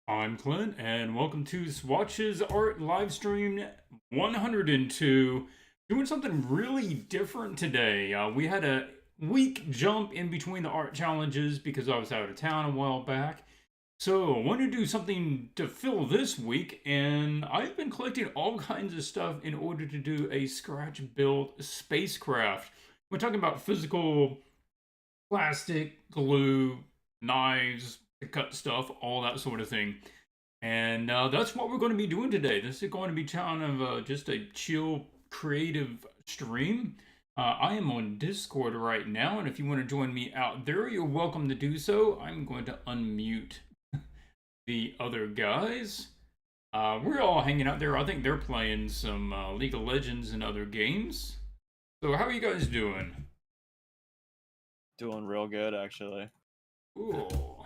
I'm Clint, and welcome to Swatches Art Livestream 102. Doing something really different today. We had a week jump in between the art challenges because I was out of town a while back. So I wanted to do something to fill this week, and I've been collecting all kinds of stuff in order to do a scratch build spacecraft. We're talking about physical plastic, glue, knives, to cut stuff, all that sort of thing. And that's what we're going to be doing today. This is going to be kind of just a chill, creative stream. I am on Discord right now, and if you want to join me out there, you're welcome to do so. I'm going to unmute the other guys. We're all hanging out there. I think they're playing some League of Legends and other games. So how are you guys doing? Doing real good, actually. Cool.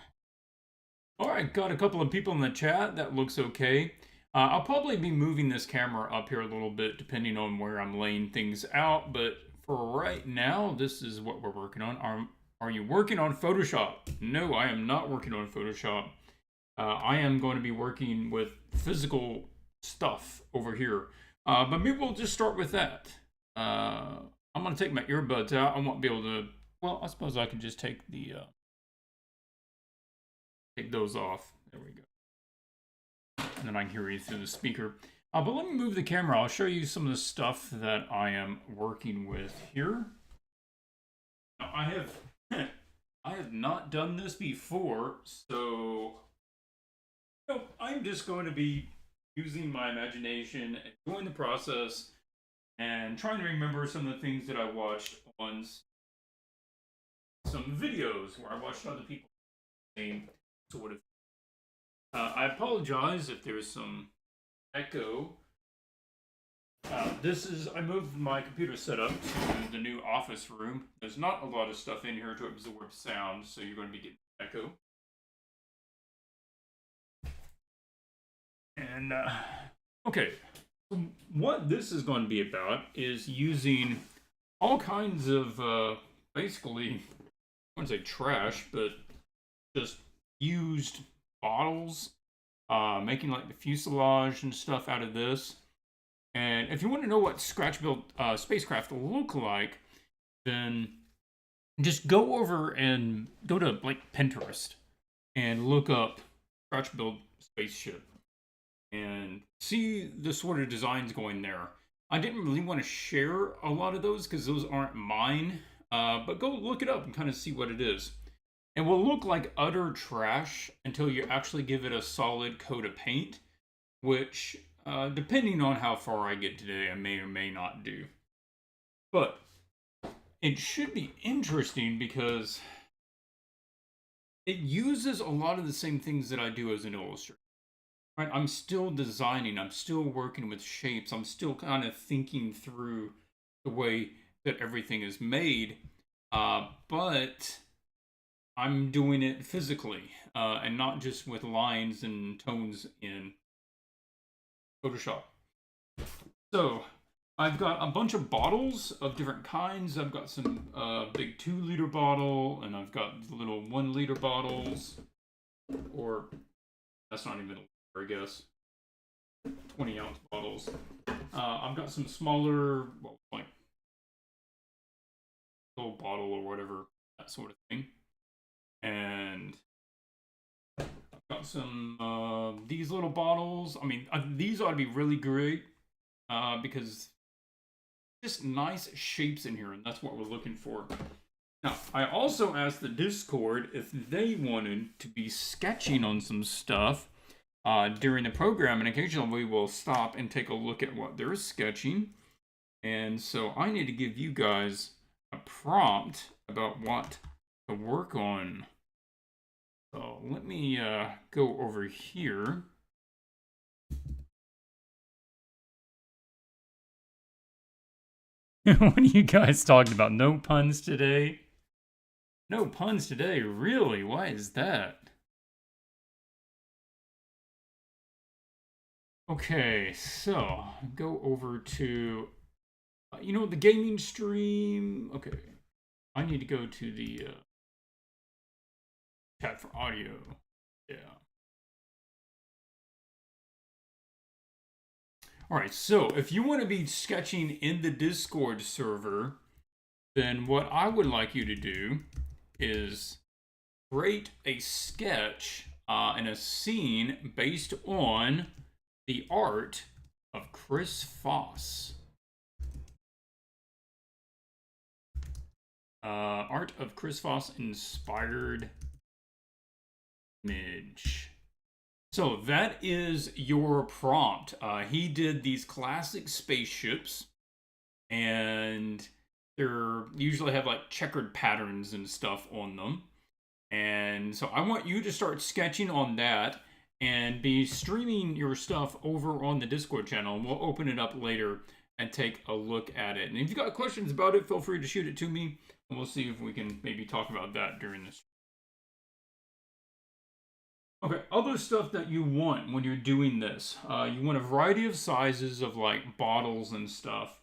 Alright, got a couple of people in the chat. That looks okay. I'll probably be moving this camera up here a little bit depending on where I'm laying things out, but for right now, this is what we're working on. Are you working on Photoshop? No, I am not working on Photoshop. I am going to be working with physical stuff over here. But maybe we'll just start with that. I'm going to take my earbuds out. I won't be able to... Well, I suppose I can just take the... Take those off. There we go. And then I can hear you through the speaker. But let me move the camera. I'll show you some of the stuff that I am working with here. Now, I have not done this before, so I'm just going to be using my imagination, enjoying the process, and trying to remember some of the things that I watched on some videos where I watched other people same sort of. I apologize if there's some echo. I moved my computer setup to the new office room. There's not a lot of stuff in here to absorb sound, so you're going to be getting echo. And, okay. So what this is going to be about is using all kinds of, basically, I wouldn't say trash, but just used bottles, making like the fuselage and stuff out of this. And if you want to know what scratch build spacecraft look like, then just go over and go to like Pinterest and look up scratch build spaceship and see the sort of designs going there. I didn't really want to share a lot of those because those aren't mine, but go look it up and kind of see what it is. It will look like utter trash until you actually give it a solid coat of paint, which, depending on how far I get today, I may or may not do. But it should be interesting because it uses a lot of the same things that I do as an illustrator. Right? I'm still designing, I'm still working with shapes, I'm still kind of thinking through the way that everything is made, but I'm doing it physically, and not just with lines and tones in Photoshop. So, I've got a bunch of bottles of different kinds. I've got some big 2-liter bottle, and I've got little 1-liter bottles, or that's not even a liter, I guess, 20-ounce bottles. I've got some smaller, well, like, little bottle or whatever, that sort of thing. And I've got some these little bottles. I mean, these ought to be really great because just nice shapes in here, and that's what we're looking for. Now, I also asked the Discord if they wanted to be sketching on some stuff, during the program, and occasionally we will stop and take a look at what they're sketching. And so I need to give you guys a prompt about what to work on. So let me go over here. What are you guys talking about? No puns today? No puns today? Really? Why is that? Okay, so go over to, the gaming stream. Okay, I need to go to the chat for audio. Yeah. All right, so if you want to be sketching in the Discord server, then what I would like you to do is create a sketch and a scene based on the art of Chris Foss. Art of Chris Foss inspired image. So that is your prompt. He did these classic spaceships, and they're usually have like checkered patterns and stuff on them. And so I want you to start sketching on that and be streaming your stuff over on the Discord channel. And we'll open it up later and take a look at it. And if you've got questions about it, feel free to shoot it to me, and we'll see if we can maybe talk about that during this. Okay, other stuff that you want when you're doing this. You want a variety of sizes of like bottles and stuff.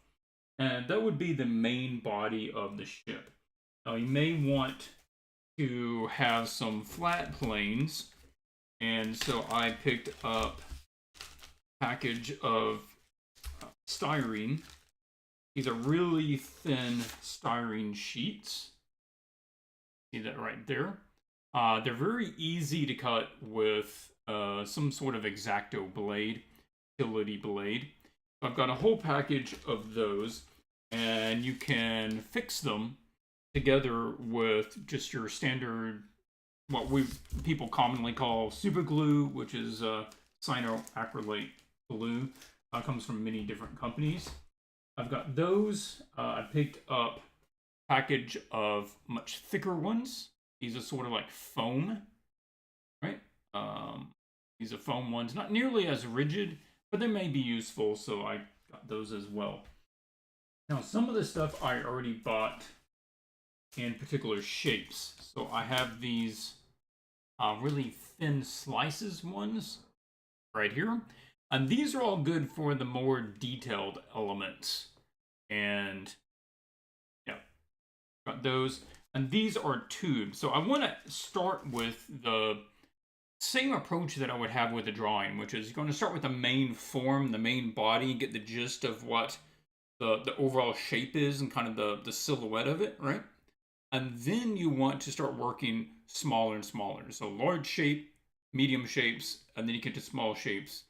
And that would be the main body of the ship. You may want to have some flat planes. And so I picked up a package of styrene. These are really thin styrene sheets. See that right there? They're very easy to cut with some sort of X-Acto blade, utility blade. I've got a whole package of those, and you can fix them together with just your standard, what people commonly call super glue, which is cyanoacrylate glue. Comes from many different companies. I've got those. I picked up a package of much thicker ones. These are sort of like foam, right? These are foam ones, not nearly as rigid, but they may be useful, so I got those as well. Now, some of the stuff I already bought in particular shapes. So I have these really thin slices ones right here. And these are all good for the more detailed elements. And yeah, got those. And these are tubes. So I want to start with the same approach that I would have with a drawing, which is you're going to start with the main form, the main body, get the gist of what the overall shape is and kind of the silhouette of it, right? And then you want to start working smaller and smaller. So large shape, medium shapes, and then you get to small shapes,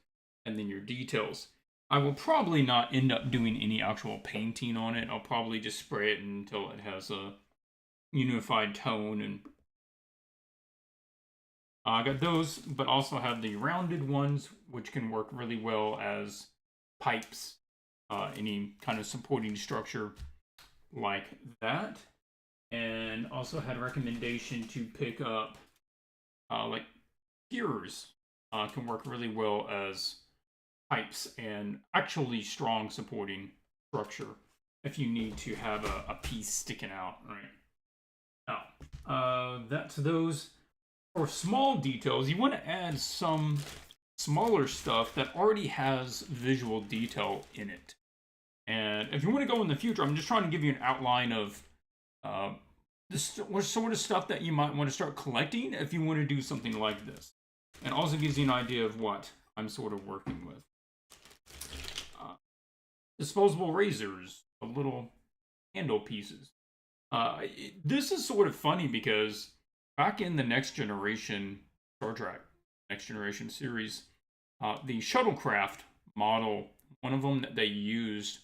and then your details. I will probably not end up doing any actual painting on it. I'll probably just spray it until it has a unified tone. And I got those, but also have the rounded ones, which can work really well as pipes, any kind of supporting structure like that. And also had a recommendation to pick up like skewers. Can work really well as pipes and actually strong supporting structure if you need to have a piece sticking out, right? Now, that's those. For small details, you want to add some smaller stuff that already has visual detail in it. And if you want to go in the future, I'm just trying to give you an outline of what sort of stuff that you might want to start collecting if you want to do something like this. And also gives you an idea of what I'm sort of working with. Disposable razors, little handle pieces. This is sort of funny because back in the Next Generation Star Trek, Next Generation series, the shuttlecraft model, one of them that they used,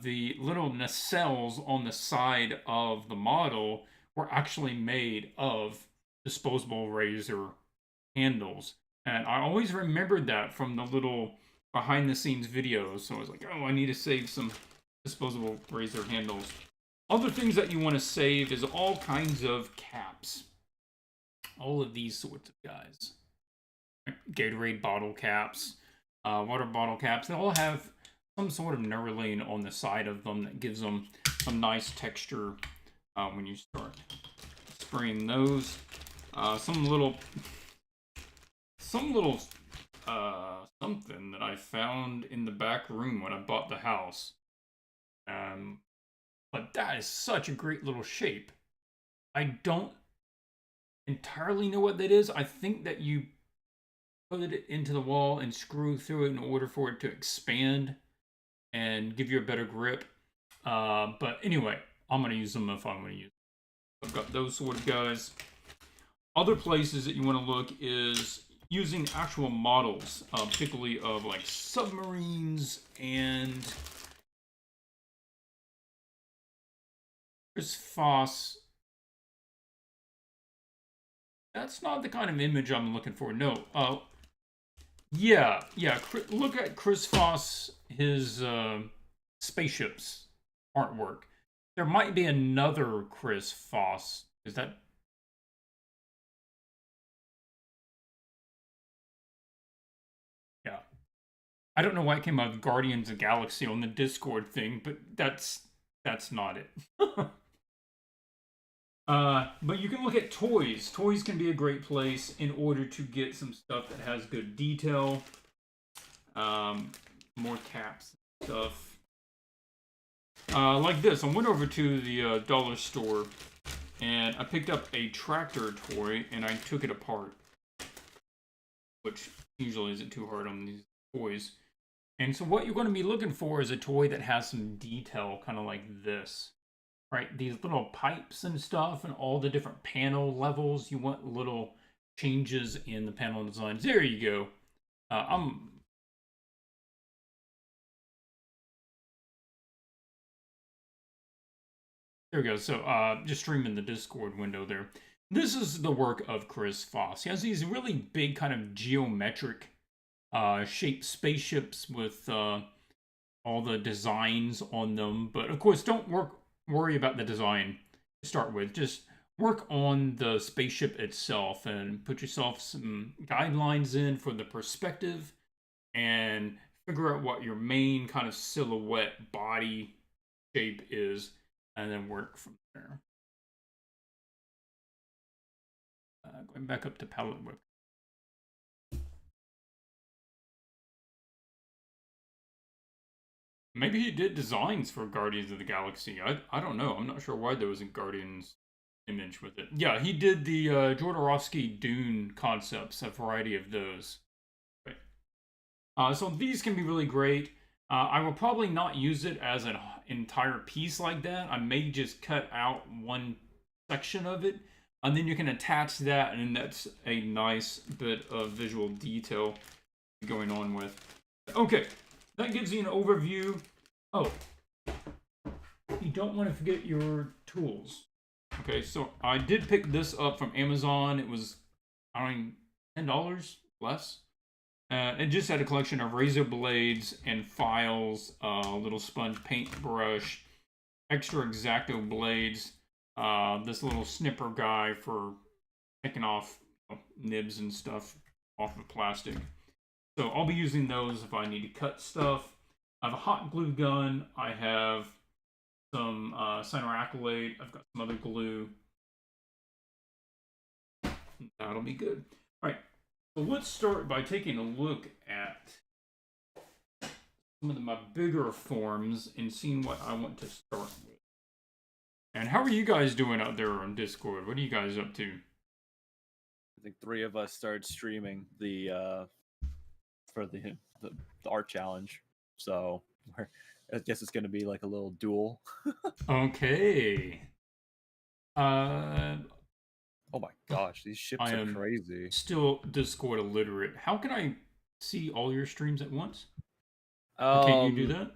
the little nacelles on the side of the model were actually made of disposable razor handles. And I always remembered that from the little behind the scenes videos. So I was like, oh, I need to save some disposable razor handles. Other things that you want to save is all kinds of caps. All of these sorts of guys. Gatorade bottle caps, water bottle caps. They all have some sort of neuralane on the side of them that gives them some nice texture when you start spraying those. Some little something that I found in the back room when I bought the house. But that is such a great little shape. I don't entirely know what that is. I think that you put it into the wall and screw through it in order for it to expand and give you a better grip. But anyway, I'm going to use them if I'm going to use them. I've got those sort of guys. Other places that you want to look is using actual models, particularly of like submarines and Chris Foss. That's not the kind of image I'm looking for. No. Yeah. Look at Chris Foss, his spaceships artwork. There might be another Chris Foss. Is that? Yeah. I don't know why it came out of Guardians of the Galaxy on the Discord thing, but that's not it. But you can look at toys. Toys can be a great place in order to get some stuff that has good detail. More caps and stuff. Like this. I went over to the dollar store and I picked up a tractor toy and I took it apart. Which usually isn't too hard on these toys. And so what you're going to be looking for is a toy that has some detail, kind of like this. Right, these little pipes and stuff and all the different panel levels. You want little changes in the panel designs. There you go. There we go. So just streaming the Discord window there. This is the work of Chris Foss. He has these really big kind of geometric shaped spaceships with all the designs on them. But of course, don't worry about the design to start with. Just work on the spaceship itself and put yourself some guidelines in for the perspective and figure out what your main kind of silhouette body shape is and then work from there. Going back up to palette whip. Maybe he did designs for Guardians of the Galaxy. I don't know. I'm not sure why there was a Guardians image with it. Yeah, he did the Jodorowsky Dune concepts, a variety of those. So these can be really great. I will probably not use it as an entire piece like that. I may just cut out one section of it, and then you can attach that, and that's a nice bit of visual detail going on with. Okay, that gives you an overview. Oh, you don't want to forget your tools. Okay, so I did pick this up from Amazon. It was, I mean, $10 less. It just had a collection of razor blades and files, a little sponge paintbrush, extra X-Acto blades, this little snipper guy for taking off nibs and stuff off of plastic. So I'll be using those if I need to cut stuff. I have a hot glue gun. I have some cyanoacrylate. I've got some other glue. That'll be good. All right. So let's start by taking a look at some of my bigger forms and seeing what I want to start with. And how are you guys doing out there on Discord? What are you guys up to? I think 3 of us started streaming the for the art challenge, so I guess it's gonna be like a little duel. Okay. Oh my gosh, these ships I are am crazy. still Discord illiterate. How can I see all your streams at once? Or can you do Um, that?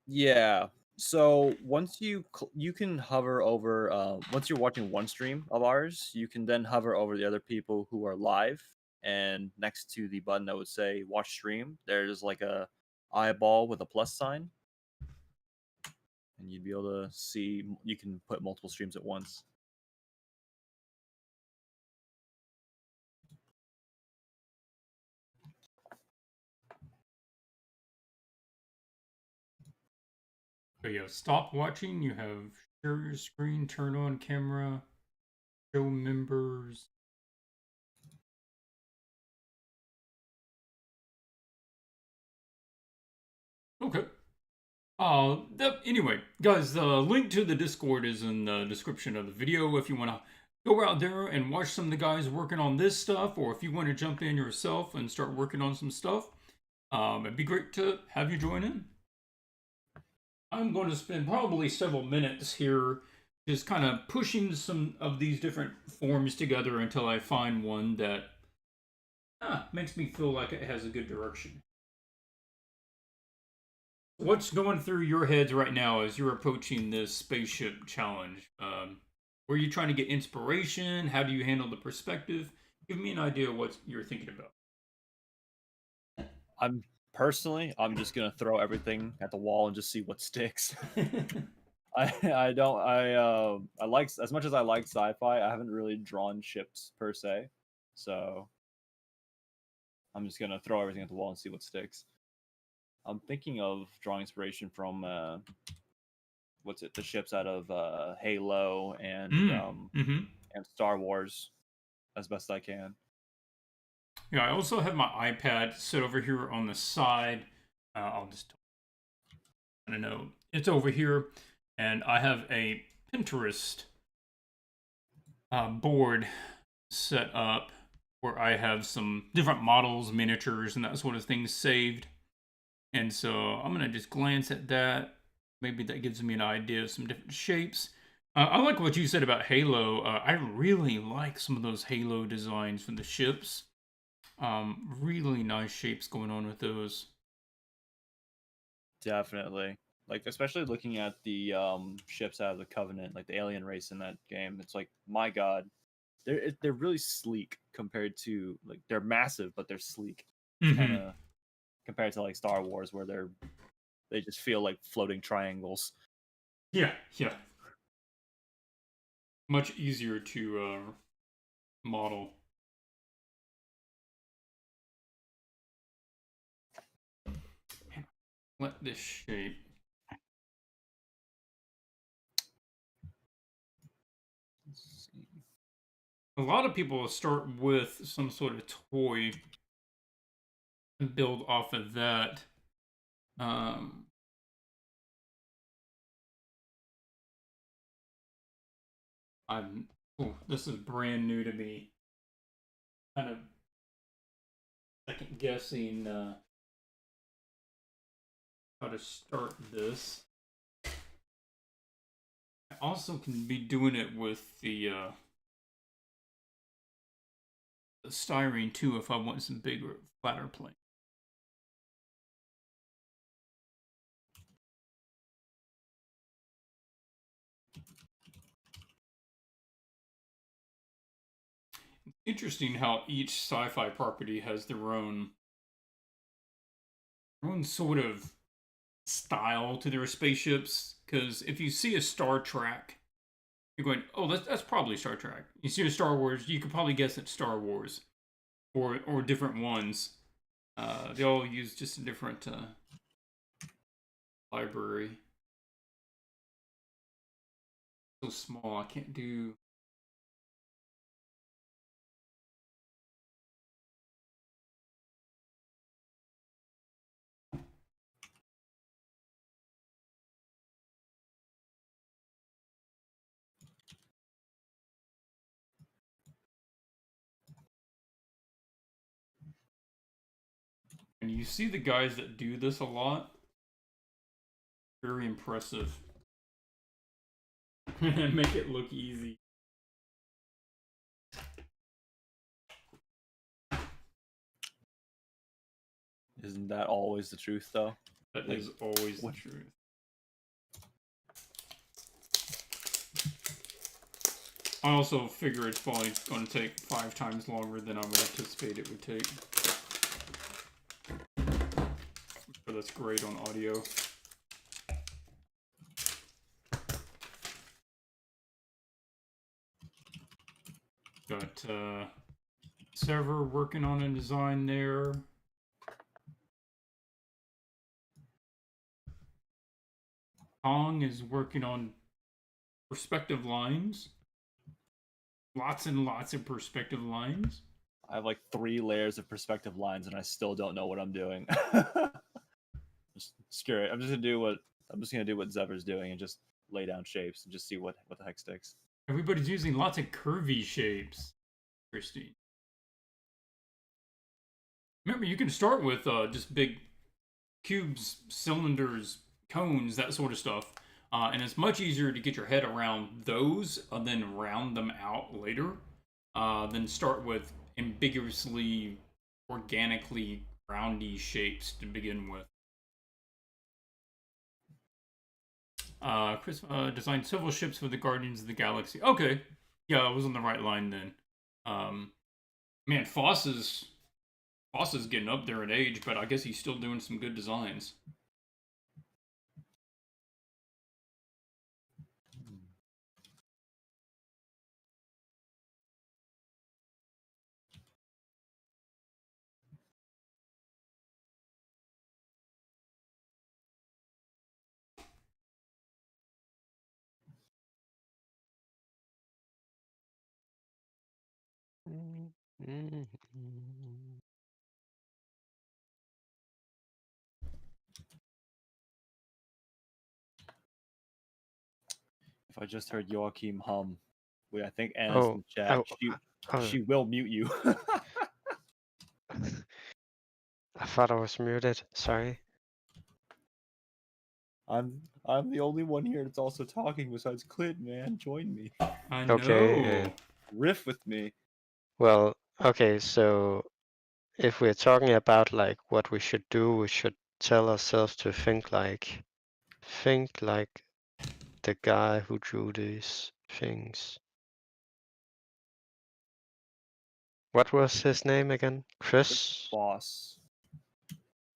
yeah. So once you can hover over once you're watching one stream of ours, you can then hover over the other people who are live, and next to the button that would say watch stream, there's like a eyeball with a plus sign, and you'd be able to see. You can put multiple streams at once. So you have stop watching, you have share your screen, turn on camera, show members. Okay. Anyway, guys, the link to the Discord is in the description of the video if you want to go out there and watch some of the guys working on this stuff, or if you want to jump in yourself and start working on some stuff. It'd be great to have you join in. I'm going to spend probably several minutes here just kind of pushing some of these different forms together until I find one that makes me feel like it has a good direction. What's going through your heads right now as you're approaching this spaceship challenge? Were you trying to get inspiration? How do you handle the perspective? Give me an idea of what you're thinking about. I'm just gonna throw everything at the wall and just see what sticks. I don't I like, as much as I like sci-fi, I haven't really drawn ships per se, so I'm just gonna throw everything at the wall and see what sticks. I'm thinking of drawing inspiration from the ships out of Halo and and Star Wars as best I can. Yeah, I also have my iPad set over here on the side. I'll just, I don't know, it's over here, and I have a Pinterest board set up where I have some different models, miniatures, and that sort of thing saved. And so I'm gonna just glance at that. Maybe that gives me an idea of some different shapes. I like what you said about Halo. I really like some of those Halo designs for the ships. Really nice shapes going on with those. Definitely. Like, especially looking at the ships out of the Covenant, like the alien race in that game. It's like, my God, they're really sleek compared to, like, they're massive, but they're sleek. Kind of compared to like Star Wars, where they just feel like floating triangles. Yeah. Much easier to model. Let this shape. Let's see. A lot of people start with some sort of toy and build off of that. This is brand new to me. Kind of second guessing how to start this. I also can be doing it with the styrene too if I want some bigger, flatter plane. Interesting how each sci-fi property has their own sort of style to their spaceships. Because if you see a Star Trek, you're going, "Oh, that's probably Star Trek." You see a Star Wars, you could probably guess it's Star Wars, or different ones. They all use just a different library. So small, I can't do. And you see the guys that do this a lot. Very impressive. Make it look easy. Isn't that always the truth, though? That is always the truth. I also figure it's probably going to take 5 times longer than I would anticipate it would take. But that's great on audio. Got Sever working on a design there. Kong is working on perspective lines. Lots and lots of perspective lines. I have like 3 layers of perspective lines, and I still don't know what I'm doing. Just screw it. I'm just gonna do what Zever's doing and just lay down shapes and just see what the heck sticks. Everybody's using lots of curvy shapes. Christine. Remember, you can start with just big cubes, cylinders, cones, that sort of stuff. And it's much easier to get your head around those and then round them out later than start with ambiguously, organically roundy shapes to begin with. Chris designed several ships for the Guardians of the Galaxy. Okay. Yeah, I was on the right line then. Man, Foss is getting up there in age, but I guess he's still doing some good designs. If I just heard Joachim hum, wait, I think Anna's in the chat. She will mute you. I thought I was muted. Sorry. I'm the only one here that's also talking besides Clint, man. Join me. I know. Okay. Riff with me. Well, okay, so if we're talking about like what we should do, we should tell ourselves to think like the guy who drew these things. What was his name again? Chris? Boss.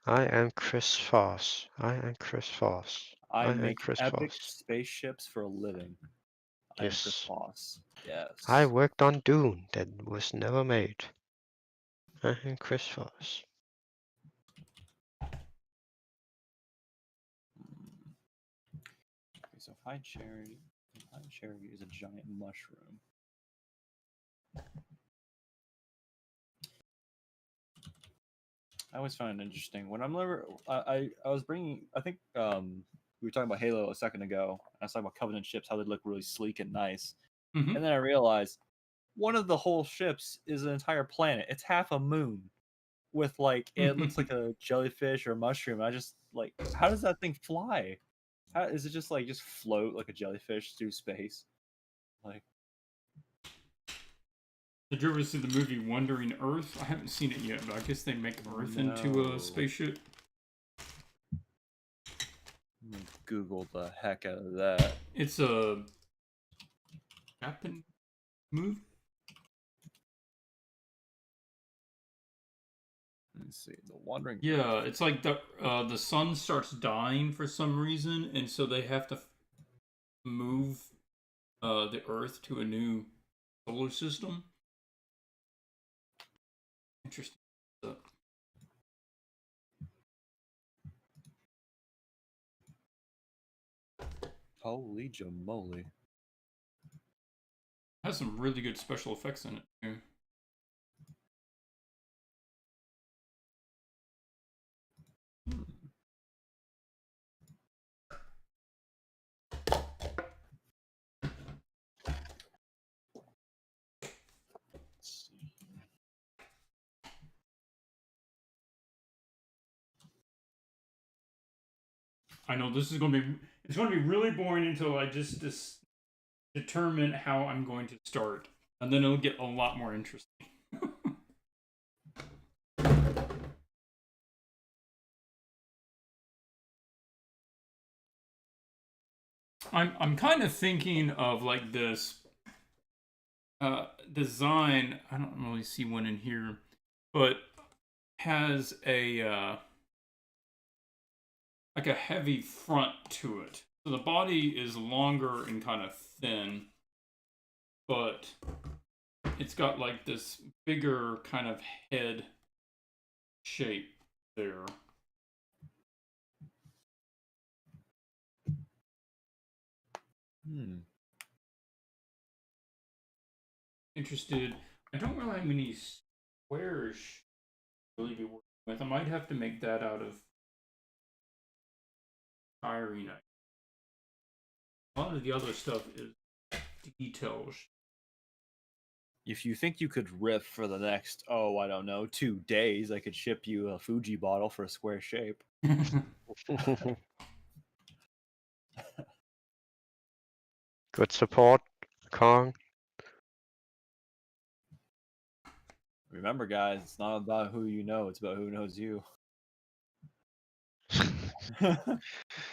I am Chris Foss. I am Chris Foss. I am make Chris epic Foss. spaceships for a living. I am Chris Yes. Foss. Yes. I worked on Dune that was never made. I am Chris Foss. Okay, so High Cherry is a giant mushroom. I always find it interesting when I was bringing, I think we were talking about Halo a second ago. I was talking about Covenant ships, how they look really sleek and nice. Mm-hmm. And then I realized one of the whole ships is an entire planet. It's half a moon with like, it looks like a jellyfish or a mushroom. I just like, how does that thing fly? How is it just float like a jellyfish through space? Like, Did you ever see the movie Wandering Earth? I haven't seen it yet, but I guess they make Earth into a spaceship. Google the heck out of that. It's a Japan movie. Let's see, the Wandering. Yeah, it's like the sun starts dying for some reason, and so they have to move the Earth to a new solar system. Interesting. Holy jamoly. Has some really good special effects in it too. I know this is going to be, it's going to be really boring until I just determine how I'm going to start. And then it'll get a lot more interesting. I'm kind of thinking of like this design. I don't really see one in here, but has a like a heavy front to it. So the body is longer and kind of thin, but it's got like this bigger kind of head shape there. Interested. I don't really have many squares really be working with. I might have to make that out of styrene. A lot of the other stuff is details. If you think you could riff for the next, I don't know, 2 days, I could ship you a Fuji bottle for a square shape. Good support, Kong. Remember, guys, it's not about who you know; it's about who knows you. And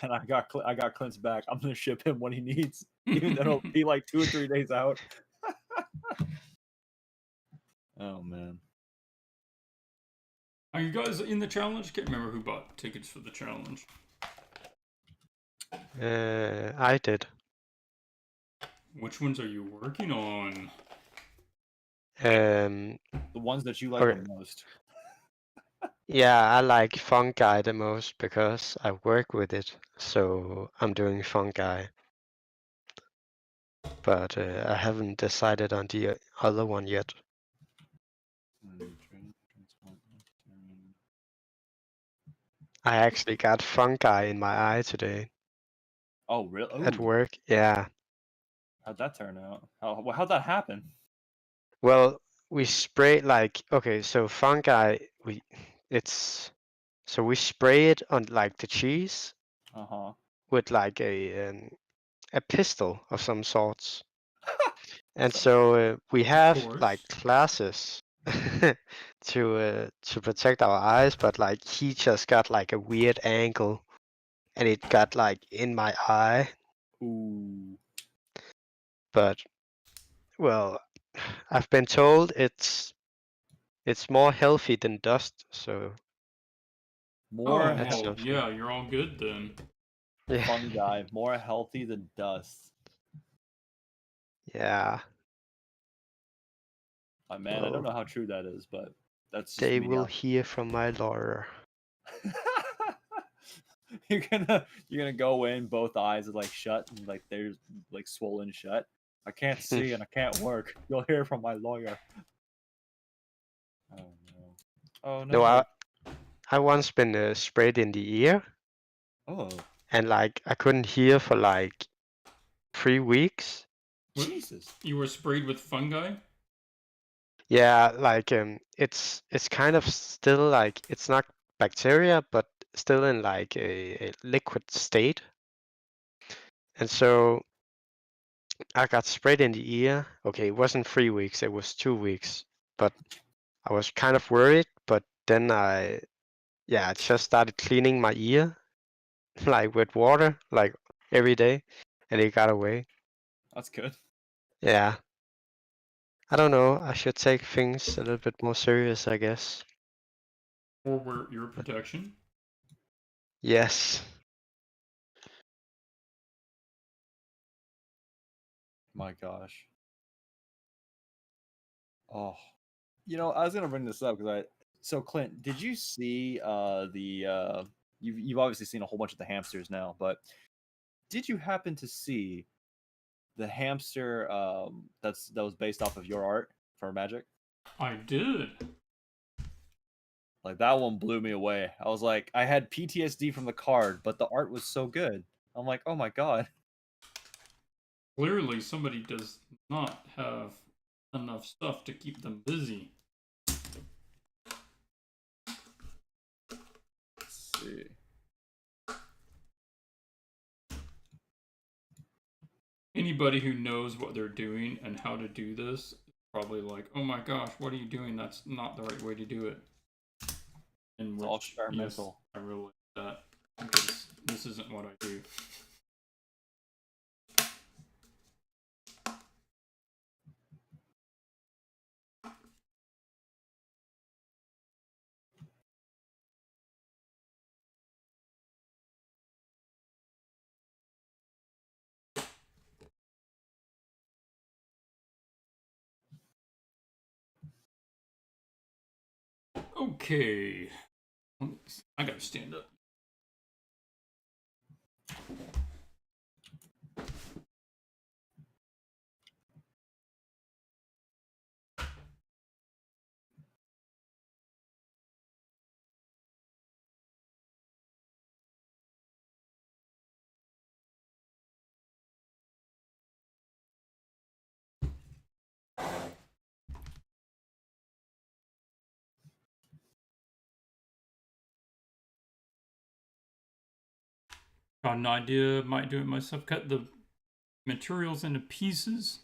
I got Clint's back. I'm gonna ship him what he needs, even though it'll be like 2 or 3 days out. Oh man. Are you guys in the challenge? Can't remember who bought tickets for the challenge. I did. Which ones are you working on? The ones that you like Okay. the most. Yeah, I like fungi the most because I work with it. So I'm doing fungi. But I haven't decided on the other one yet. I actually got fungi in my eye today Oh, really? at work. Yeah. How'd that turn out? How'd that happen? Well, we spray like so fungi we spray it on like the cheese Uh-huh. with like a pistol of some sorts. And so we have like classes to protect our eyes, but like he just got like a weird angle and it got like in my eye. Ooh. But well, I've been told it's more healthy than dust, so More that's well, something. yeah, you're all good then. Yeah. fungi, more healthy than dust. Yeah. Man, I don't know how true that is, but that's just They me. will hear from my lawyer. You're gonna go in, both eyes are like shut and like they're like swollen shut. I can't see and I can't work. You'll hear from my lawyer. Oh no. Oh no. No, I once been sprayed in the ear. Oh. And like I couldn't hear for like 3 weeks. Jesus. You were sprayed with fungi? Yeah, like it's kind of still like it's not bacteria, but still in like a liquid state. And so I got sprayed in the ear. Okay, it wasn't 3 weeks, it was 2 weeks. But I was kind of worried, but then I just started cleaning my ear like with water like every day and it got away. That's good. Yeah. I don't know, I should take things a little bit more serious, I guess. Or wear ear protection? Yes. My gosh. Oh. I was gonna bring this up because so Clint, did you see you've obviously seen a whole bunch of the hamsters now, but did you happen to see the hamster that was based off of your art for Magic? I did. Like that one blew me away. I was like, I had PTSD from the card, but the art was so good. I'm like, oh my god. Clearly, somebody does not have enough stuff to keep them busy. Let's see. Anybody who knows what they're doing and how to do this is probably like, oh my gosh, what are you doing? That's not the right way to do it. And It's all experimental. Yes, I really like that because this isn't what I do. Okay. I gotta stand up. Got an idea, might do it myself. Cut the materials into pieces.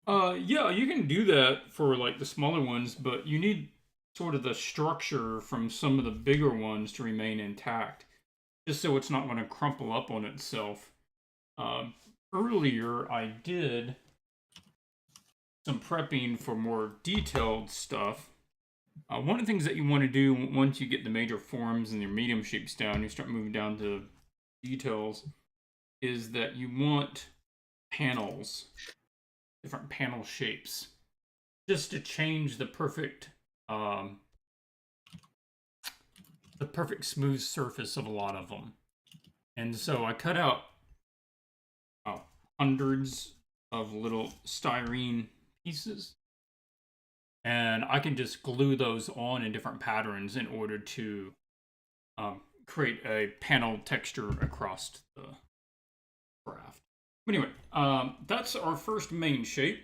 Yeah, you can do that for like the smaller ones, but you need sort of the structure from some of the bigger ones to remain intact, just so it's not going to crumple up on itself. Earlier, I did some prepping for more detailed stuff. One of the things that you want to do once you get the major forms and your medium shapes down, you start moving down to details, is that you want panels, different panel shapes, just to change the perfect smooth surface of a lot of them. And so I cut out hundreds of little styrene pieces, and I can just glue those on in different patterns in order to create a panel texture across the craft. But anyway, that's our first main shape.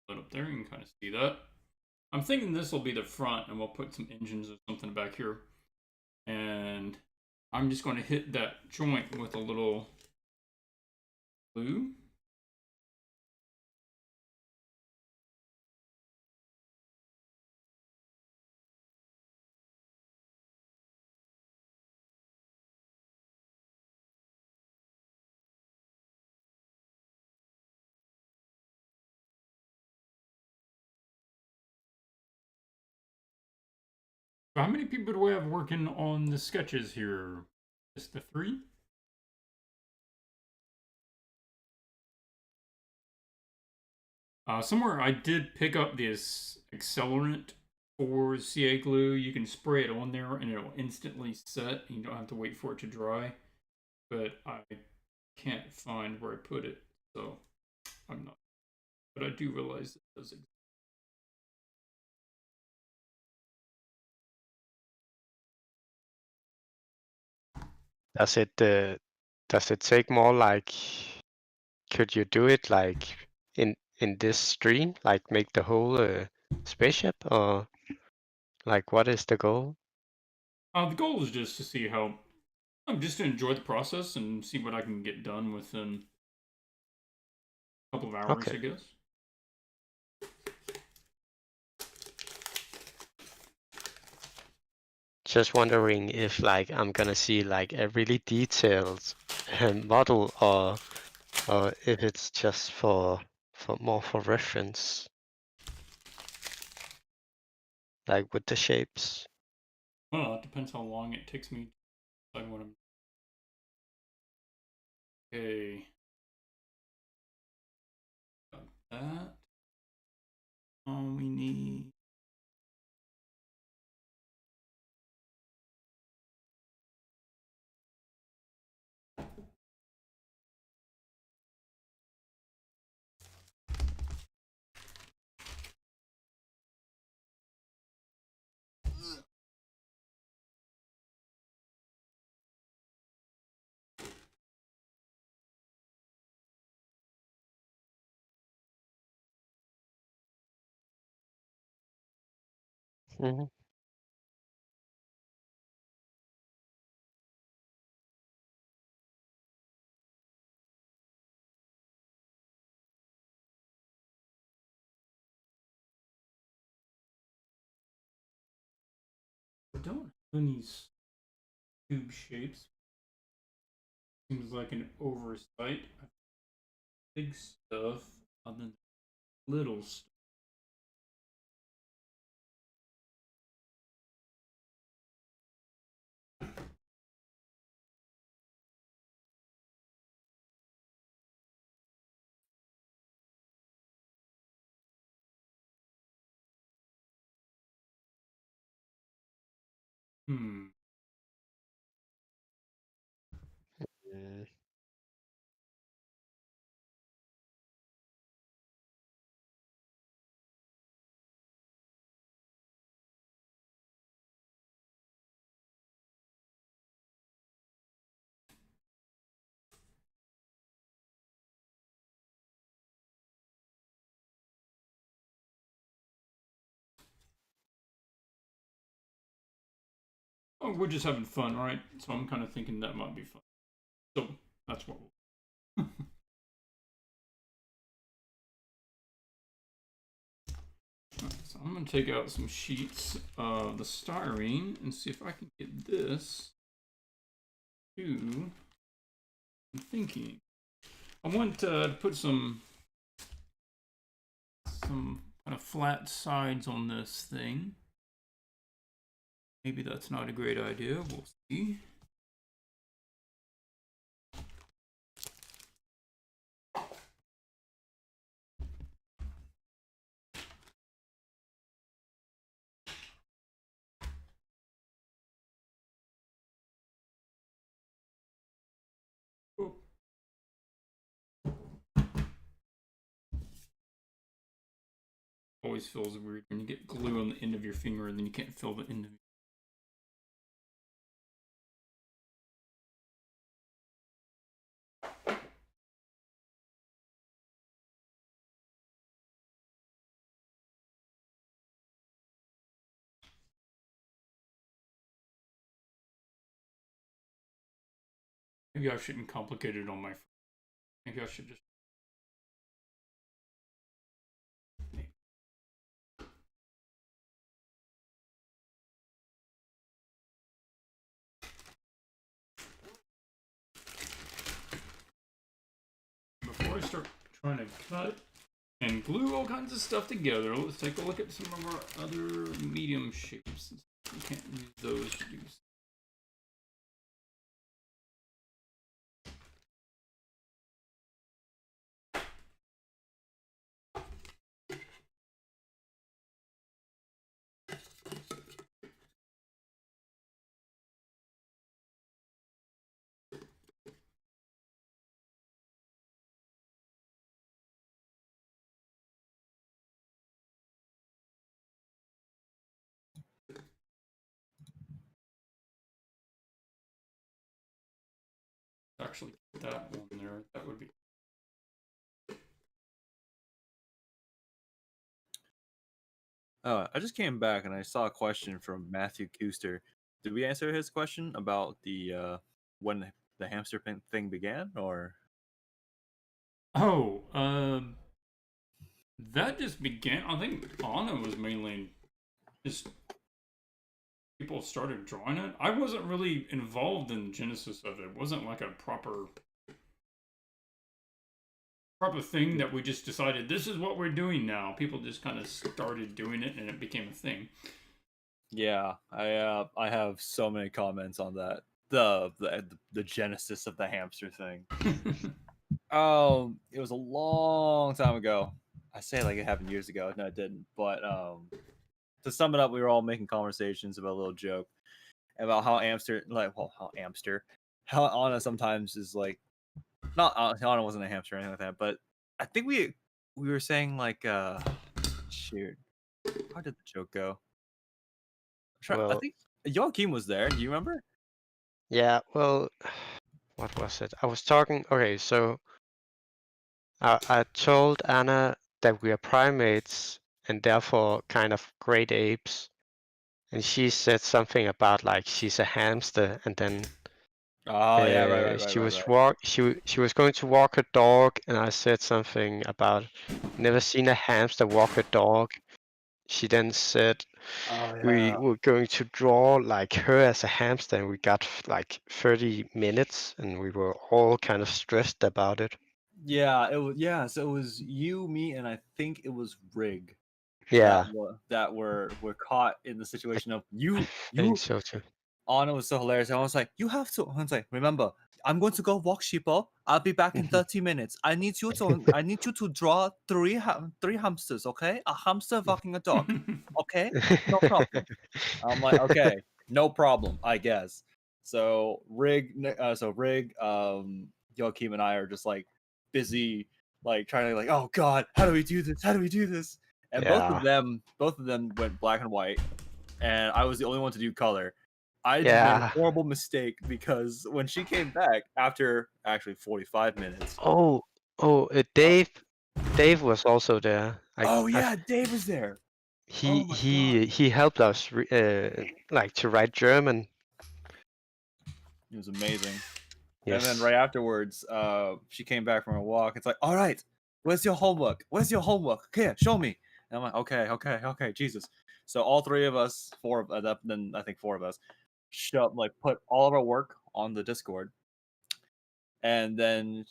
Put up there, you can kind of see that. I'm thinking this will be the front, and we'll put some engines or something back here. And I'm just going to hit that joint with a little glue. How many people do we have working on the sketches here? Just the 3? Somewhere I did pick up this accelerant for CA glue. You can spray it on there and it'll instantly set. You don't have to wait for it to dry. But I can't find where I put it, so I'm not. But I do realize it does exist. Does it take more like? Could you do it like in this stream, like make the whole spaceship, or like what is the goal? The goal is just to see how, just to enjoy the process and see what I can get done within a couple of hours, Okay. I guess. Just wondering if like I'm gonna see like a really detailed model, or if it's just for more for reference, like with the shapes. Well, it depends how long it takes me to decide what I'm. Okay. Got that. All we need. Mm-hmm. I don't have any tube shapes. Seems like an oversight. Big stuff, other than little stuff. Hmm. Mm. Oh, we're just having fun, right? So I'm kind of thinking that might be fun. So that's what we'll. Alright, so I'm gonna take out some sheets of the styrene and see if I can get this to. I'm thinking. I want to put some kind of flat sides on this thing. Maybe that's not a great idea. We'll see. Oh. Always feels weird when you get glue on the end of your finger and then you can't feel the end of it. Maybe I shouldn't complicate it on my. Maybe I should just. Before I start trying to cut and glue all kinds of stuff together, let's take a look at some of our other medium shapes. We can't use those to do. Actually, that one there, that would be. Oh, I just came back and I saw a question from Matthew Kuster. Did we answer his question about the when the hamster thing began, or? Oh, that just began. I think Anna was mainly just people started drawing it. I wasn't really involved in the genesis of it. It wasn't like a proper thing that we just decided this is what we're doing now. People just kind of started doing it and it became a thing. Yeah, I have so many comments on that. The genesis of the hamster thing. It was a long time ago. I say like it happened years ago. No, it didn't. But to sum it up, we were all making conversations about a little joke about how how Anna sometimes is like, not Anna wasn't a hamster or anything like that, but I think we were saying like shoot, how did the joke go? I Well, think Joachim was there. Do you remember? yeah, well, what was it? I was talking. Okay, so I told Anna that we are primates and therefore kind of great apes, and she said something about like she's a hamster, and then Oh yeah, right. she was going to walk her dog, and I said something about never seen a hamster walk a dog. She then said Oh we yeah. were going to draw like her as a hamster, and we got like 30 minutes, and we were all kind of stressed about it. Yeah, it was. Yeah, so it was you, me, and I think it was Rig Yeah, that were caught in the situation of you. I think so too. Anna was so hilarious. I was like, you have to. I was like, remember, I'm going to go walk sheeple. I'll be back in 30 minutes. I need you to draw three hamsters, okay? A hamster walking a dog, okay? No problem. I'm like, okay. no problem, I guess. So Rig, Joachim and I are just like busy, like trying to like, oh god, how do we do this? How do we do this? And both of them went black and white, and I was the only one to do color. I made a horrible mistake because when she came back after actually 45 minutes. Dave was also there. Dave was there. He helped us like to write German. It was amazing. Yes. And then right afterwards, she came back from her walk. It's like, all right, where's your homework? Where's your homework? Here, show me. And I'm like, okay, Jesus. So all three of us, then I think four of us, put all of our work on the Discord. And then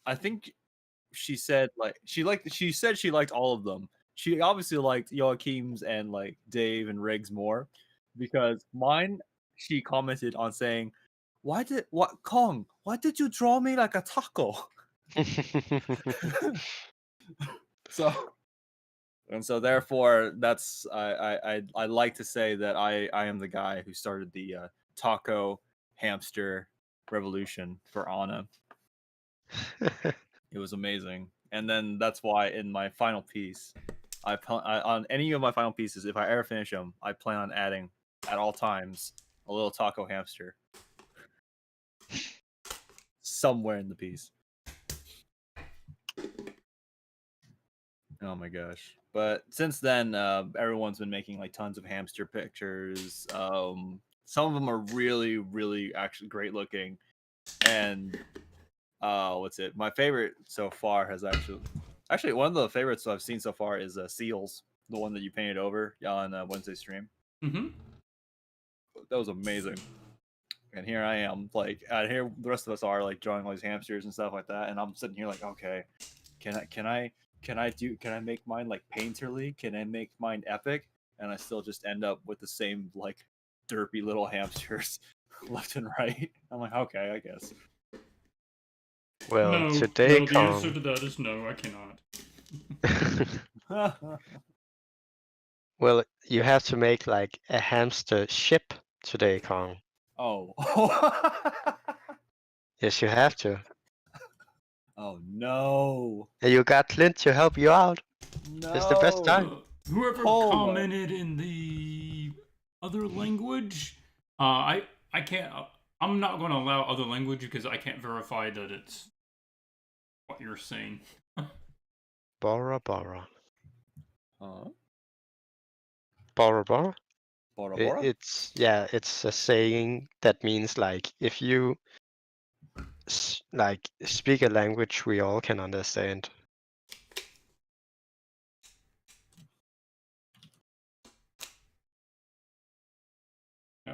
I think she said she said she liked all of them. She obviously liked Joachim's and like Dave and Riggs more, because mine she commented on saying, why did you draw me like a taco? So therefore that's I like to say that I am the guy who started the taco hamster revolution for Anna. It was amazing. And then that's why in my final piece, on any of my final pieces, if I ever finish them, I plan on adding at all times a little taco hamster somewhere in the piece. Oh my gosh. But since then, everyone's been making like tons of hamster pictures. Some of them are really, really actually great looking. And what's it? My favorite so far has actually one of the favorites I've seen so far is Seals, the one that you painted over on Wednesday stream. Mm-hmm. That was amazing. And here I am, like, here the rest of us are like drawing all these hamsters and stuff like that, and I'm sitting here like, okay, can I make mine like painterly? Can I make mine epic? And I still just end up with the same like derpy little hamsters left and right. I'm like, okay, I guess. Well, no, today the answer to that is no, I cannot. Well, you have to make like a hamster ship today, Kong. Oh. Yes, you have to. Oh no. And you got Clint to help you out. No. It's the best time. Whoever commented in the other language, I can't. I'm not going to allow other language because I can't verify that it's what you're saying. Bora Bora. Huh? Bora Bora? Bora Bora? It's a saying that means like if you like speak a language we all can understand.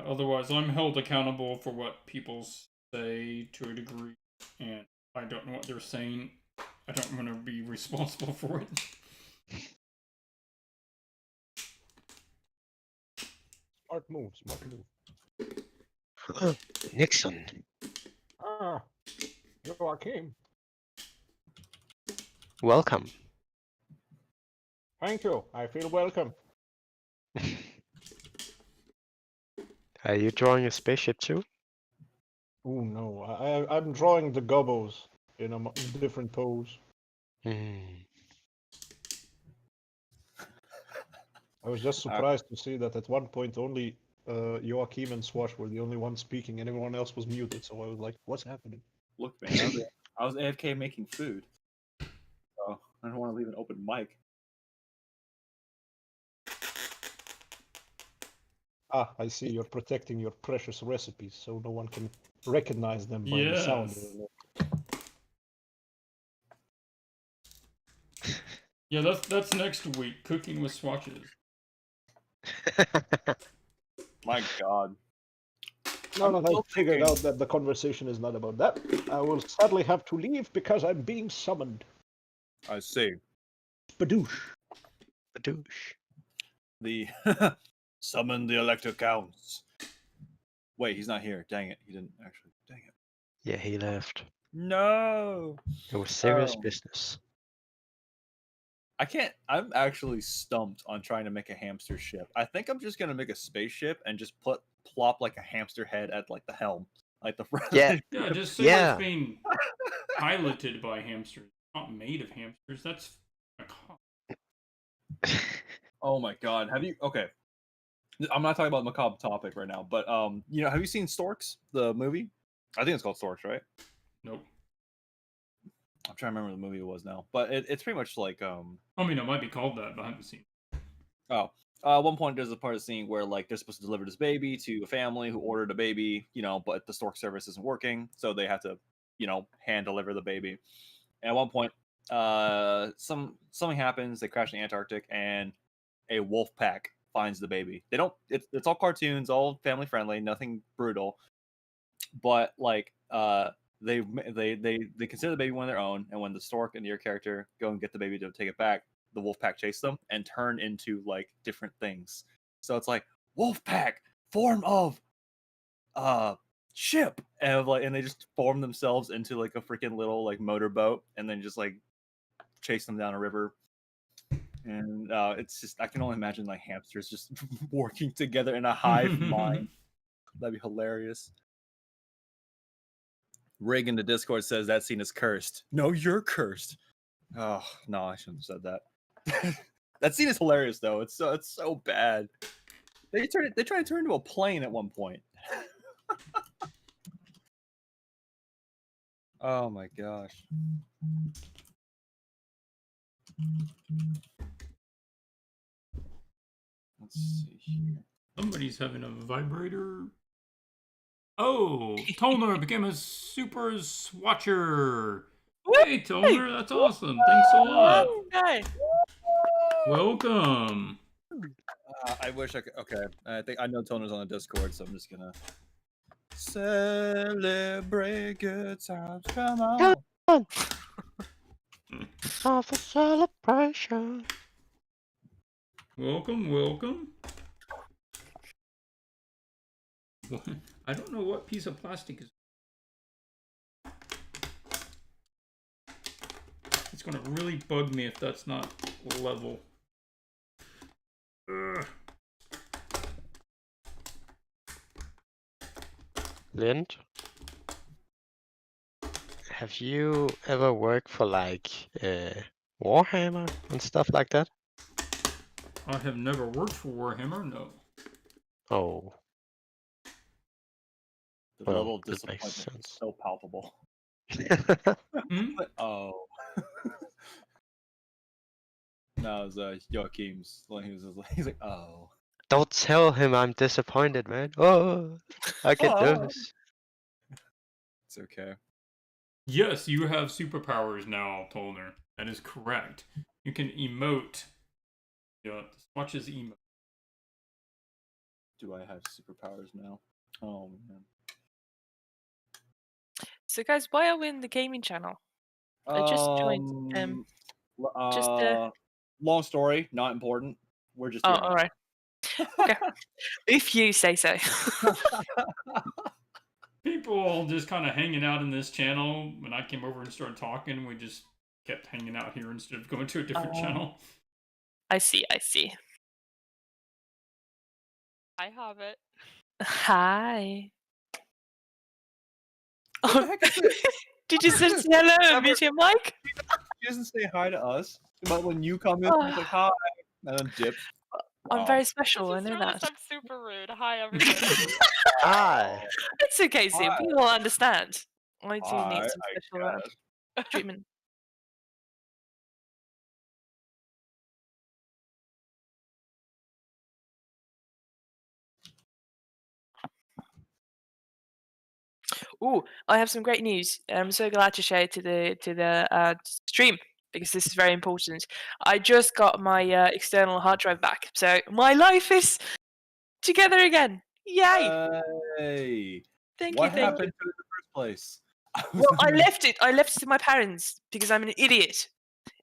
Otherwise, I'm held accountable for what people say to a degree, and I don't know what they're saying. I don't want to be responsible for it. Smart move. Nixon. Ah, Joachim. Welcome. Thank you. I feel welcome. Are you drawing a spaceship too? Oh no, I'm drawing the gobos in a different pose. Hmm. I was just surprised to see that at one point only Joachim and Swatch were the only ones speaking, and everyone else was muted. So I was like, "What's happening?" Look, man, I was AFK making food, so I don't want to leave an open mic. Ah, I see. You're protecting your precious recipes, so no one can recognize them by the sound. Yeah, that's next week. Cooking with Swatches. My God. No, I figured out that the conversation is not about that. I will sadly have to leave because I'm being summoned. I see. Badoosh. Badoosh. The summon the Elector Counts. Wait, he's not here. Dang it. He didn't actually. Dang it. Yeah, he left. No. It was serious business. I'm actually stumped on trying to make a hamster ship. I think I'm just going to make a spaceship and just put plop like a hamster head at like the helm, like the front. Yeah. Yeah, just say Yeah. it's being piloted by hamsters, not made of hamsters. That's Oh my god, have you? Okay, I'm not talking about macabre topic right now, but you know, have you seen Storks, the movie? I think it's called Storks, right? nope. I'm trying to remember the movie it was now, but it's pretty much like I mean, it might be called that, but I haven't seen it. oh. At one point, there's a part of the scene where like they're supposed to deliver this baby to a family who ordered a baby, you know, but the stork service isn't working, so they have to, you know, hand deliver the baby. And at one point, something happens. They crash in the Antarctic, and a wolf pack finds the baby. They don't. It's all cartoons, all family friendly, nothing brutal. But like, they consider the baby one of their own, and when the stork and your character go and get the baby to take it back, the wolf pack chase them and turn into like different things. So it's like wolf pack, form of ship, and they just form themselves into like a freaking little like motorboat, and then just like chase them down a river. And it's just, I can only imagine like hamsters just working together in a hive mind. That'd be hilarious. Rig in the Discord says that scene is cursed. No, you're cursed. Oh no, I shouldn't have said that. That scene is hilarious though. It's so bad. They try to turn into a plane at one point. Oh my gosh. Let's see here. Somebody's having a vibrator. Oh, Toner became a super swatcher. Hey, Toner, that's awesome. Thanks a lot. Okay. Welcome. I wish I could. Okay, I think I know Toner's on the Discord, so I'm just gonna celebrate good times. Come on. Of a celebration. Welcome, welcome. What? I don't know what piece of plastic is. It's gonna really bug me if that's not level. Ugh. Lind, have you ever worked for like Warhammer and stuff like that? I have never worked for Warhammer, no. Oh, The well, level of that makes disappointment is sense. so palpable. Hmm? Oh. No, it was Joachim's. Like, he's like, oh. Don't tell him I'm disappointed, man. Oh, I get Oh. nervous. It's okay. Yes, you have superpowers now, Tolner. That is correct. You can emote. Yeah, Swatches emote. Do I have superpowers now? Oh man. So, guys, why are we in the gaming channel? I just joined. Just Long story, not important. We're just Oh, doing all right. Okay. If you say so. People all just kind of hanging out in this channel. When I came over and started talking, we just kept hanging out here instead of going to a different channel. I see. I see. I have it. Hi. What the heck is this? Did you say hello and mute your mic? He doesn't say hi to us. But when you come in, he's like hi, and then dip. I'm Wow. very special. I Just know realized that. I'm super rude. Hi, everybody. Hi. It's okay, Sim. Hi. People understand. I do need Hi, some I special guess. treatment. Ooh, I have some great news. I'm so glad to share it to the stream because this is very important. I just got my external hard drive back, so my life is together again. Yay! Hey. Thank What you, thank happened you. to it in the first place? Well, I left it. I left it to my parents because I'm an idiot,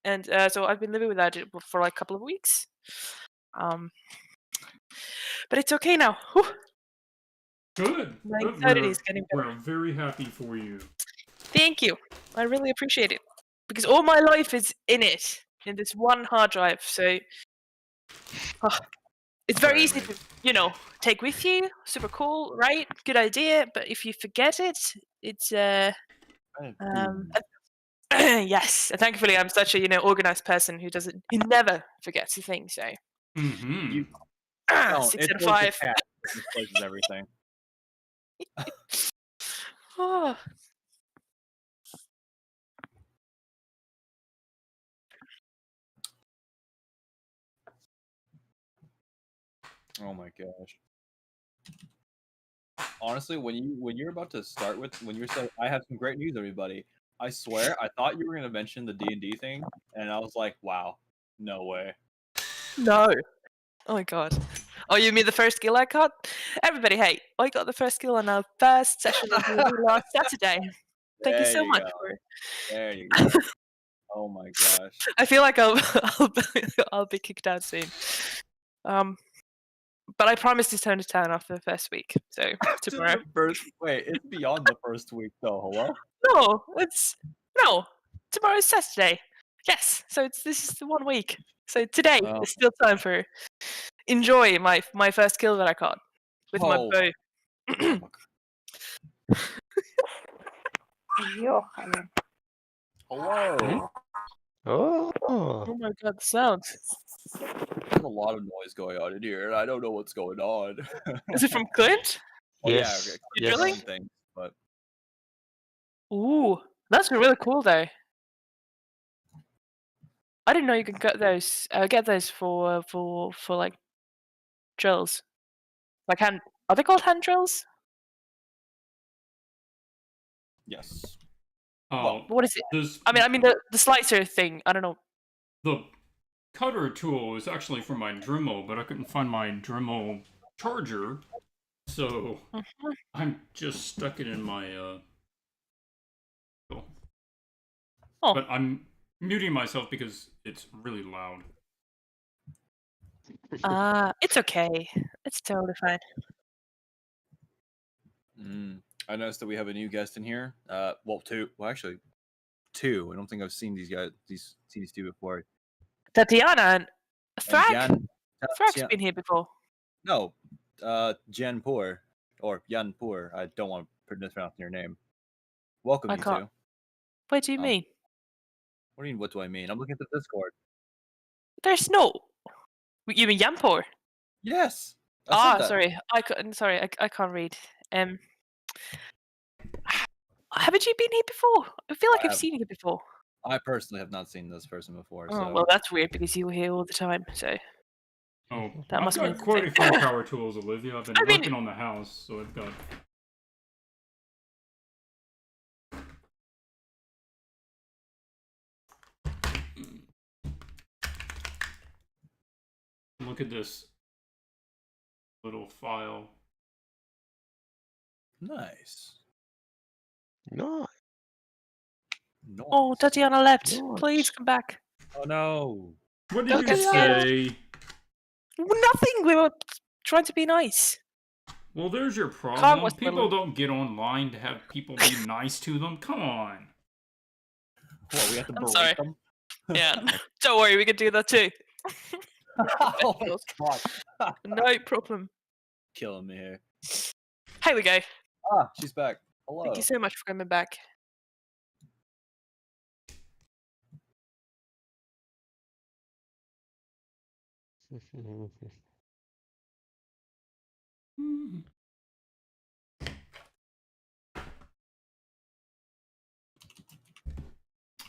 and so I've been living without it for like a couple of weeks. But it's okay now. Whew. Good. My Good. anxiety is getting better. We're very happy for you. Thank you. I really appreciate it because all my life is in it, in this one hard drive. So It's very Sorry, easy mate. to, you know, take with you. Super cool, right? Good idea. But if you forget it, it's yes. And thankfully, I'm such a organized person who never forgets a thing. So Mm-hmm. You don't. 6 It's out of like the 5. cat that misplaces everything. Oh. Oh my gosh. Honestly, when you're about to start with when you're saying I have some great news, everybody, I swear I thought you were gonna mention the D&D thing, and I was like, wow, no way. No. Oh my god. Oh, you mean the first skill I got? Everybody, hey, I got the first skill on our first session of D&D last Saturday. Thank you There so you much go. for. There you go. Oh my gosh. I feel like I'll be kicked out soon. But I promise to turn the town after the first week. So After tomorrow. the first wait, it's beyond the first week though. Hello. No. Tomorrow's Saturday. Yes. So this is the 1 week. So today Oh. is still time for enjoy my first kill that I caught with my Oh. bow. Oh my Hello. Oh. Oh my god, the sound. There's a lot of noise going on in here, and I don't know what's going on. Is it from Clint? Oh yeah, Yes. okay. You're Yes. drilling? Things, but Ooh, that's really cool though. I didn't know you could get those for like drills. Like are they called hand drills? yes. Oh, What is it? this I mean the slicer thing. I don't know. the cutter tool is actually for my Dremel, but I couldn't find my Dremel charger, so I'm just stuck it in my Oh. But I'm muting myself because it's really loud. It's okay. It's totally fine. I noticed that we have a new guest in here. Well, two. Well, actually, two. I don't think I've seen these two before. Tatiana and Thrag. Jan, Thrag's been here before. No, Jan Poor or Jan Poor. I don't want to mispronounce your name. Welcome, I you can't. two. What do you mean? What do you mean? What do I mean? I'm looking at the Discord. There's no. You mean Yampor? Yes. I said that. Sorry. I can't read. Haven't you been here before? I feel like I've seen you before. I personally have not seen this person before. Oh, So. well, that's weird because you were here all the time. So Oh, that I've must got mean quite a something. few power tools, Olivia. I've been I mean- working on the house, so I've got. Look at this little file. Nice. No. Nice. Oh, Tatiana left. Nice. Please come back. Oh no. What did Look you at say? Nothing. We were trying to be nice. Well, there's your Car problem. was People little. don't get online to have people be nice to them. Come on. What, we have to I'm berate sorry. them? Yeah. Don't worry, we can do that too. Oh my god. No problem. Killing me here. Here we go. Ah, she's back. Hello. Thank you so much for coming back.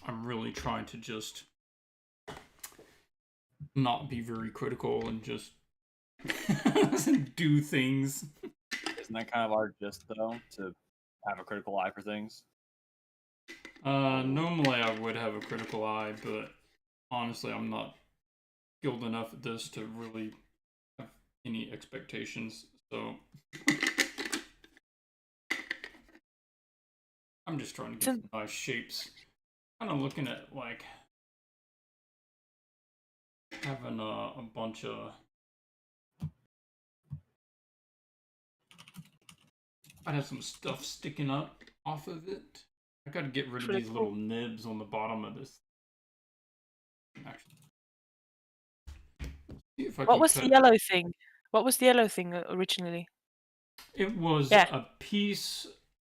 I'm really trying to just not be very critical and just do things. Isn't that kind of our gist, though, to have a critical eye for things? Normally I would have a critical eye, but honestly, I'm not skilled enough at this to really have any expectations, so I'm just trying to get some nice shapes. Kind of looking at, like, having a bunch of... I'd have some stuff sticking up off of it. I gotta get rid of these little nibs on the bottom of this. Actually, See if I What can was the cut. yellow thing? What was the yellow thing originally? It was Yeah. a piece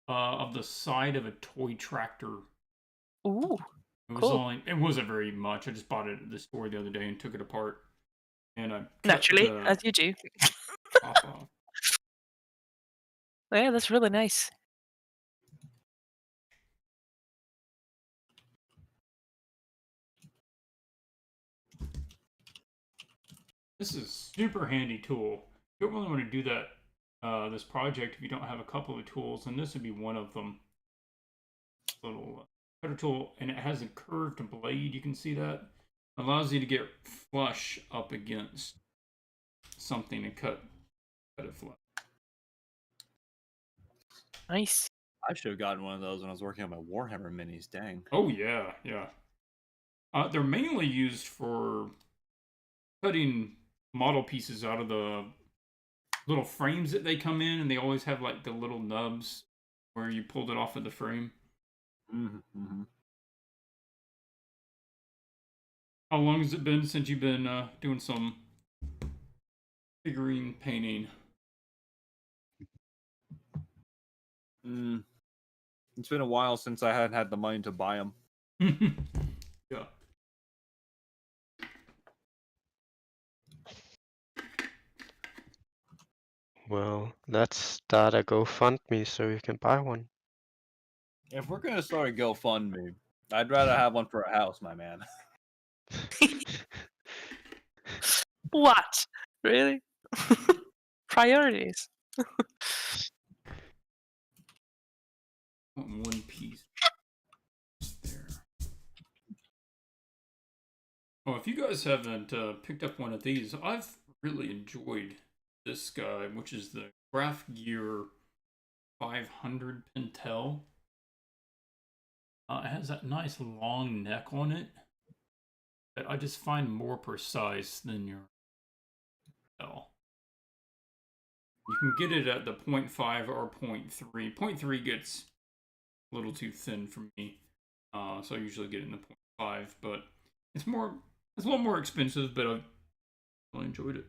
of the side of a toy tractor. Ooh, It was cool. only. It wasn't very much. I just bought it at the store the other day and took it apart, and I cut Naturally, the as you do. top off. Yeah, that's really nice. This is a super handy tool. You don't really want to do that this project if you don't have a couple of tools, and this would be one of them. Little cutter tool, and it has a curved blade. You can see that allows you to get flush up against something and cut it flush. Nice. I should have gotten one of those when I was working on my Warhammer minis. Dang. Oh yeah, yeah. They're mainly used for cutting model pieces out of the little frames that they come in, and they always have like the little nubs where you pulled it off of the frame. Mm-hmm. How long has it been since you've been doing some figurine painting? It's been a while since I hadn't had the money to buy them. Yeah. Well, let's start a GoFundMe so you can buy one. If we're gonna start a GoFundMe, I'd rather have one for a house, my man. What? Really? Priorities. One piece there. Oh, if you guys haven't picked up one of these, I've really enjoyed this guy, which is the Craft Gear 500 Pentel. It has that nice long neck on it that I just find more precise than your Pentel. You can get it at the 0.5 or 0.3. 0.3 gets a little too thin for me, so I usually get it in the 0.5, but it's a little more expensive, but I've really enjoyed it.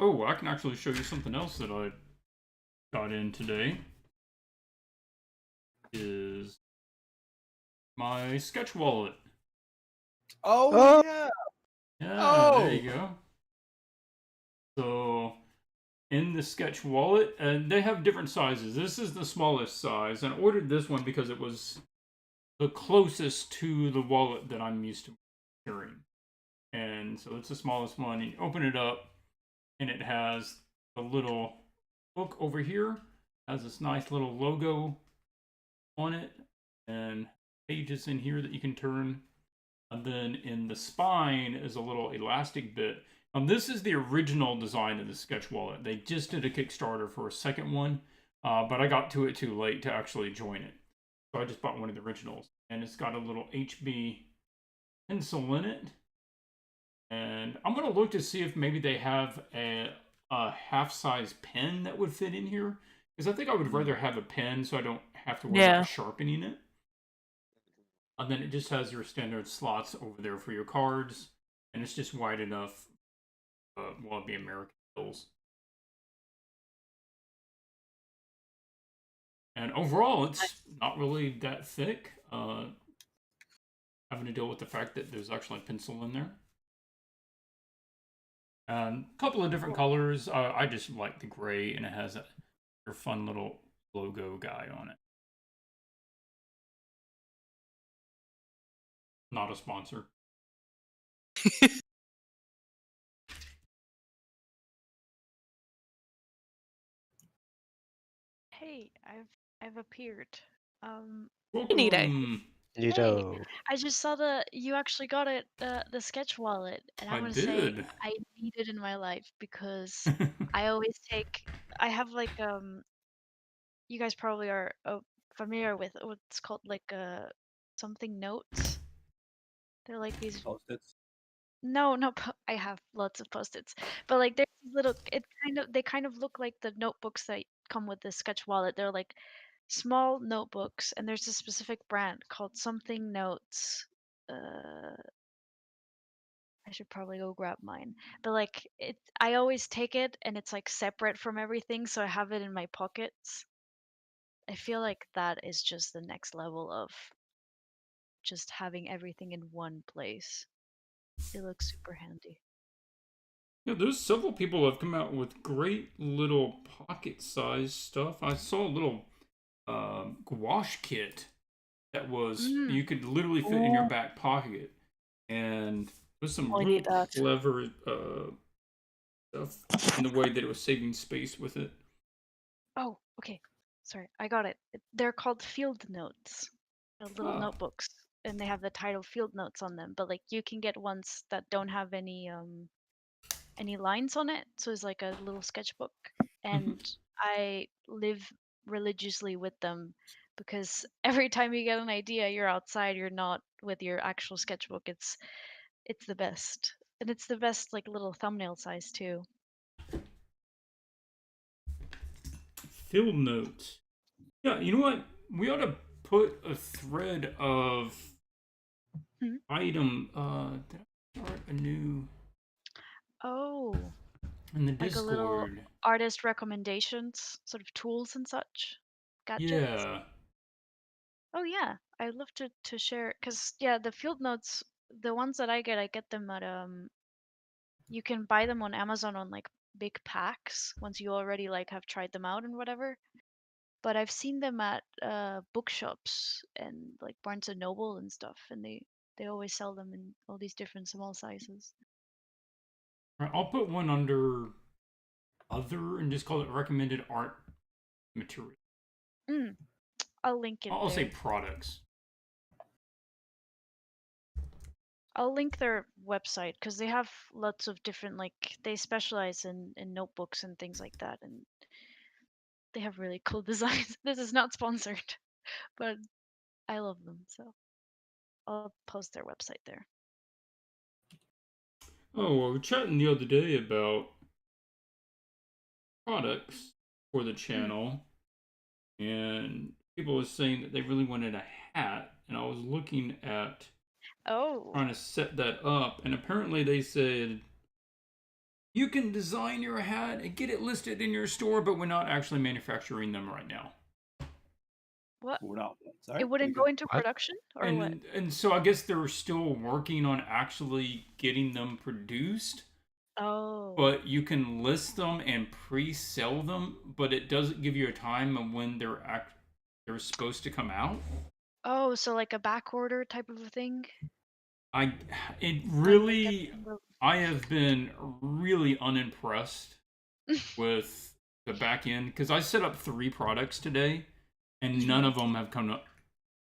Oh, I can actually show you something else that I got in today. Is my sketch wallet. Oh yeah. Yeah, there you go. So, in the sketch wallet, and they have different sizes. This is the smallest size, and I ordered this one because it was the closest to the wallet that I'm used to carrying. And so it's the smallest one. You open it up, and it has a little hook over here. Has this nice little logo on it, and pages in here that you can turn. And then in the spine is a little elastic bit. This is the original design of the sketch wallet. They just did a Kickstarter for a second one, but I got to it too late to actually join it. So I just bought one of the originals. And it's got a little HB pencil in it. And I'm going to look to see if maybe they have a half-size pen that would fit in here. Because I think I would rather have a pen so I don't have to worry about sharpening it. And then it just has your standard slots over there for your cards. And it's just wide enough. Well, it'd be American bills. And overall, it's not really that thick. Having to deal with the fact that there's actually a pencil in there. And a couple of different colors. I just like the gray, and it has a fun little logo guy on it. Not a sponsor. Hey, I've appeared. Welcome. Neato. I just saw you actually got it, the sketch wallet, and I I want to say did. I need it in my life because I always I have like you guys probably are familiar with what's called like something notes. They're like these. Post-its. No, no, I have lots of post-its, but like there's these little. They kind of look like the notebooks that come with the sketch wallet. They're like small notebooks, and there's a specific brand called something notes. I should probably go grab mine. But like I always take it and it's like separate from everything, so I have it in my pockets. I feel like that is just the next level of just having everything in one place. It looks super handy. Yeah, there's several people who have come out with great little pocket-sized stuff. I saw a little gouache kit that was you could literally fit in your Ooh. back pocket, and there's some I real need that. clever stuff in the way that it was saving space with it. Oh, okay. Sorry, I got it. They're called field notes. They're little Ah. notebooks, and they have the title field notes on them. But like you can get ones that don't have any lines on it, so it's like a little sketchbook. And I live religiously with them because every time you get an idea, you're outside, you're not with your actual sketchbook. It's the best. And it's the best like little thumbnail size too. Field notes. Yeah, you know what? We ought to put a thread of item. Did I start a new Oh, in the like a little Discord? artist recommendations, sort of tools and such. Gadgets. Yeah. Oh yeah, I'd love to share because yeah, the field notes, the ones that I get them at you can buy them on Amazon on like big packs once you already like have tried them out and whatever. But I've seen them at bookshops and like Barnes and Noble and stuff, and they always sell them in all these different small sizes. All right, I'll put one under other and just call it recommended art material. I'll link it I'll say there. products. I'll link their website because they have lots of different like they specialize in notebooks and things like that, and they have really cool designs. This is not sponsored, but I love them, so I'll post their website there. Oh, well, we were chatting the other day about products for the channel, and people were saying that they really wanted a hat, and I was looking at trying to set that up, and apparently they said you can design your hat and get it listed in your store, but we're not actually manufacturing them right now. What? We're not. Sorry. It wouldn't go into What? production or what? And so I guess they're still working on actually getting them produced. Oh. But you can list them and pre-sell them, but it doesn't give you a time of when they're supposed to come out. Oh, so like a back order type of a thing? I have been really unimpressed with the back end because I set up 3 products today, and none of them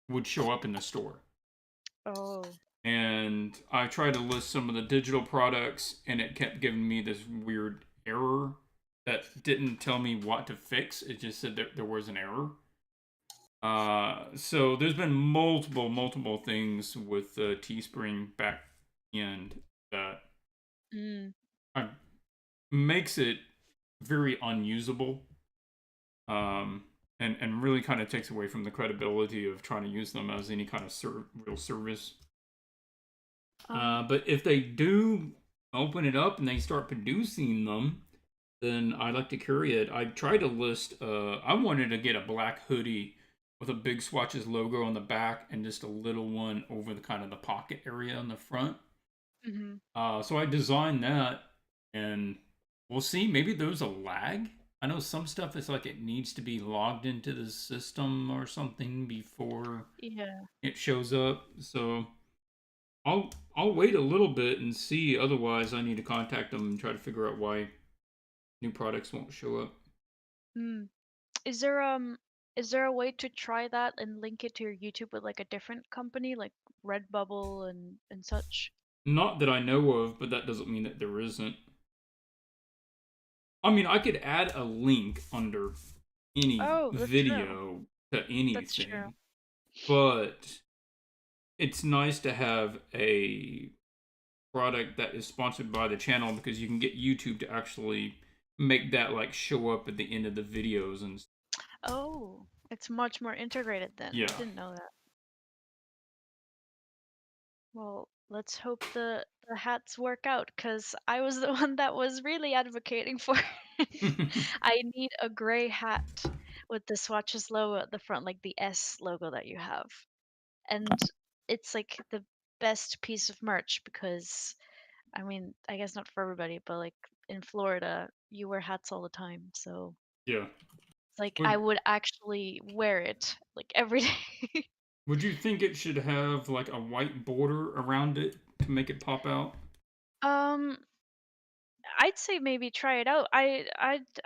would show up in the store. Oh. And I tried to list some of the digital products, and it kept giving me this weird error that didn't tell me what to fix. It just said that there was an error. So there's been multiple things with the Teespring back end that makes it very unusable. And really kind of takes away from the credibility of trying to use them as any kind of real service. But if they do open it up and they start producing them, then I'd like to carry it. I tried to list, I wanted to get a black hoodie with a big Swatches logo on the back and just a little one over the kind of the pocket area on the front. So I designed that, and we'll see. Maybe there's a lag. I know some stuff is like it needs to be logged into the system or something before it shows up. So I'll wait a little bit and see. Otherwise, I need to contact them and try to figure out why new products won't show up. Is there Is there a way to try that and link it to your YouTube with like a different company, like Redbubble and such? Not that I know of, but that doesn't mean that there isn't. I mean, I could add a link under any Oh, that's true. video to That's true. anything, but it's nice to have a product that is sponsored by the channel because you can get YouTube to actually make that like show up at the end of the videos and Oh, it's much more integrated then. Yeah. I didn't know that. Well, let's hope the hats work out, because I was the one that was really advocating for it. I need a gray hat with the Swatches logo at the front, like the S logo that you have. And it's like the best piece of merch because, I mean, I guess not for everybody, but like in Florida, you wear hats all the time. So yeah. it's like Would- I would actually wear it like every day. Would you think it should have like a white border around it to make it pop out? I'd say maybe try it out. I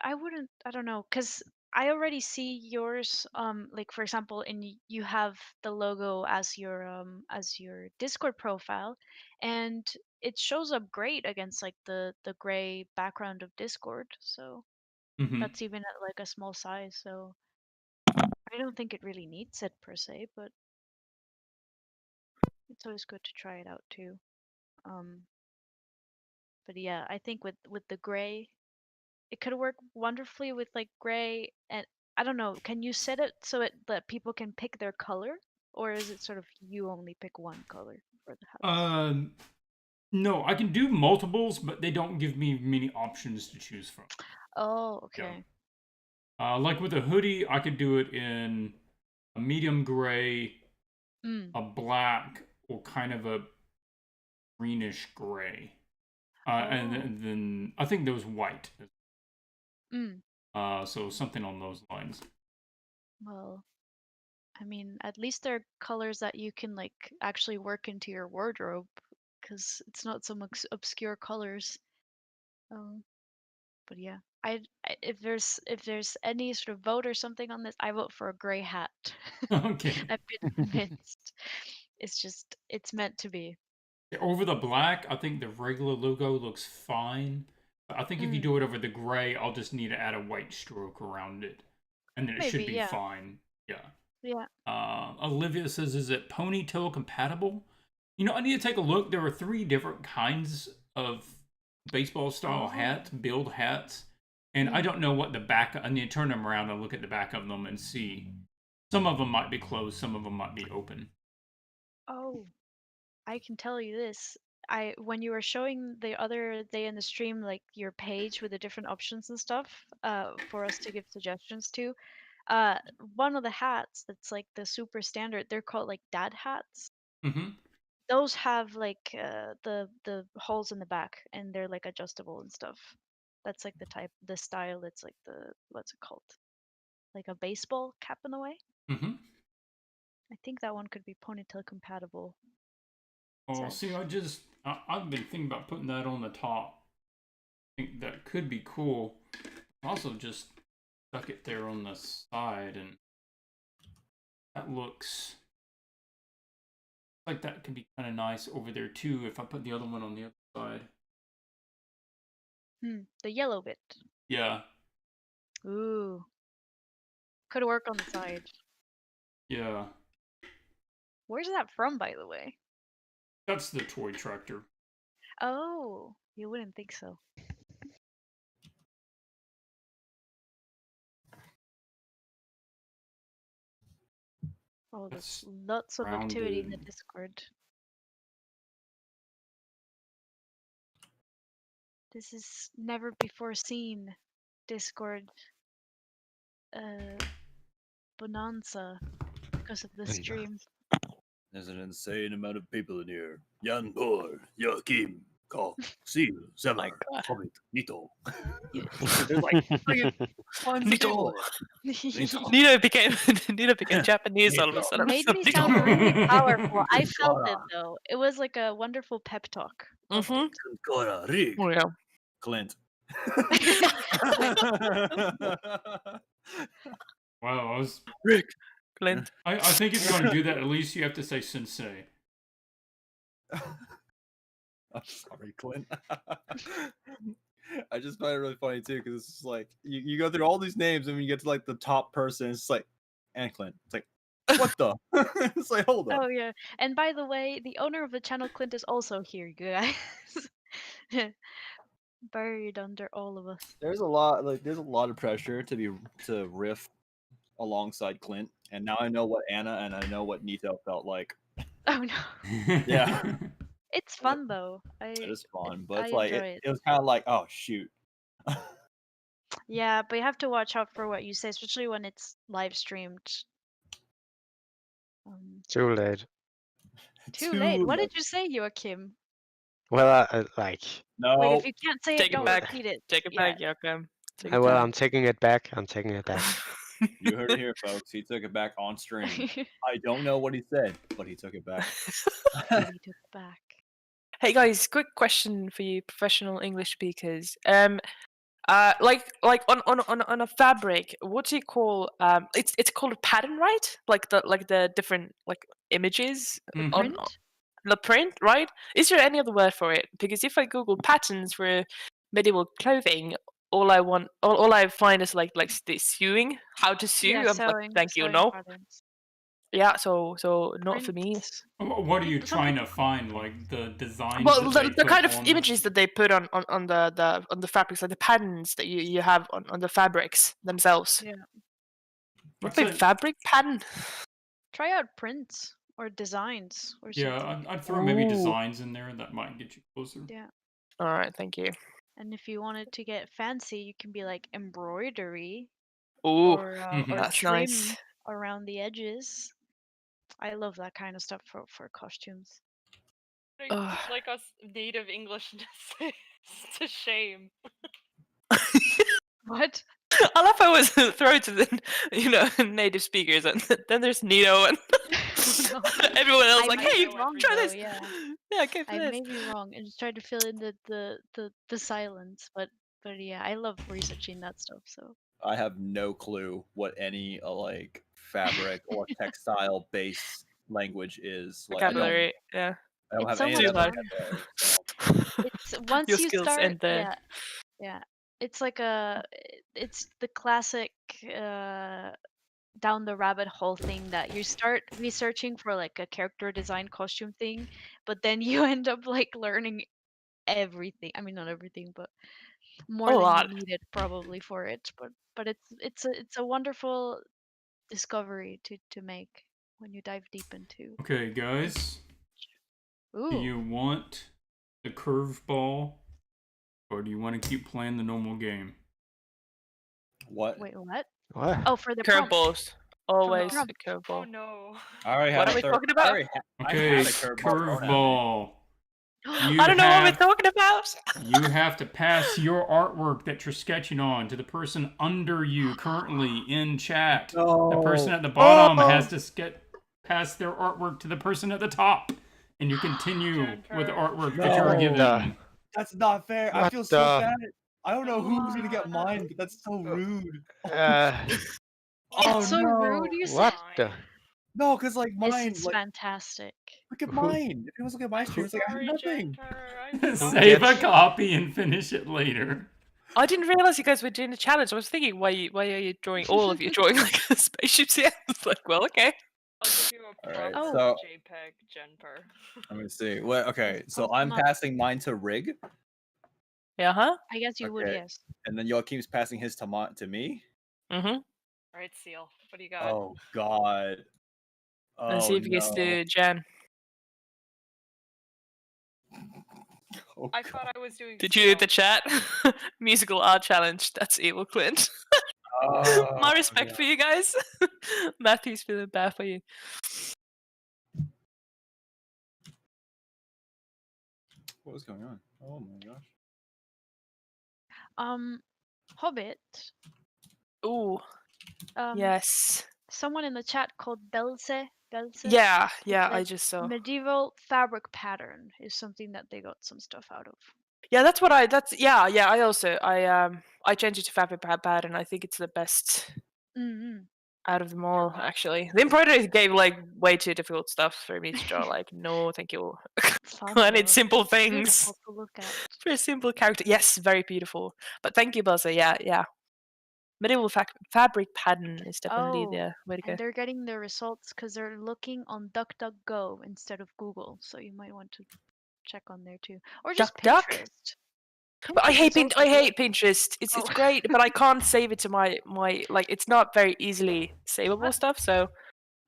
wouldn't. I don't know, cause I already see yours. Like for example, you have the logo as your Discord profile, and it shows up great against like the gray background of Discord. So Mm-hmm. that's even at like a small size. So I don't think it really needs it per se, but it's always good to try it out too. Um, but yeah, I think with the gray, it could work wonderfully with like gray, and I don't know, can you set it so that people can pick their color, or is it sort of you only pick one color for the house? No, I can do multiples, but they don't give me many options to choose from. Oh, okay. Like with a hoodie, I could do it in a medium gray, Mm. a black, or kind of a greenish gray. Oh. And then I think there was white. Mm. So something on those lines. Well, I mean, at least they're colors that you can like actually work into your wardrobe, because it's not some obscure colors. But yeah, if there's any sort of vote or something on this, I vote for a gray hat. Okay. I've been convinced. It's meant to be. Over the black, I think the regular logo looks fine. But I think if you do it over the gray, I'll just need to add a white stroke around it. And then it should Maybe, be yeah. fine. Yeah. Yeah. Olivia says, is it ponytail compatible? You know, I need to take a look. There are 3 different kinds of baseball style hats, build hats. And I don't know what the back, I need to turn them around and look at the back of them and see. Some of them might be closed, some of them might be open. Oh, I can tell you this. When you were showing the other day in the stream, like your page with the different options and stuff, for us to give suggestions to, one of the hats that's like the super standard, they're called like dad hats. Mm-hmm. Those have like the holes in the back, and they're like adjustable and stuff. That's like the style. It's like what's it called? Like a baseball cap in a way. Mm-hmm. I think that one could be ponytail compatible. Oh, see, I've been thinking about putting that on the top. I think that could be cool. Also, just stuck it there on the side, and that looks like that could be kind of nice over there too if I put the other one on the other side. The yellow bit. Yeah. Ooh. Could work on the side. Yeah. Where's that from, by the way? That's the toy tractor. Oh, you wouldn't think so. Oh, there's lots of activity in the Discord. This is never before seen Discord bonanza because of the stream. There's an insane amount of people in here. Jan Bor, Joachim, Kok, Seal, Semar, Hobbit, Nito. There's like Nito. Nino became Japanese all of a sudden. It made me sound really powerful. I felt it though. It was like a wonderful pep talk. Mm-hmm. Rick. Oh, yeah. Clint. Wow, Rick, Clint. I think if you're going to do that, at least you have to say sensei. I'm sorry, Clint. I just find it really funny too, because it's just like you go through all these names, and when you get to like the top person, it's like, and Clint. It's like, what the? It's like, hold up. Oh yeah. And by the way, the owner of the channel, Clint, is also here, you guys. Buried under all of us. There's a lot of pressure to riff alongside Clint, and now I know what Anna and I know what Nito felt like. Oh no. Yeah. It's fun though. It is fun, but I it's like enjoy it. it was kind of like, oh shoot. Yeah, but you have to watch out for what you say, especially when it's live streamed. Too late. Too late. What did you say, Joachim? Well, like. No. Wait, if you can't say Take it, it don't back. repeat it. Take it Yeah. back, Joachim. Take Well, it back. I'm taking it back. I'm taking it back. You heard it here, folks. He took it back on stream. I don't know what he said, but he took it back. He took it back. Hey guys, quick question for you, professional English speakers. Like on a fabric, what do you call it's called a pattern, right? Like the different like images Mhm. on Print? the print, right? Is there any other word for it? Because if I Google patterns for medieval clothing, all I find is like the sewing, how to sew. Yeah, I'm like, sewing. thank you, Sewing no. patterns. Yeah, so not for me. Print. What are you Some trying to find? Like the designs? Well, that they the put kind of on images that they put on the fabrics, like the patterns that you have on the fabrics themselves. Yeah. What's I'd my say- fabric pattern? Try out prints or designs or something. Yeah, I'd throw maybe Ooh. designs in there. That might get you closer. Yeah. All right, thank you. And if you wanted to get fancy, you can be like embroidery Ooh, or Mhm. or that's trim nice. around the edges. I love that kind of stuff for costumes. Like us native English to shame. What? I love how it was thrown to the native speakers, and then there's Nito and No. everyone else. I like, might hey, be wrong, try though, this. yeah. Yeah, okay, for I this. may be wrong and just try to fill in the silence, but yeah, I love researching that stuff. So I have no clue what any like fabric or textile based language is. Like, Vocabulary, yeah. I don't It's have any so of much that fun. vocabulary. So. It's once Your you skills start, end there. yeah. It's like it's the classic down the rabbit hole thing that you start researching for like a character design costume thing, but then you end up like learning everything. I mean, not everything, but more A than lot. you needed probably for it. But it's a wonderful discovery to make when you dive deep into. Okay, guys. Do Ooh, you want the curveball, or do you want to keep playing the normal game? What? wait, what? What? Oh, for the prompt. Curveballs. Always prompt. a curveball. Oh no. I already What have are we a third. talking about? I Okay, had a curveball thrown at me. curveball. You I don't know what have- we're talking about. You have to pass your artwork that you're sketching on to the person under you currently in chat. The person at the bottom has to pass their artwork to the person at the top, and you continue with the artwork that you're No. given. That's not fair. I What feel so the- bad. I don't know who's gonna get mine, but that's so rude. It's so rude, you What said. the? No, because like This mine, is like fantastic. look at mine. If you look at my stream, it's like I have Sorry, nothing. Jenter, I'm Save a sorry. copy and finish it later. I didn't realize you guys were doing the challenge. I was thinking, why are you drawing? All of you drawing like spaceships? Yeah, it's like, well, okay. I'll give you a Alright, proper so- JPEG, Jenter. Let me see. What? Okay, so Hold I'm them up. passing mine to Rig, Yeah, huh? I guess you would, Okay. yes. and then Joachim's passing his to me. Mm-hmm. Alright, Seal. What do you got? Oh God. Oh And see if he gets no. to Jan. Oh, I God. thought I was doing Did you do the Seal. chat? Musical art challenge. That's evil, Clint. My Oh, respect God. for you guys. Matthew's feeling bad for you. What was going on? Oh my gosh. Hobbit. Ooh, yes. Someone in the chat called Belse. Yeah, I like just saw. Medieval fabric pattern is something that they got some stuff out of. Yeah, that's what I. I also I changed it to fabric pattern. I think it's the best. Mm-hmm. out of them all, actually. The embroidery gave like way too difficult stuff for me to draw. Like, no, thank you. Fun, I need though. simple It's things beautiful to look at. for a simple character. Yes, very beautiful. But thank you, Buzzer. Yeah. Medieval fabric pattern is definitely Oh, the way to go. and they're getting their results because they're looking on DuckDuckGo instead of Google. So you might want to check on there too, or just DuckDuck? Pinterest. But I hate Pinterest I also hate Pinterest. It's Oh. great, but I can't save it to my like it's not very easily savable What? stuff. So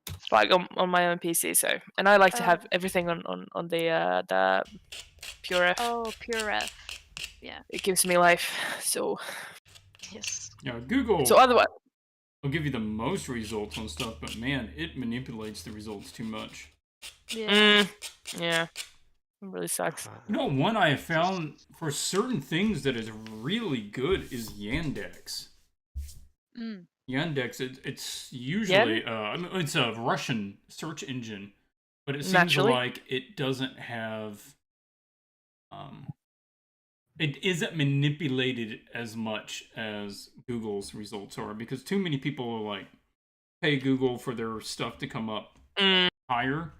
it's like on my own PC. So and I like to have Oh. everything on the PureF. Oh, PureF. Yeah. It gives me life. So Yes. Yeah, Google so otherwise, will give you the most results on stuff, but man, it manipulates the results too much. Yeah. yeah, it really sucks. You know, one I have found for certain things that is really good is Yandex. Mm. Yandex, it's usually I mean, it's a Russian search engine, but it seems Naturally. like it doesn't have it isn't manipulated as much as Google's results are, because too many people are like pay Google for their stuff to come up higher,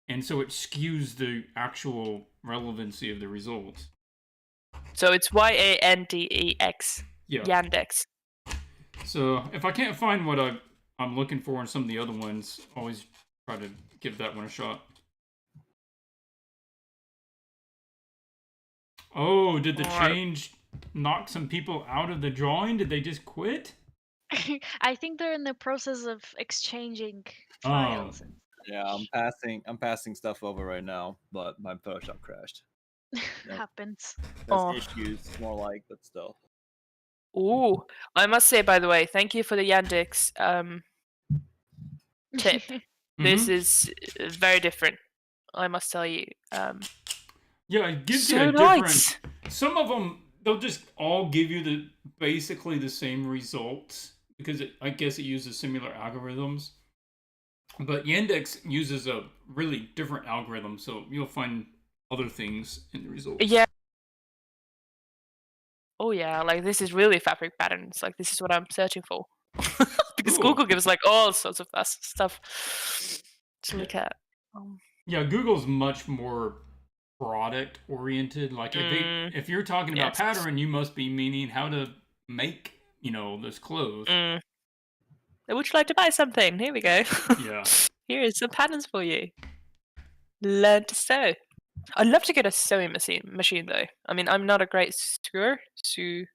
and so it skews the actual relevancy of the results. So it's Yandex. Yeah. Yandex. So if I can't find what I'm looking for in some of the other ones, always try to give that one a shot. Oh, did the change knock some people out of the drawing? Did they just quit? I think they're in the process of exchanging files. Yeah, I'm passing stuff over right now, but my Photoshop crashed. Happens. There's issues, more like, but still. Ooh, I must say, by the way, thank you for the Yandex tip. This is very different, I must tell you. Yeah, it gives so you a nice. different. Some of them, they'll just all give you basically the same results, because I guess it uses similar algorithms. But Yandex uses a really different algorithm, so you'll find other things in the results. Yeah. Oh yeah, like this is really fabric patterns. Like this is what I'm searching for. Because Google gives like all sorts of stuff to look at. Yeah, Google's much more product oriented. Like if you're talking about pattern, you must be meaning how to make, this clothes. Would you like to buy something? Here we go. Yeah. Here is some patterns for you. Learn to sew. I'd love to get a sewing machine though. I mean, I'm not a great sewer. You're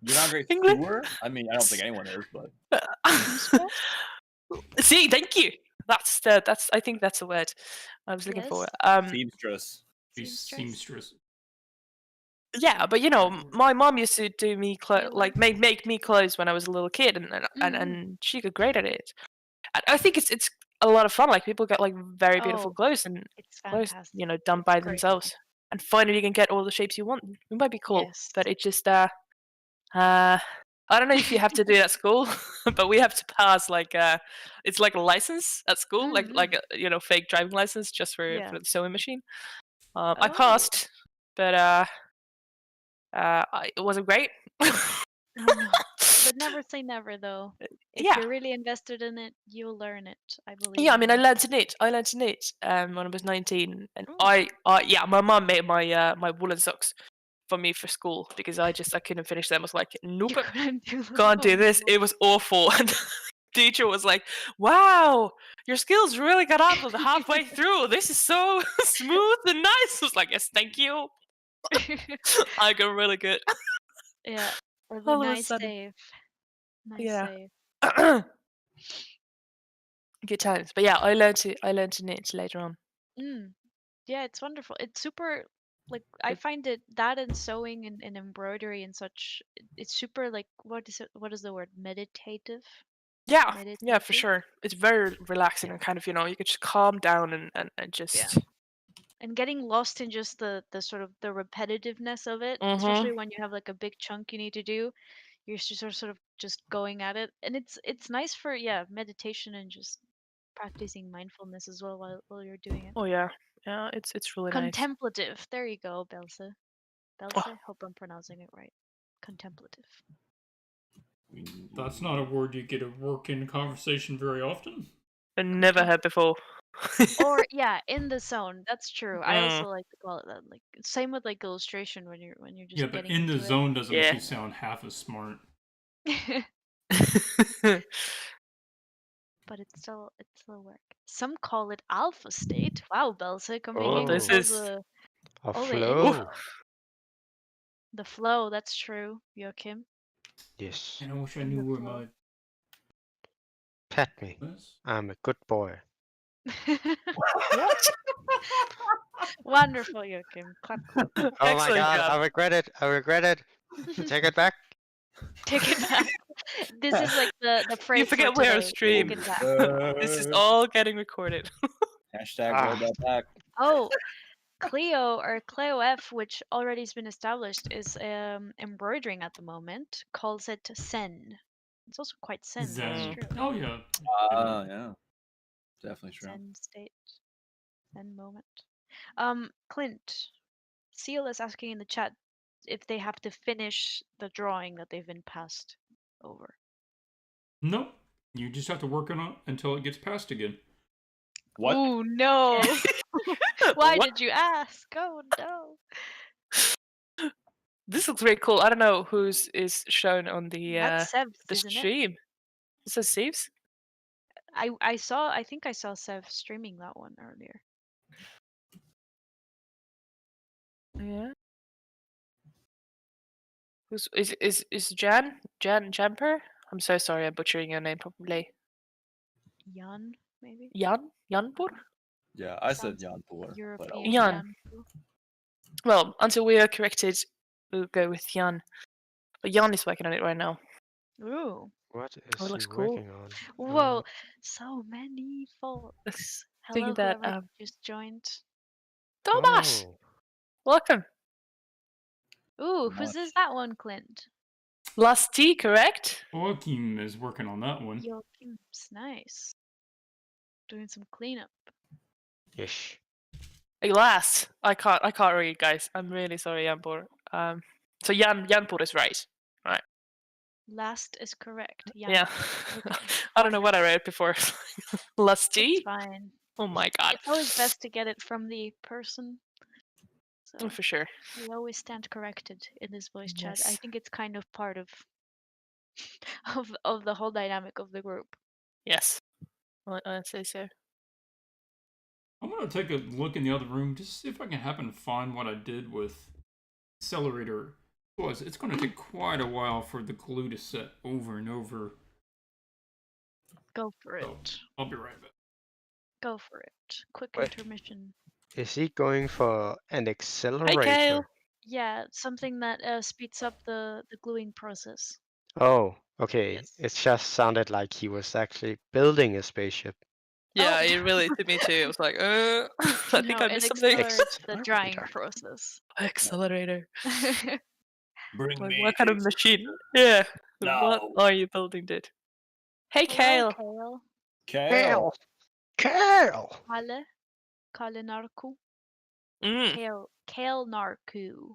not a great sewer? I mean, I don't think anyone is, but see, thank you. That's I think that's the word I was looking for. Seamstress. Seamstress. Yeah, but my mom used to do me like make me clothes when I was a little kid, and she got great at it. And I think it's a lot of fun. Like people get like very beautiful clothes and clothes, done by themselves. And finally, you can get all the shapes you want. It might be cool, but it just I don't know if you have to do it at school, but we have to pass like it's like a license at school, like a fake driving license just for the sewing machine. I passed, but it wasn't great. Oh, no. But never say never, though. If you're really invested in it, you'll learn it, I believe. Yeah, I mean, I learned to knit. when I was 19, and my mom made my my woolen socks for me for school because I couldn't finish them. I was like, nope, can't do this. It was awful. And the teacher was like, wow, your skills really got up halfway through. This is so smooth and nice. I was like, yes, thank you. I got really good. Yeah, nice save. Nice save. Good times. But yeah, I learned to knit later on. Yeah, it's wonderful. It's super, like, I find that and sewing and embroidery and such, it's super, like, what is the word? Meditative? Yeah, for sure. It's very relaxing and kind of, you could just calm down and just... And getting lost in just the sort of the repetitiveness of it, especially when you have like a big chunk you need to do, you're sort of just going at it. And it's nice for, meditation and just practicing mindfulness as well while you're doing it. Oh yeah. Yeah, it's really Contemplative. There you go, Belsa. Oh. Hope I'm pronouncing it right. Contemplative. That's not a word you get to work in conversation very often. I never heard before. Or yeah, in the zone. That's true. I Mm. also like to call it that. Like same with like illustration when you're just Yeah, but getting in the into zone doesn't make Yeah. you sound half as smart. it. But it still works. Some call it alpha state. Wow, Belsa coming Oh, in this with is- A all the flow. the flow. That's true, Joachim. Yes. And I wish I In the knew where flow. my Pat me. was. I'm a good boy. Wonderful, Joachim. Clap, clap. Oh my Excellent god, job. I regret it. I regret it. Take it back. Take it back. This is like the phrase You forget for we're a today. stream. Take it back. This is all getting recorded. Hashtag Ah. roll that back. Oh, Cleo or Cleo F, which already has been established, is embroidering at the moment. Calls it Zen. It's also quite Zen. That's Zen. true. Oh yeah. Yeah. Definitely true. Zen state. Zen moment. Clint, Seal is asking in the chat if they have to finish the drawing that they've been passed over. Nope. You just have to work on it until it gets passed again. What? Oh no! Why What? did you ask? Oh no! This looks very cool. I don't know whose is shown on the That's Sev's, isn't it? stream. Is that Steve's? I think I saw Sev streaming that one earlier. Yeah. Who's is Jan Jamper? I'm so sorry, I'm butchering your name probably. Jan, maybe? Janpur? Yeah, I said Sounds Janpur. But European Jan. Jan. Well, until we are corrected, we'll go with Jan. But Jan is working on it right now. Ooh. What Oh, is it he looks cool. working on? Whoa, so many folks. Hello, Thinking that whoever just joined. Thomas! Oh, Welcome. Ooh, whose is that one, Clint? Last T, correct? Joachim is working on that one. Joachim's nice. Doing some cleanup. yes. Last. I can't read, guys. I'm really sorry, Janpur. So Janpur is right. Last is correct. Yeah. Okay. I don't know what I read before. Last It's T? fine. Oh my god. It's always best to get it from the person. So Oh, for sure. we always stand corrected in this voice chat. I Yes. think it's kind of part of of the whole dynamic of the group. Yes. I'd say so. I'm gonna take a look in the other room just to see if I can happen to find what I did with Accelerator. It's gonna take quite a while for the glue to set over and over. Go for So it. I'll be right back. Go for it. Quick Wait. intermission. Is he going for an Hi, accelerator? Kale. Yeah, something that speeds up the gluing process. Oh, okay. Yes. It just sounded like he was actually building a spaceship. Yeah, Oh. it really to me too. It was like, I think No, I it missed something. accelerates the drying Accelerator. process. Accelerator. bring Like, me what kind the of machine? Yeah. What No. are you building, dude? Hey, Hello, Kale. Kale. Kale. Kale! Kale Narku. Mm. Kale Narku.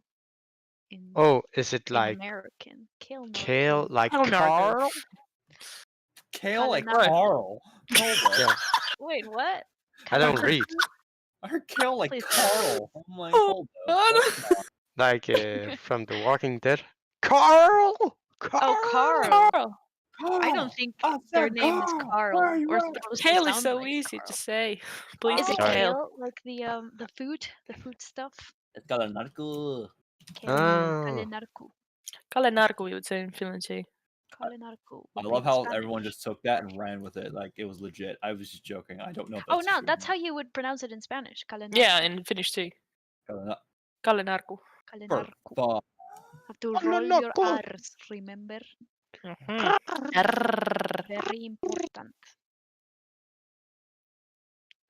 In, Oh, is it in like American. Kale Narku. kale like Kale Narco. Carl? Kale like Kale. Carl. Hold on. Yeah, Wait, what? I don't read. I heard Kale like Please. Carl. I'm like, Oh, hold God. up. Like from The Walking Dead. Carl! Carl! Oh, Carl. Carl. I don't think I their said name is Carl. Carl Where are you or at? supposed Kale to is sound so like easy Carl. to say. Please Is say it Sorry. Kale. kale like the food stuff? It's got a narco. Kale, Oh. kale narku. Kale Narco, we would say in Finland too. Kale narku. I would love be how Spanish. everyone just took that and ran with it. Like it was legit. I was just joking. I don't know if Oh that's no, true. that's how you would pronounce it in Spanish. Kale narku. Yeah, in Finnish too. Kale Narco. Kale For narku. fuck. Have to Kale roll your narku. R's, remember? Mhm. Arrrr. Very important.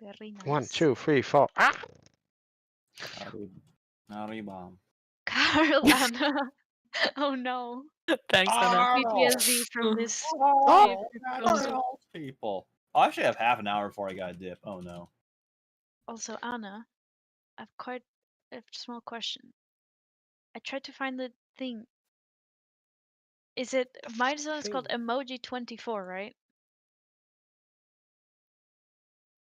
Very nice. 1, 2, 3, 4. Ah! Naribam. Carl Anna. Oh no. Thanks, Anna. PTSD from this. Oh, Also, people. I actually have half an hour before I got to dip. Oh no. also Anna, I've quite a small question. I tried to find the thing Is it my one is called emoji 24, right?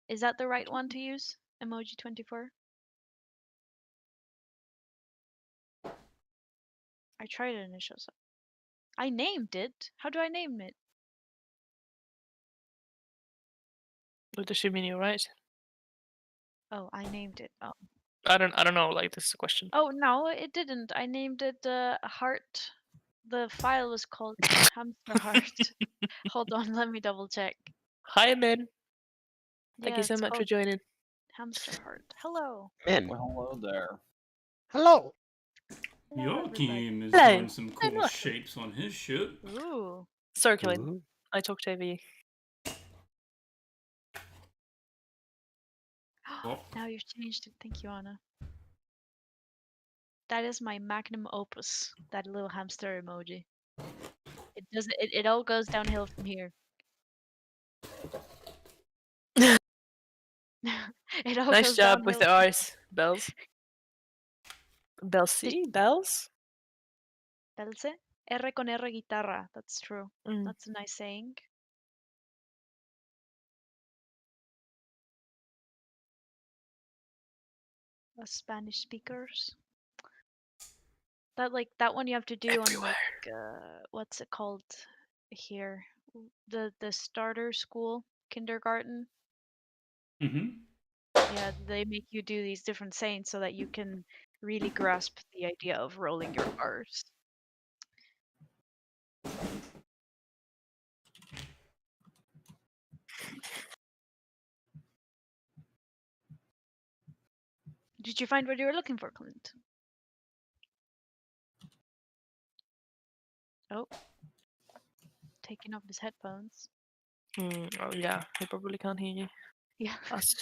Is that the right one to use? Emoji 24? I tried it and it shows up. I named it. How do I name it? With the menu, right? Oh, I named it. Oh. I don't know. Like this is a question. Oh no, it didn't. I named it heart. The file was called Hamster Heart. Hold on, let me double check. Hi, Min. Thank Yeah, you so it's much for called joining. Hamster Heart. Hello. Men. Well, hello there. Hello. Hello, everybody. Joachim is Hello. doing some And cool welcome. shapes on his ship. Ooh. Circling. Ooh. I talked over you. Oh. Now you've changed it. Thank you, Anna. That is my magnum opus. That little hamster emoji. It doesn't. It all goes downhill from here. It all Nice goes job with the downhill. R's. Bells. Belsi? Bells? Belse? R con R guitarra. That's true. Mm. That's a nice saying. Us Spanish speakers. That one you have to do on Everywhere. like what's it called here? The starter school, kindergarten. Mm-hmm. Yeah, they make you do these different sayings so that you can really grasp the idea of rolling your R's. Did you find what you were looking for, Clint? Oh, taking off his headphones. Oh yeah, they probably can't hear you. Yeah. Us.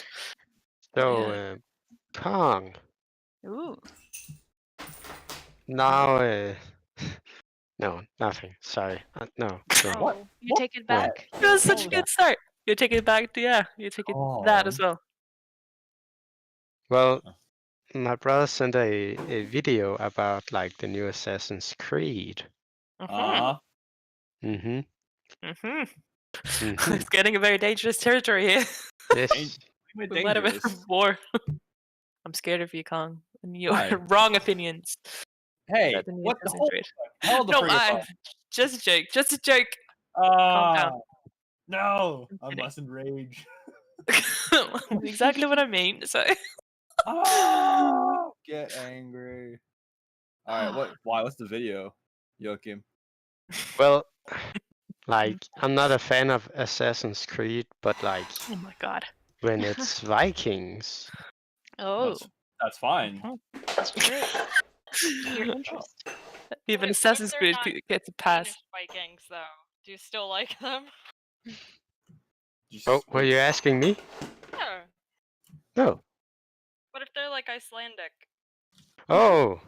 So, Yeah. Pong. Ooh. Now, no, nothing. Sorry. No. No. What? Oh, you What? take it What? back. That was such a Hold good start. You take it back to you take it that as Oh. well. Well, my brother sent a video about like the new Assassin's Creed. Uh-huh. Mm-hmm. Mm-hmm. Mm-hmm. It's getting a very dangerous territory here. Yes. We're We might have been dangerous. at war. I'm scared of you, Kong. And your Why? wrong opinions. Hey, about the new what the Assassin's whole Creed. hell the No, friggin' I'm fuck? just a joke. Just a joke. Calm down. No, I'm I kidding. mustn't rage. Exactly what I mean. So Oh, get angry. All right, what? Why? What's the video, Joachim? Well, like I'm not a fan of Assassin's Creed, but like oh my god. when it's Vikings, Oh, That's fine. that's true. Your interest. Even Wait, what if Assassin's they're Creed not gets a pass. Danish Vikings, though? Do you still like them? oh, were you asking me? Yeah. No. What if they're like Icelandic? Oh.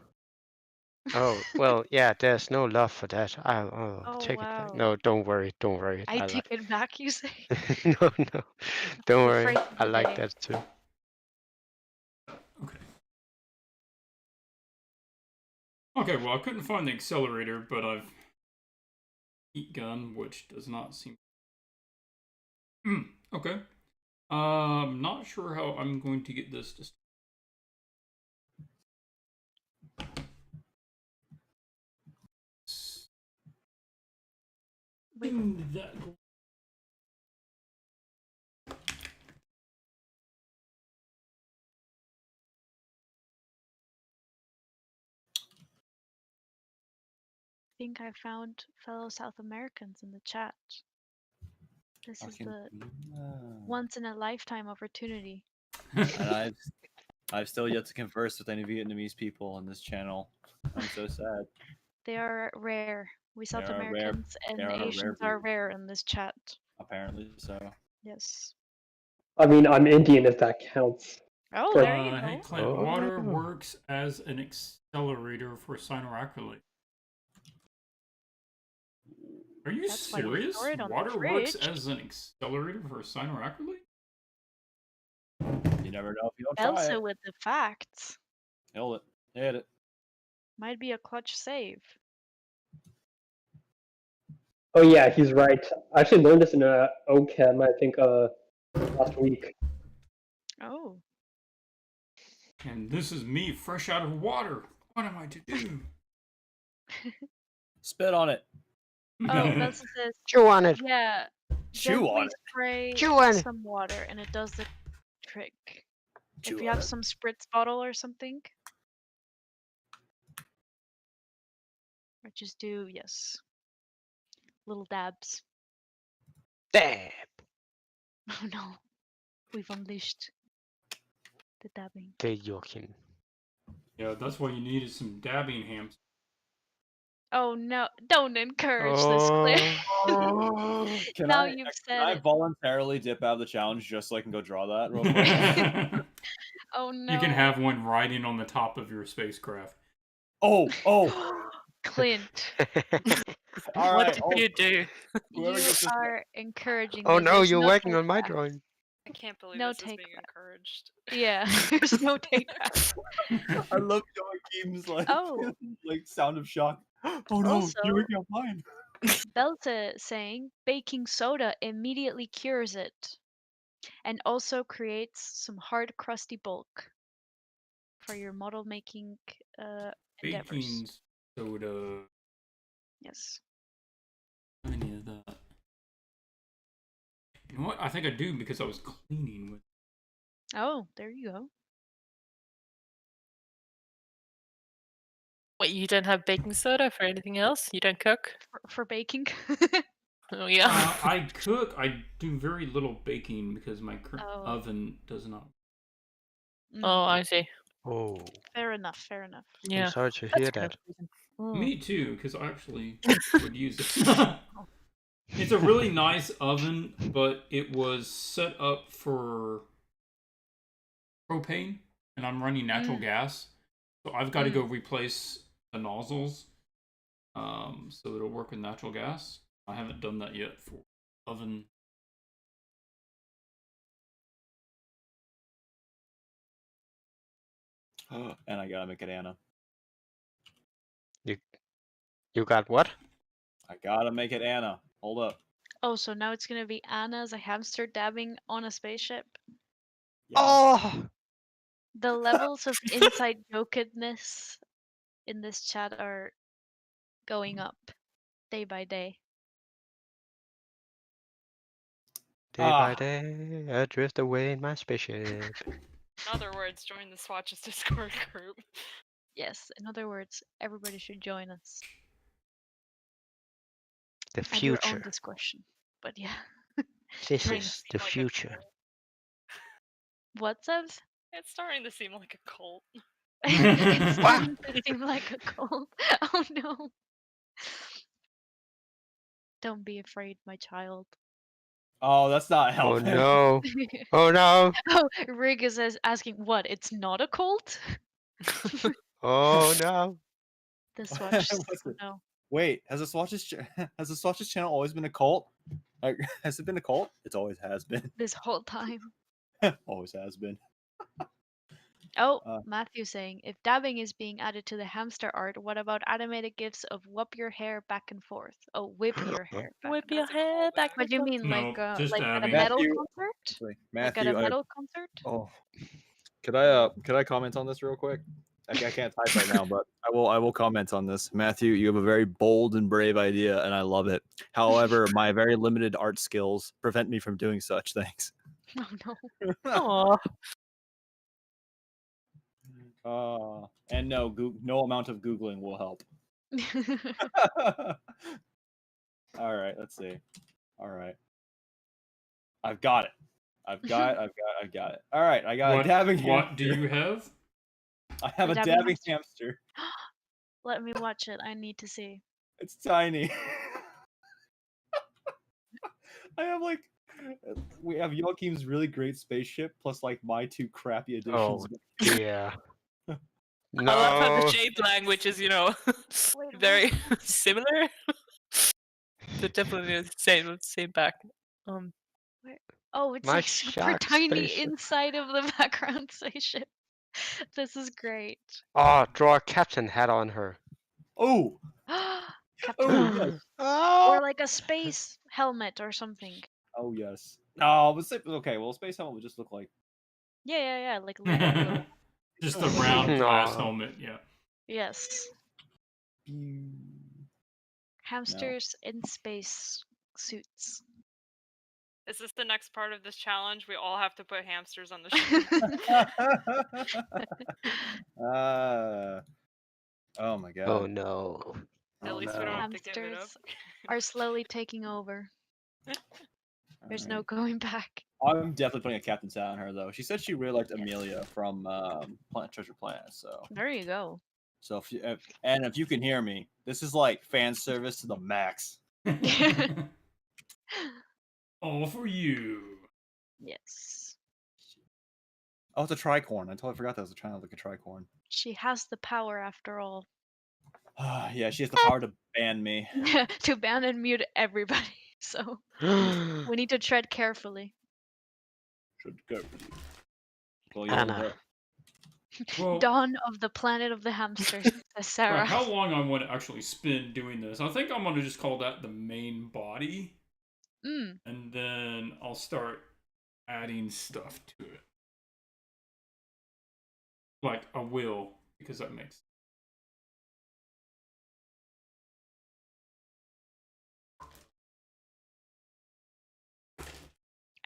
Oh, well, yeah, there's no love for that. I'll Oh, take it back. wow. No, don't worry, don't worry. I I take like it back, you say? no, no. Don't The worry. phrase of I the like day. that too. Okay. Okay, well, I couldn't find the accelerator, but I've heat gun, which does not seem. Okay. Not sure how I'm going to get this to. Wait. Did that go? I think I found fellow South Americans in the chat. This is the once in a lifetime opportunity. And I've still yet to converse with any Vietnamese people on this channel. I'm so sad. They are rare. We South They are rare. Americans and They are a rare Asians are breed. rare in this chat. Apparently so. Yes. I mean, I'm Indian if that counts. Oh, For- there you Hey, go. Clint, water Oh. works as an accelerator for cyanoacrylate. Are you That's why you serious? store it on the Water works fridge. as an accelerator for cyanoacrylate? You never know if you don't try Elsa it. with the facts. Nailed it. Hit it. Might be a clutch save. Oh yeah, he's right. I actually learned this in OChem, I think, last week. Oh. And this is me fresh out of water. What am I to do? Spit on it. Oh, Velsa says, Chew on it. yeah, Chew on gently it. spray Chew on it. some water and it does the trick. Chew If you on have it. some spritz bottle or something. Or just do, yes. Little dabs. Dab. Oh no. We've unleashed the dabbing. The Joachim. Yeah, that's why you needed some dabbing hams. Oh no, don't encourage this, Claire. Oh. Can Now I, you've can said I it. voluntarily dip out of the challenge just so I can go draw that real quick? You Oh no. can have one riding on the top of your spacecraft. Oh, Clint, all What right. did Oh, you do? whoever you gets this are encouraging Oh this. no, There's you're no working on my take back. drawing. I can't believe No this is take being back. encouraged. Yeah, there's no take back. I love Joachim's like Oh. like sound of shock. Oh no, Also- you're working on mine. Delta saying baking soda immediately cures it. And also creates some hard crusty bulk for your model making endeavors. Baking soda. Yes. Any of that. You know what? I think I do because I was cleaning with. Oh, there you go. Wait, you don't have baking soda for anything else? You don't cook? For baking. Oh yeah. I cook. I do very little baking because my Oh. oven does not. Oh, I see. Oh. Fair enough, fair enough. Yeah. I'm sorry to That's hear kind that. of reason. Mm. Me too, because I actually would use it. It's a really nice oven, but it was set up for propane, and I'm running natural gas, so I've got to go replace the nozzles, so it'll work with natural gas. I haven't done that yet for oven. And I gotta make it Anna. You got what? I gotta make it Anna. Hold up. Oh, so now it's gonna be Anna as a hamster dabbing on a spaceship. Yeah. Oh. The levels of inside jokedness in this chat are going up day by day. Day by day, I drift away in my spaceship. In other words, join the Swatches Discord group. Yes, in other words, everybody should join us. The At your own future. discretion. But yeah. This Join is us. the Like a future. cult. What, Sevs? It's starting to seem like a cult. It's starting to seem like a cult. Oh no. Don't be afraid, my child. Oh, that's not Oh helping. no. Oh no. Oh, Rig is asking, what? It's not a cult? Oh no. The Swatch. What's it? No. Wait, has the Swatches channel always been a cult? Like, has it been a cult? It always has been. This whole time. Always has been. Oh, Matthew saying, if dabbing is being added to the hamster art, what about animated gifs of whip your hair back and forth? Oh, whip your hair back. Whip and your That's a hair callback. back. What do you mean, No, just like at a dabbing. metal Matthew- concert? Like Matthew, at a metal concert? oh, could I comment on this real quick? I can't type right now, but I will comment on this. Matthew, you have a very bold and brave idea, and I love it. However, my very limited art skills prevent me from doing such things. Oh no. Aw. And no, no amount of Googling will help. All right, let's see. All right, I've got it. I've got it. All right, I got a dabbing hamster. What do you have? I have A a dabbing dabbing hamster. Let me watch it. I need to see. It's tiny. I have like, we have Joachim's really great spaceship plus like my two crappy Oh additions. yeah. I love how No. the shape language is, Wait, very similar. They're definitely the same back. Oh, it's My like super shark tiny spaceship. inside of the background spaceship. This is great. Oh, draw a captain hat on her. Oh, Captain Oh, Obvious. yes. Oh! Or like a space helmet or something. Oh yes. No, but okay. Well, space helmet would just look like. Yeah. Like a little. Just a round glass Aw. helmet, yeah. Yes. Hamsters in space suits. Is this the next part of this challenge? We all have to put hamsters on the ship. Oh my god. Oh no. At Oh, least we don't no. have to give it up. Hamsters are slowly taking over. There's no Alright. going back. I'm definitely putting a captain's hat on her though. She said she really liked Amelia from Treasure Planet. There you go. So if you can hear me, this is like fan service to the max. All for you. Yes. Oh, it's a tricorn. I totally forgot that was a trying to look a tricorn. She has the power after all. Yeah, she has the power to ban me. To ban and mute everybody. So we need to tread carefully. Should go. Well, Anna. Well, Dawn of the planet of the hamsters, says for Sarah. how long I want to actually spend doing this, I think I'm going to just call that the main body. Mm. And then I'll start adding stuff to it. Like I will, because that makes sense.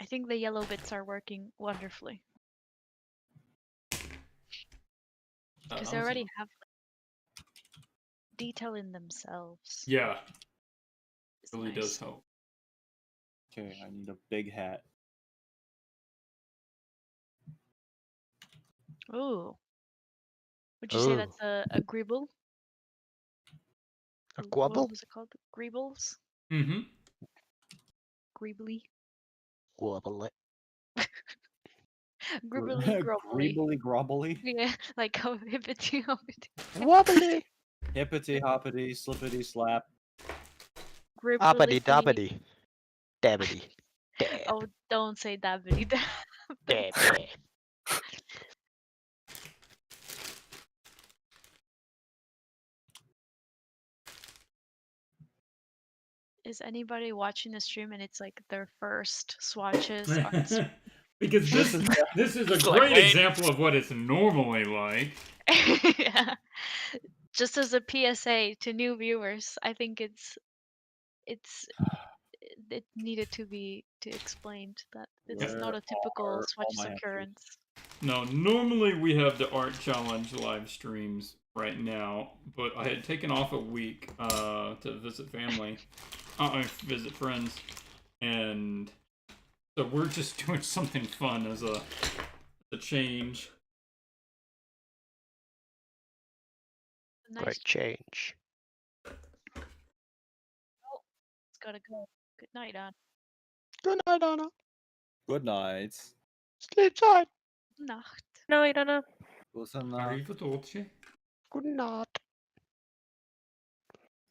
I think the yellow bits are working wonderfully. Because they already have detail in themselves. Yeah, It's really nice. does help. Okay, I need a big hat. Ooh. Would you say Ooh. that's a gribble? A What gwobble? was it called? Greebles? Mm-hmm. Greebly? Gwobble it. Gribbly grobbly. Greebly grobbly. Yeah, like oh, hippity hoppity. Wobbly. Hippity hoppity, slippity slap. Uppity Gribbly. doppity. Dabbity. Dab. Oh, don't say dabbity dab. Dab dab. Is anybody watching the stream and it's like their first swatches art stream? Because this is a It's like, great wait. example of what it's normally like. Yeah. Just as a PSA to new viewers, I think it needed to be explained that this is not a typical all Swatches my hamsters? occurrence. No, normally we have the art challenge live streams right now, but I had taken off a week to visit family, visit friends, and so we're just doing something fun as a change. Nice. Quick change. It's gotta go. Good night, Anna. Good night, Anna. Good night. Sleep tight. Nacht. No, I don't know. Listen, Arrivederci. Good night.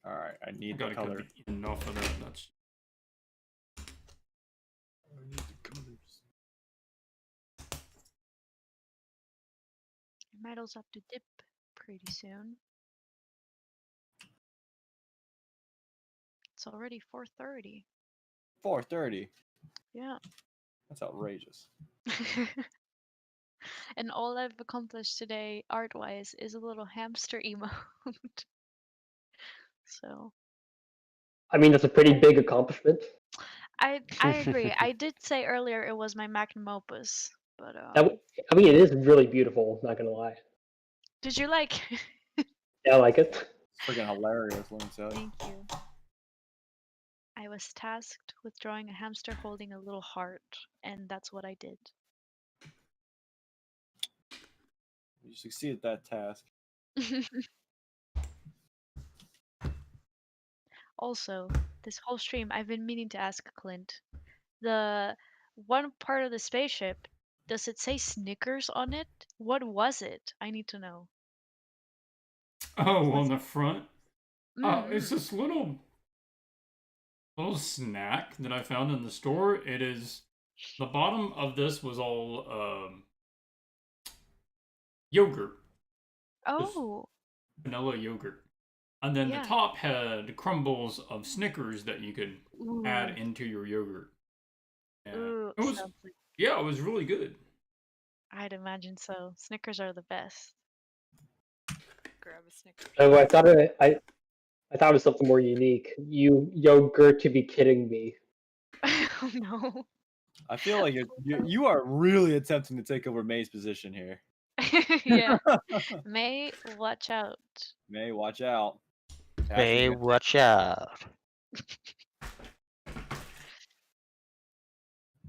Alright, I I need the gotta color. cut enough of that. That's I need the colors. Metal's have to dip pretty soon. It's already 4:30. 4:30. Yeah. That's outrageous. And all I've accomplished today, art-wise, is a little hamster emote. So I mean, that's a pretty big accomplishment. I agree. I did say earlier it was my magnum opus, but I mean, it is really beautiful. Not gonna lie. did you like? Yeah, I like it. Freaking hilarious, let me tell you. Thank you. I was tasked with drawing a hamster holding a little heart, and that's what I did. You succeeded that task. Also, this whole stream, I've been meaning to ask Clint. The one part of the spaceship, does it say Snickers on it? What was it? I need to know. oh, on the front. Mm, It's this little snack that I found in the store. It is the bottom of this was all yogurt, Oh, vanilla yogurt. And then Yeah. the top had crumbles of Snickers that you could add Ooh. into your yogurt. And Ooh, it was, sounds like yeah, it was really good. I'd imagine so. Snickers are the best. Grab a Snickers. Oh, I thought it was something more unique. Yogurt to be kidding me. Oh no. I feel like you are really attempting to take over May's position here. Yeah. May, watch out. May, watch out. May watch out.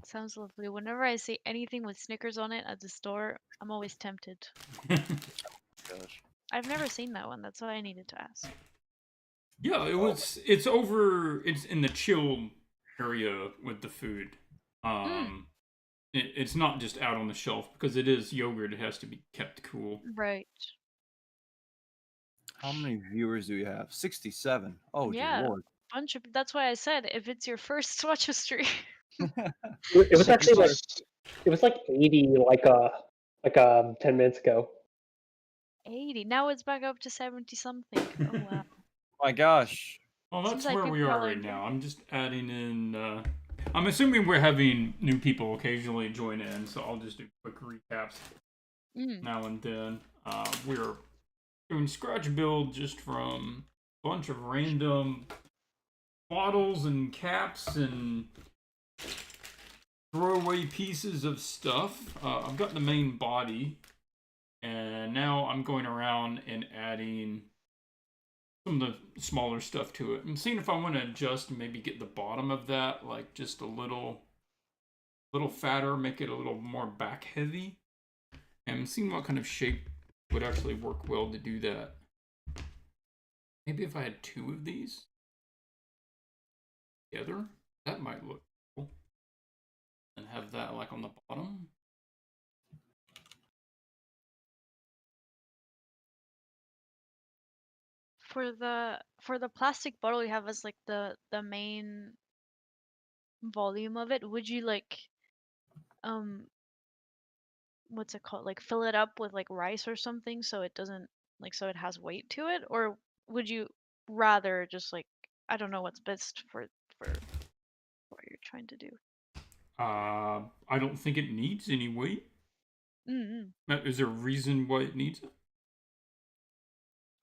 Sounds lovely. Whenever I see anything with Snickers on it at the store, I'm always tempted. Gosh. I've never seen that one. That's why I needed to ask. Yeah, it's in the chill area with the food. It's not just out on the shelf because it is yogurt. It has to be kept cool. Right. How many viewers do we have? 67. Oh, Yeah. dear lord. Bunch of. That's why I said if it's your first Swatches stream. It was actually like it was like 80 like 10 minutes ago. 80. Now it's back up to 70 something. Oh wow. My gosh. Well, that's Seems like where we people are are right now. I'm just adding in. I'm assuming we're having new people occasionally join in, so I'll just do quick recaps now and then. We're doing scratch build just from a bunch of random bottles and caps and throwaway pieces of stuff. I've got the main body, and now I'm going around and adding some of the smaller stuff to it. And seeing if I want to adjust and maybe get the bottom of that like just a little fatter, make it a little more back heavy. And seeing what kind of shape would actually work well to do that. Maybe if I had 2 of these together, that might look cool. And have that like on the bottom. For the plastic bottle you have as like the main volume of it, would you like what's it called? Like fill it up with like rice or something so it doesn't like so it has weight to it? Or would you rather just like I don't know what's best for what you're trying to do. I don't think it needs any weight. Is there a reason why it needs it?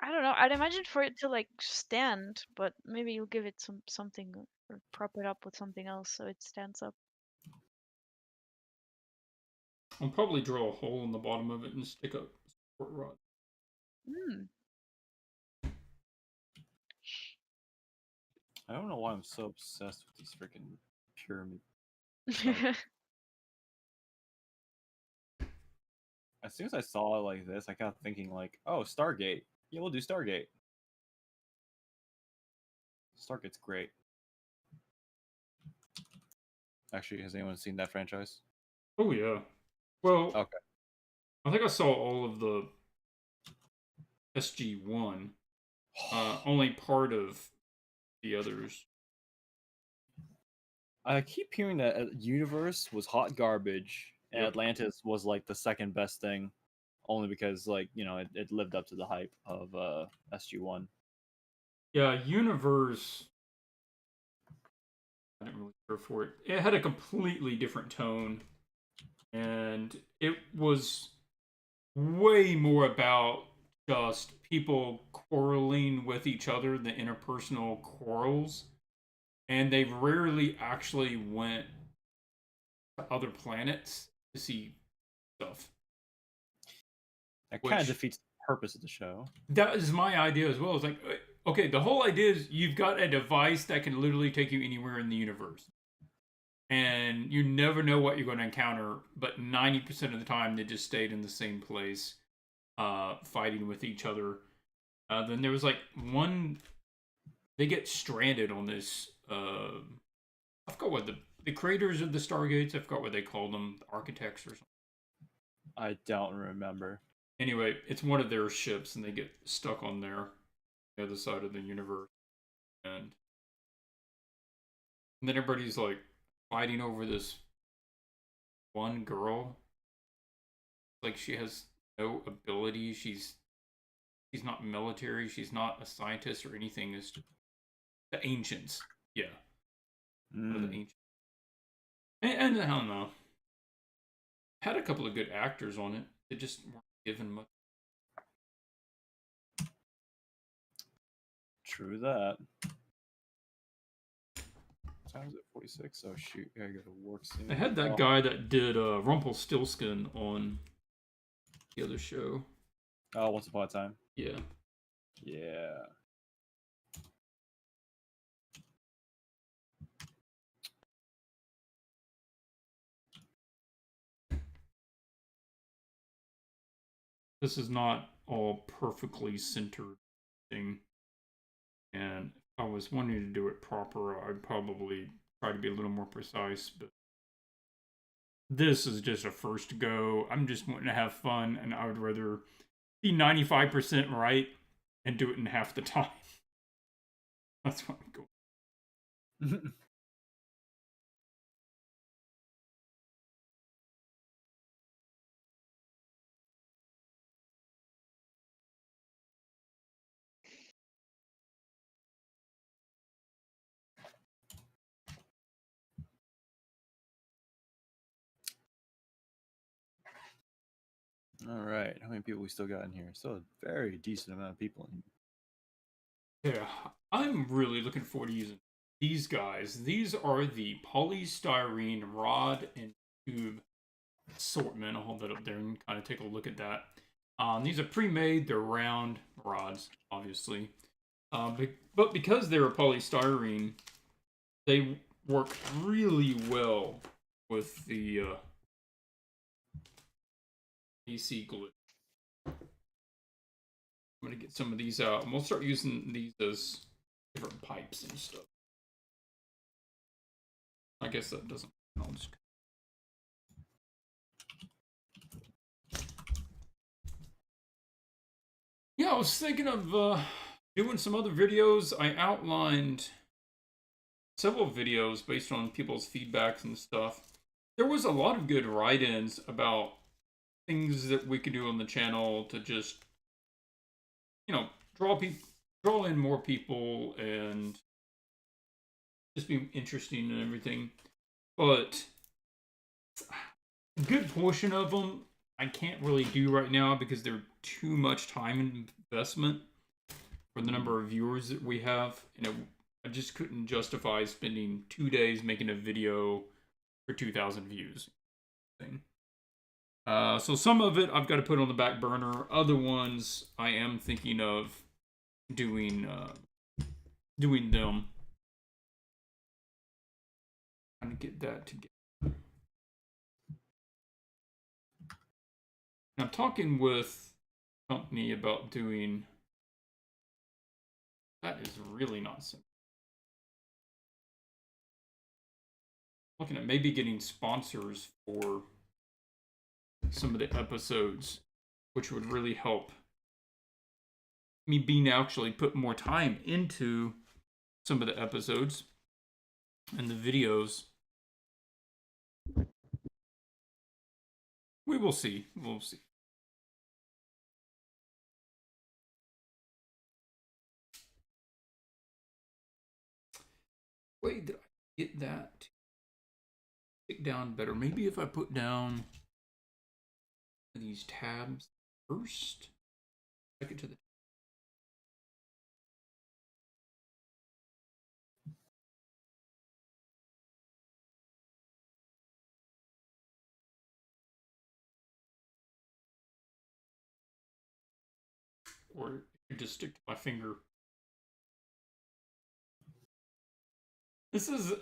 I don't know. I'd imagine for it to like stand, but maybe you'll give it something or prop it up with something else so it stands up. I'll probably drill a hole in the bottom of it and stick a support rod. I don't know why I'm so obsessed with these freaking pyramid. As soon as I saw it like this, I got thinking like, oh, Stargate. Yeah, we'll do Stargate. Stargate's great. Actually, has anyone seen that franchise? Oh yeah. Well, okay. I think I saw all of the SG1. Only part of the others. I keep hearing that Universe was hot garbage, and Atlantis was like the second best thing, only because like it lived up to the hype of SG1. Yeah, Universe. I didn't really care for it. It had a completely different tone, and it was way more about just people quarreling with each other, the interpersonal quarrels, and they rarely actually went to other planets to see stuff. That kind of defeats the purpose of the show. That is my idea as well. It's like, okay, the whole idea is you've got a device that can literally take you anywhere in the universe. And you never know what you're going to encounter, but 90% of the time they just stayed in the same place, fighting with each other. Then there was like one, they get stranded on this, I forgot what the creators of the Stargates, I forgot what they called them, the architects or something. I don't remember. Anyway, it's one of their ships, and they get stuck on there, the other side of the universe, and then everybody's like fighting over this one girl. Like she has no ability. She's She's not military. She's not a scientist or anything. It's just the ancients. Yeah. One of the ancients. And I don't know. Had a couple of good actors on it. They just weren't given much. True that. What time is it? 46? Oh shoot, I gotta go to work soon. They had that guy that did Rumpelstiltskin on the other show. Oh, Once Upon a Time. Yeah. Yeah. This is not all perfectly centered thing. And if I was wanting to do it proper, I'd probably try to be a little more precise, but this is just a first go. I'm just wanting to have fun, and I would rather be 95% right and do it in half the time. That's what I'm going. All right, how many people we still got in here? Still a very decent amount of people in here. Yeah, I'm really looking forward to using these guys. These are the polystyrene rod and tube assortment. I'll hold that up there and kind of take a look at that. These are pre-made. They're round rods, obviously. But because they're polystyrene, they work really well with the AC glue. I'm going to get some of these out, and we'll start using these as different pipes and stuff. I guess that doesn't... I'll just... Yeah, I was thinking of doing some other videos. I outlined several videos based on people's feedbacks and stuff. There was a lot of good write-ins about things that we could do on the channel to just, you know, draw in more people and just be interesting and everything. But a good portion of them I can't really do right now because they're too much time investment for the number of viewers that we have, and I just couldn't justify spending 2 days making a video for 2,000 views. So some of it I've got to put on the back burner. Other ones I am thinking of doing them. Trying to get that together. I'm talking with a company about doing... That is really not simple. Looking at maybe getting sponsors for some of the episodes, which would really help me being actually put more time into some of the episodes and the videos. We will see. We'll see. Wait, did I get that to stick down better? Maybe if I put down these tabs first. Check it to the... Or you could just stick to my finger. This is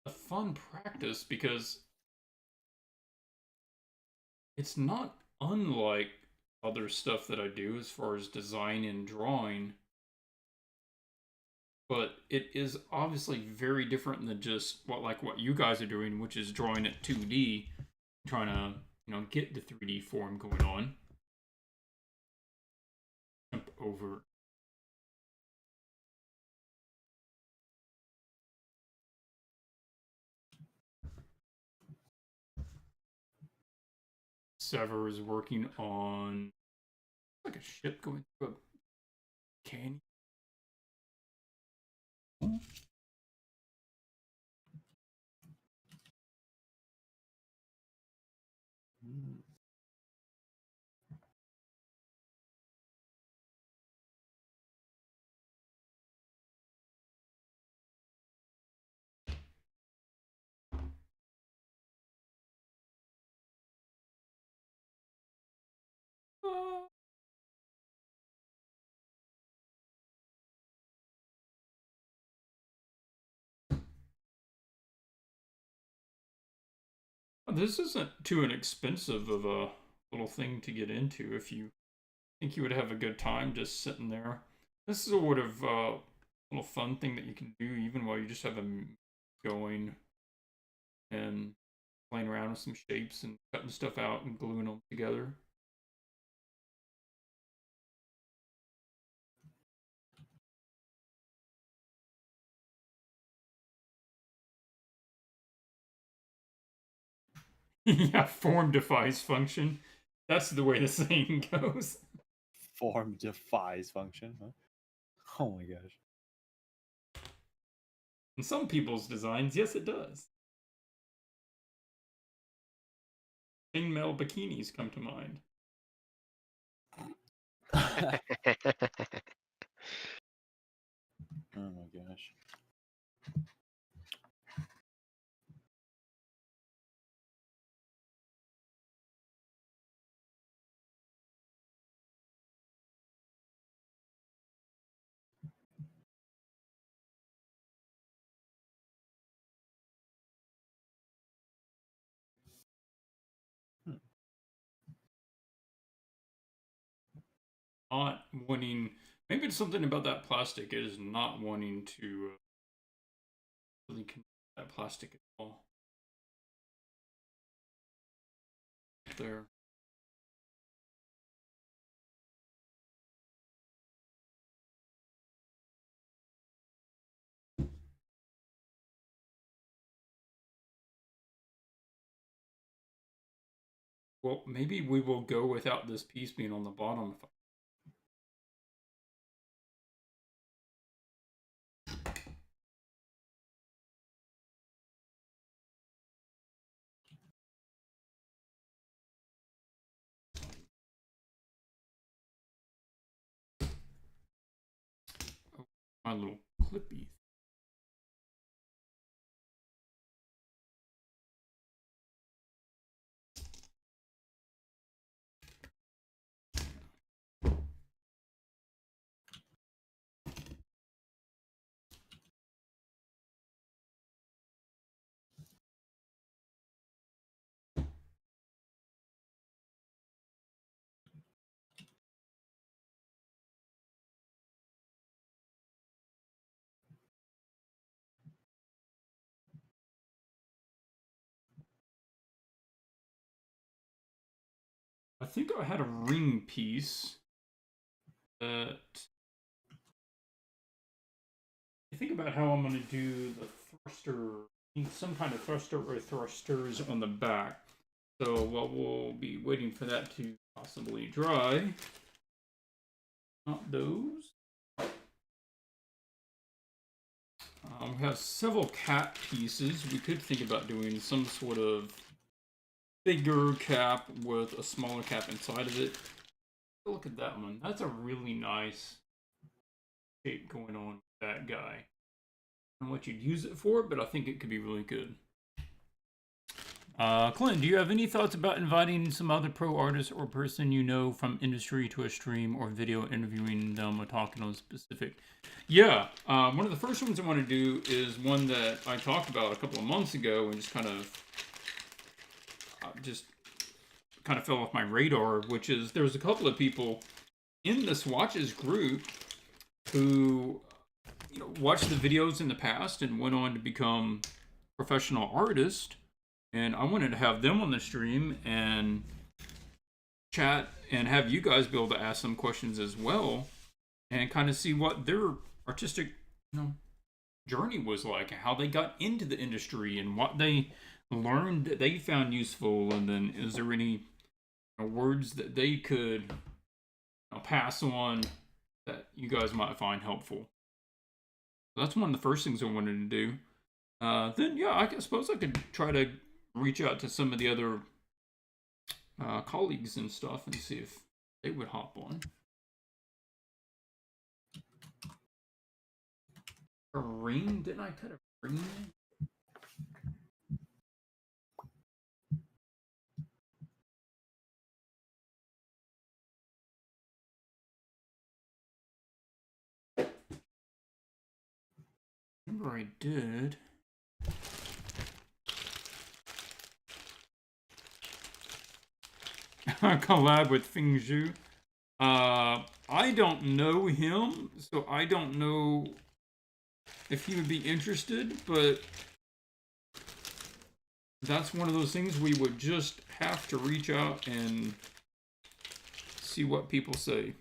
a fun practice because it's not unlike other stuff that I do as far as design and drawing, but it is obviously very different than just what you guys are doing, which is drawing it 2D, trying to, you know, get the 3D form going on. Jump over. Sever is working on like a ship going through a canyon. This isn't too inexpensive of a little thing to get into if you think you would have a good time just sitting there. This is a sort of little fun thing that you can do even while you just have them going and playing around with some shapes and cutting stuff out and gluing them together. Yeah, form defies function. That's the way the saying goes. Form defies function, huh? Oh my gosh. In some people's designs, yes, it does. Chainmail bikinis come to mind. Oh my gosh. Not wanting, maybe it's something about that plastic. It is not wanting to really connect that plastic at all. There. Well, maybe we will go without this piece being on the bottom. Oh, my little clippy. I think I had a ring piece that I think about how I'm going to do the thruster, some kind of thruster or thrusters on the back. So while we'll be waiting for that to possibly dry, not those. We have several cap pieces. We could think about doing some sort of bigger cap with a smaller cap inside of it. Look at that one. That's a really nice shape going on with that guy. I don't know what you'd use it for, but I think it could be really good. Clint, do you have any thoughts about inviting some other pro artist or person you know from industry to a stream or video, interviewing them or talking on specific? Yeah, one of the first ones I want to do is one that I talked about a couple of months ago and just kind of fell off my radar, which is there's a couple of people in the Swatches group who watched the videos in the past and went on to become professional artists. And I wanted to have them on the stream and chat and have you guys be able to ask them questions as well and kind of see what their artistic journey was like, how they got into the industry and what they learned that they found useful. And then is there any words that they could pass on that you guys might find helpful. That's one of the first things I wanted to do. Then, yeah, I suppose I could try to reach out to some of the other colleagues and stuff and see if they would hop on. A ring? Didn't I cut a ring? Remember I did. Collab with Fingzhu. I don't know him, so I don't know if he would be interested, but that's one of those things we would just have to reach out and see what people say.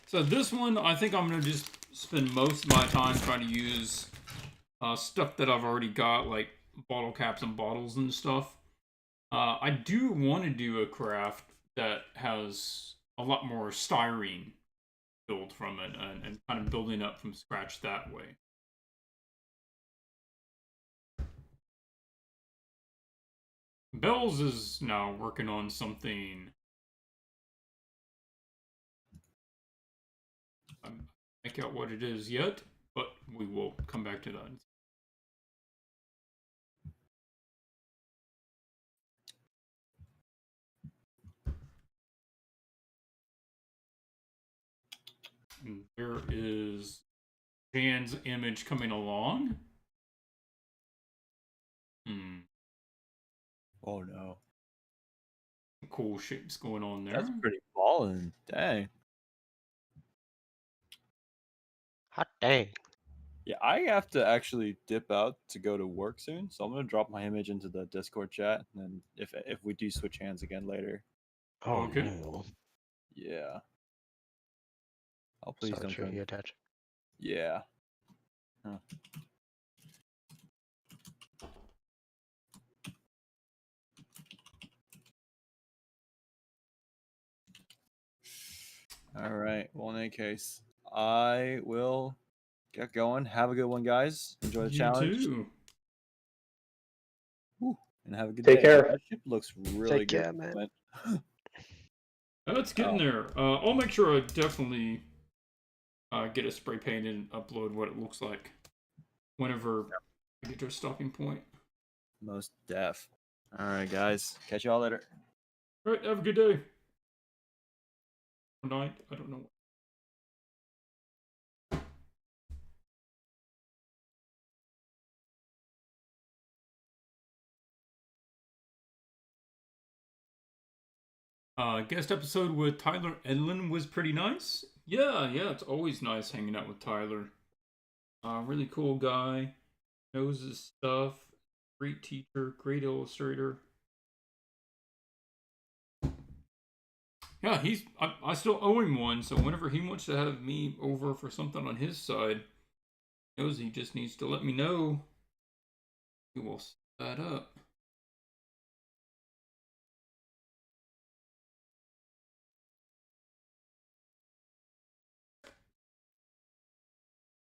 So this one, I think I'm going to just spend most of my time trying to use stuff that I've already got, like bottle caps and bottles and stuff. I do want to do a craft that has a lot more styrene build from it and kind of building up from scratch that way. Bells is now working on something. I can't make out what it is yet, but we will come back to that. And there is Jan's image coming along. Oh no. Cool shapes going on there. That's pretty ballin'. Dang. Hot dang. Yeah, I have to actually dip out to go to work soon, so I'm gonna drop my image into the Discord chat, and then if we do switch hands again later. Oh Okay. no. Yeah. Oh, please Sorry don't to go. hear that. Yeah. Huh. All right. Well, in any case, I will get going. Have a good one, guys. Enjoy the You challenge. too. Woo. And have a good Take day. care. That ship looks really Take good. care, man. It's getting there. I'll make sure I definitely get a spray painted and upload what it looks like whenever I get to a stopping point. Most def. All right, guys. Catch y'all later. All right, have a good day. Or night. I don't know. Guest episode with Tyler Edlin was pretty nice. Yeah, it's always nice hanging out with Tyler. Really cool guy. Knows his stuff. Great teacher. Great illustrator. Yeah, I still owe him one, so whenever he wants to have me over for something on his side, he knows he just needs to let me know. We will set that up.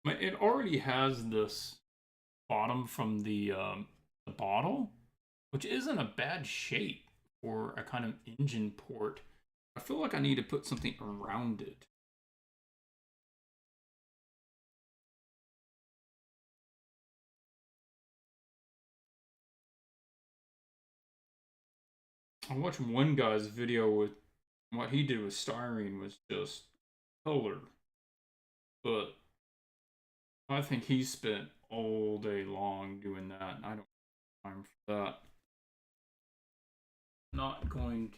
It already has this bottom from the bottle, which isn't a bad shape for a kind of engine port. I feel like I need to put something around it. I watched one guy's video with what he did with styrene was just killer. But I think he spent all day long doing that. I don't have time for that. Not going to.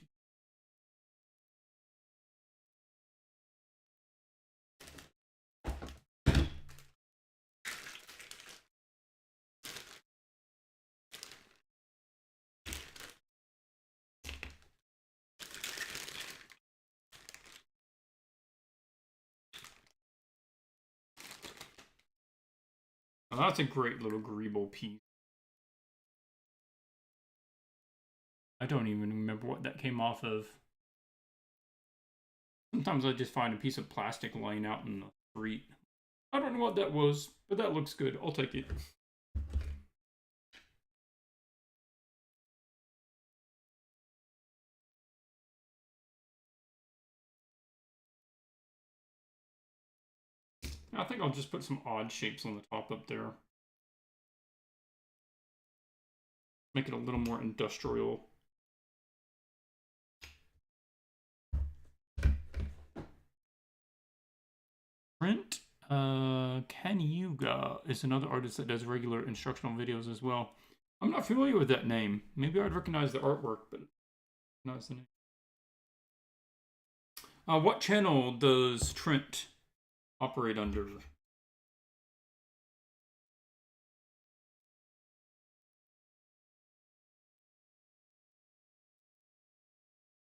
Now that's a great little greeble piece. I don't even remember what that came off of. Sometimes I just find a piece of plastic laying out in the street. I don't know what that was, but that looks good. I'll take it. I think I'll just put some odd shapes on the top up there. Make it a little more industrial. Trent Kanyuga is another artist that does regular instructional videos as well. I'm not familiar with that name. Maybe I'd recognize the artwork, but not the name. What channel does Trent operate under?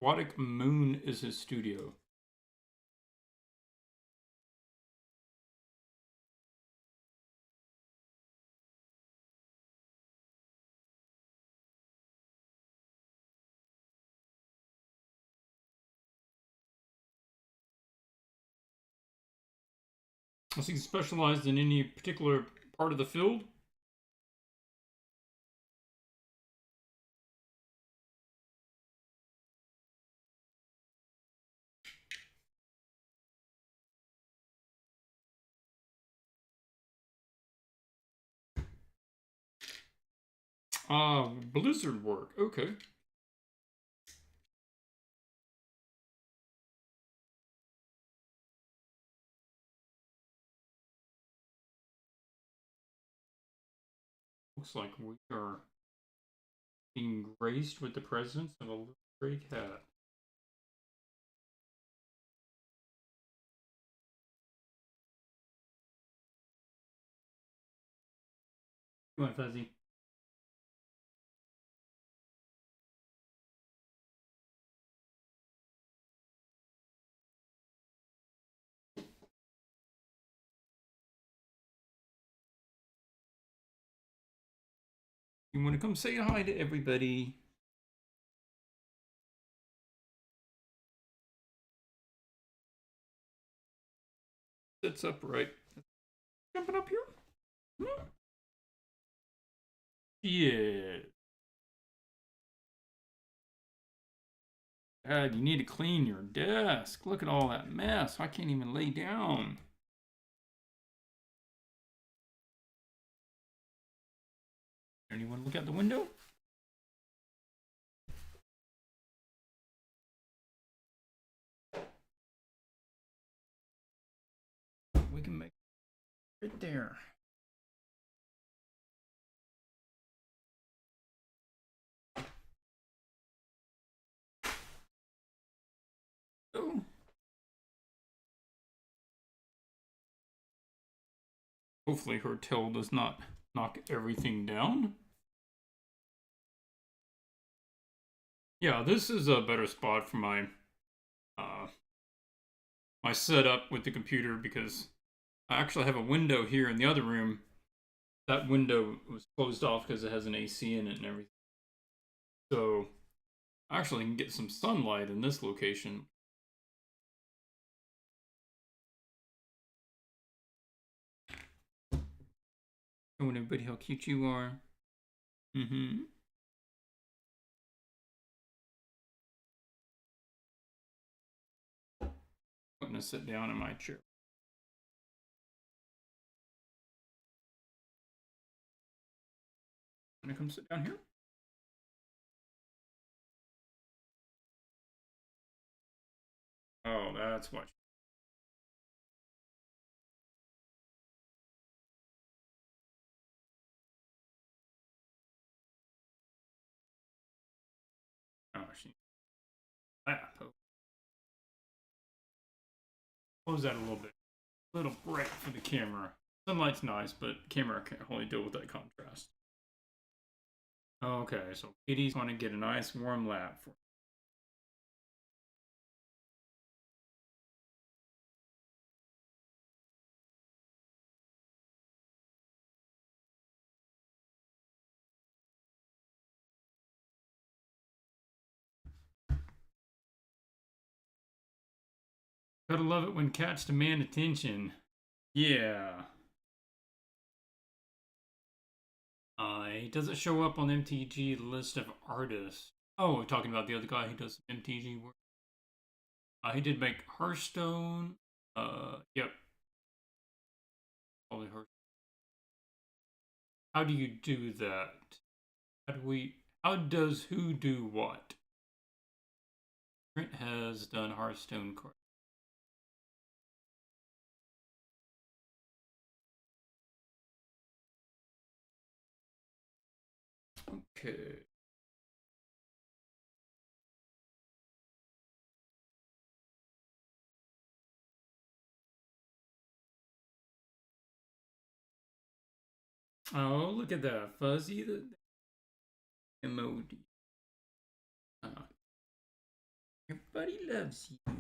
Aquatic Moon is his studio. Is he specialized in any particular part of the field? Blizzard work. Okay. Looks like we are being graced with the presence of a little gray cat. Come on, Fuzzy. You want to come say hi to everybody? Sits upright. Jumping up here? Hmm? Yeah. God, you need to clean your desk. Look at all that mess. I can't even lay down. Anyone look out the window? We can make it right there. Oh. Hopefully her tail does not knock everything down. Yeah, this is a better spot for my my setup with the computer because I actually have a window here in the other room. That window was closed off because it has an AC in it and everything. So I actually can get some sunlight in this location. Showing everybody how cute you are. Mm-hmm. I'm gonna sit down in my chair. I'm gonna come sit down here. Oh, that's what. Oh, she. Close that a little bit. A little bright for the camera. Sunlight's nice, but camera can't only deal with that contrast. Okay, so Katie's going to get a nice warm lap for Gotta love it when cats demand attention. Yeah. Does it show up on MTG list of artists? Oh, we're talking about the other guy who does MTG work. He did make Hearthstone. Yep. Probably Hearthstone. How do you do that? How does who do what? Trent has done Hearthstone cards. Okay. Oh, look at that. Fuzzy the emoji. Everybody loves you.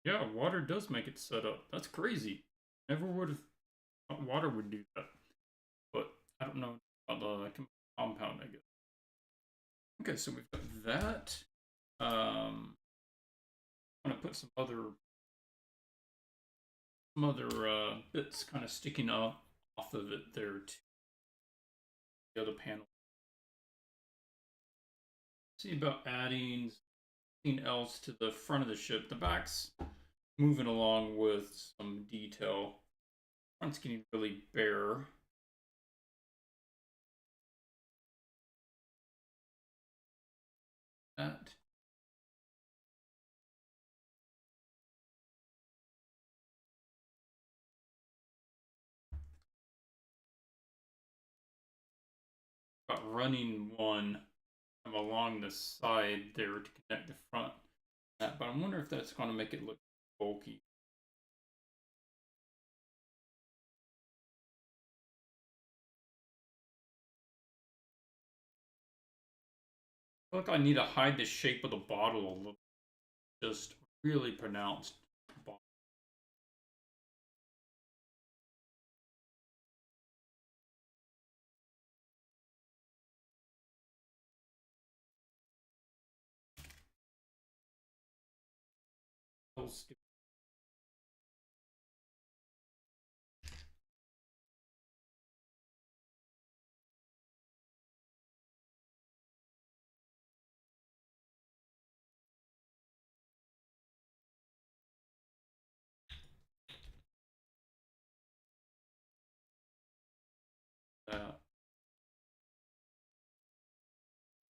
Yeah, water does make it set up. That's crazy. Never would have thought water would do that. But I don't know about the compound, I guess. Okay, so we've got that. I'm gonna put some other bits kind of sticking up off of it there to the other panel. See about adding something else to the front of the ship. The back's moving along with some detail. Front's getting really bare. That. About running one along the side there to connect the front. But I wonder if that's going to make it look bulky. I feel like I need to hide the shape of the bottle a little. Just really pronounced.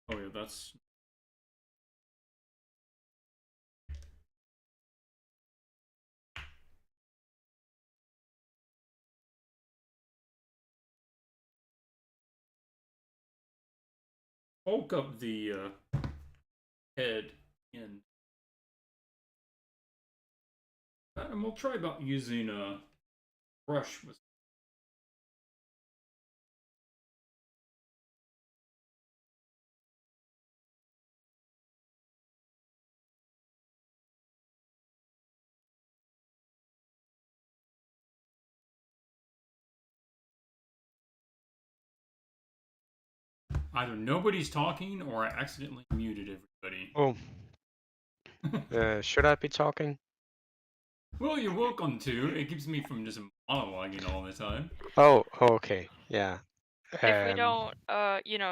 Oh yeah, that's bulk up the head in. And we'll try about using a brush with. Either nobody's talking or I accidentally muted everybody. Oh. Should I be talking? Well, you're welcome to. It keeps me from just monologuing all the time. Oh, okay. Yeah. If we don't,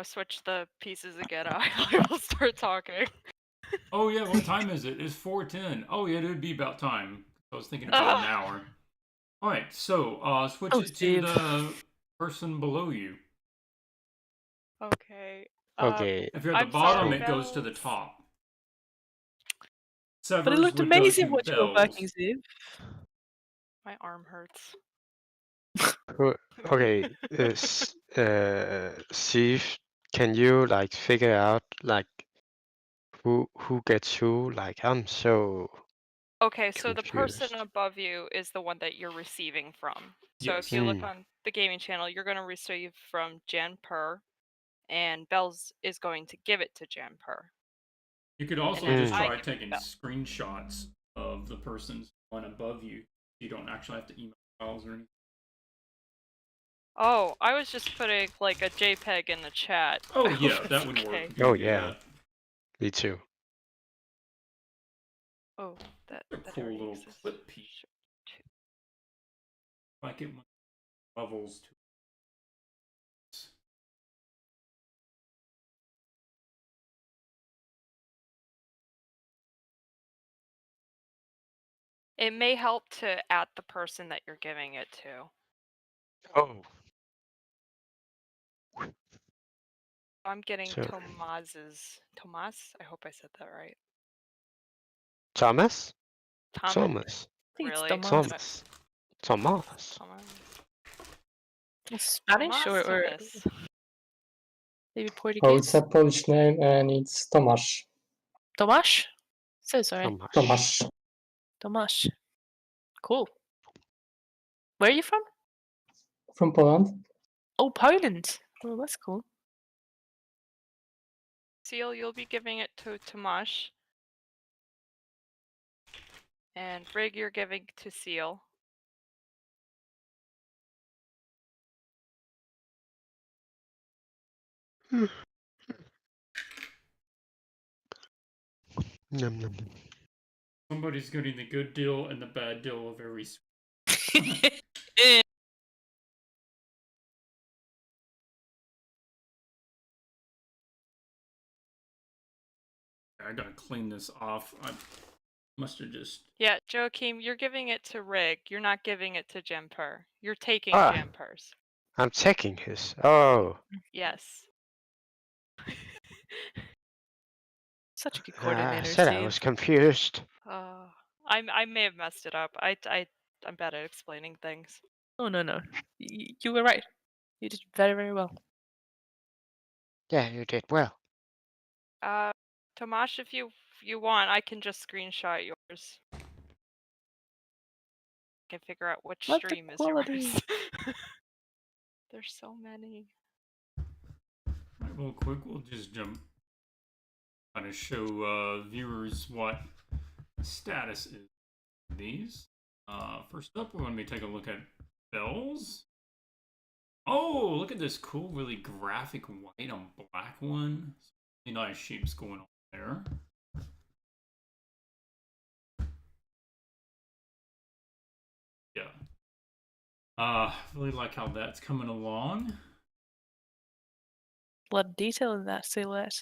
switch the pieces again, I will start talking. Oh yeah, what time is it? It's 4:10. Oh yeah, it would be about time. I was thinking about an hour. All right, so switch it to the person below you. Okay. Okay. If you're at the I'm bottom, sorry, it goes to the Bells. top. But it Severs looked would go amazing to what you were Bells. working, Ziv. My arm hurts. Okay. Steve, can you like figure out like who gets who? Like I'm so Okay, so the person confused. above you is the one that you're receiving from. So Yes. if you look Hmm. on the gaming channel, you're going to receive from Jan Per, and Bells is going to give it to Jan Per. You could also then just I try give it to taking Bell. screenshots of the person's one above you. You don't actually have to email files or anything. Oh, I was just putting like a JPEG in the chat. Oh I hope yeah, it's that would okay. work. You Oh can do yeah. that. Me too. Oh, that A that cool already little exists. clip piece. Like it levels to. It may help to add the person that you're giving it to. Oh. I'm getting So Tomas. I hope I said that right. Thomas? Thomas? Thomas. I think it's Really? Tomas. Thomas. It's Spanish or Tomas. maybe Oh, Portuguese? it's a Polish name and it's Tomasz. Tomasz? So sorry. Thomas. Tomasz. Tomasz. Cool. Where are you from? From Poland. Oh, Poland. Oh, that's cool. Seal, you'll be giving it to Tomasz. And Rig, you're giving to Seal. Nom, nom, nom. Somebody's getting the good deal and the bad deal of every. I gotta clean this off. I must have just. Yeah, Joachim, you're giving it to Rig. You're not giving it to Jemper. You're taking Ah. Jemper's. I'm checking his. Oh. Yes. Such a good I coordinator, said I Steve. was confused. I may have messed it up. I'm bad at explaining things. Oh, no. You were right. You did very, very well. Yeah, you did well. Tomasz, if you want, I can just screenshot yours. I can figure out which Love the stream is quality. yours. There's so many. Alright, real quick, we'll just jump. Kind of show viewers what status is of these. First up, we're going to be taking a look at Bells. Oh, look at this cool, really graphic white on black one. Really nice shapes going on there. Yeah. Really like how that's coming along. A lot of detail in that silhouette.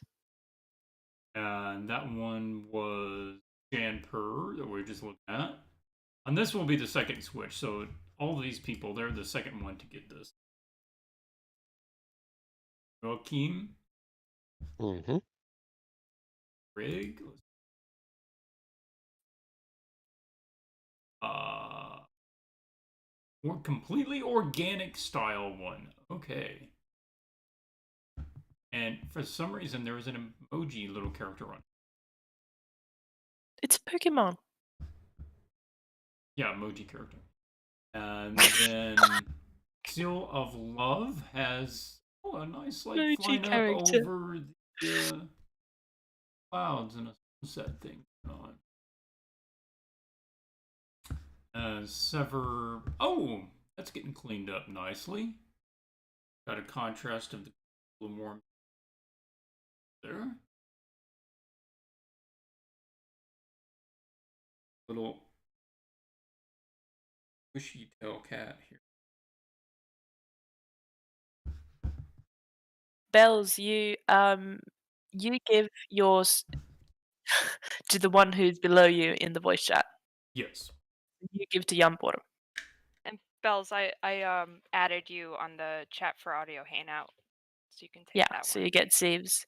And that one was Jan Per that we're just looking at. And this will be the second switch, so all of these people, they're the second one to get this. Joachim. Mm-hmm. Rig. More completely organic style one. Okay. And for some reason, there was an emoji little character on. It's Pokemon. Yeah, emoji character. And then Seal of Love has a nice like Emoji flying character. up over the clouds and a sunset thing going on. Sever. Oh, that's getting cleaned up nicely. Got a contrast of the little warm there. Little bushy tail cat here. Bells, you give yours to the one who's below you in the voice chat. Yes. You give to Yambor. And Bells, I added you on the chat for audio hangout. So you can take Yeah, that so one. you get saves.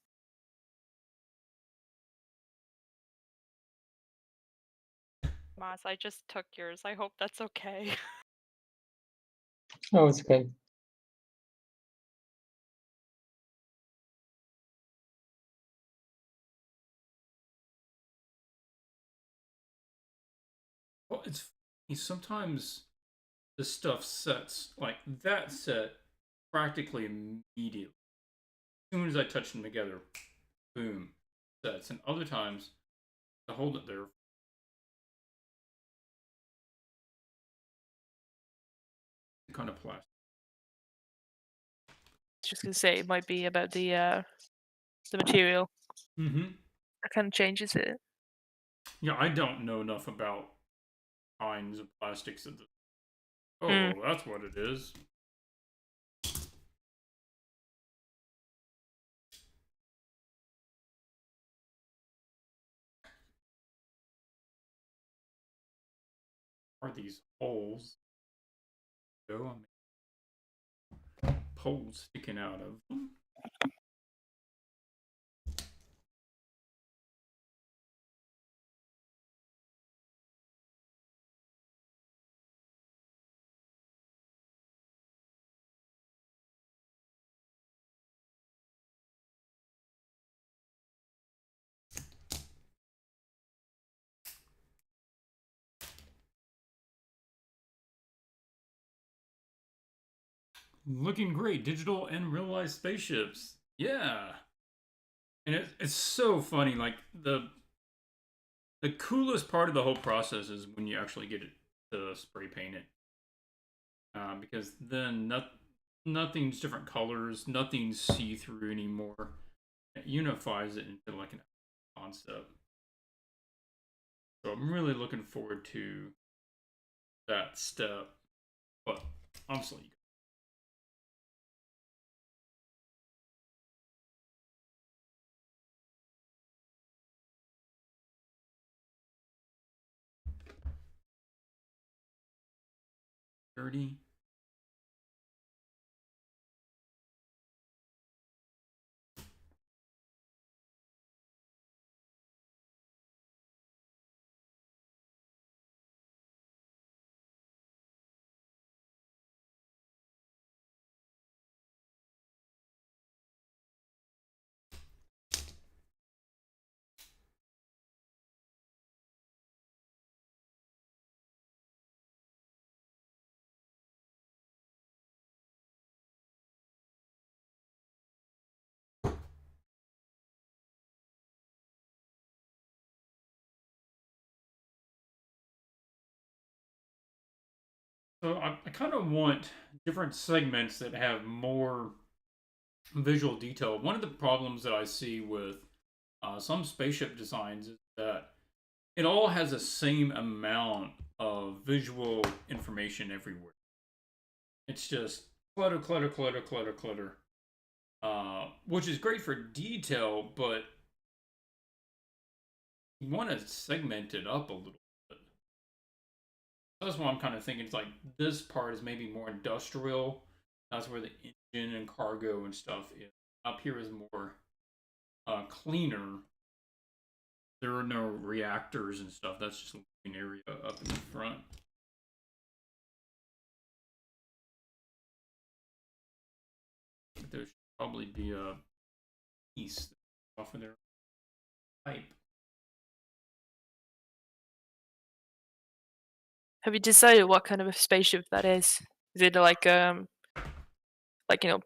Moz, I just took yours. I hope that's okay. Oh, it's okay. Well, it's funny. Sometimes the stuff sets, like that set, practically immediately. As soon as I touch them together, boom, sets. And other times, I hold it there. Kind of plastic. Just gonna say it might be about the material. Mm-hmm. That kind of changes it. Yeah, I don't know enough about kinds of plastics that. Oh, Mm. well, that's what it is. Are these holes? Go, I mean, poles sticking out of them. Looking great. Digital and real life spaceships. Yeah. And it's so funny. Like, the coolest part of the whole process is when you actually get it to spray paint it. Because then nothing's different colors, nothing's see through anymore. It unifies it into like an concept. So I'm really looking forward to that step. But honestly, dirty. So I kind of want different segments that have more visual detail. One of the problems that I see with some spaceship designs is that it all has the same amount of visual information everywhere. It's just clutter, clutter, clutter, clutter, clutter. Which is great for detail, but you want to segment it up a little bit. That's what I'm kind of thinking. It's like this part is maybe more industrial. That's where the engine and cargo and stuff is. Up here is more cleaner. There are no reactors and stuff. That's just a living area up in the front. There should probably be a piece off of their pipe. Have you decided what kind of a spaceship that is? Is it like you know,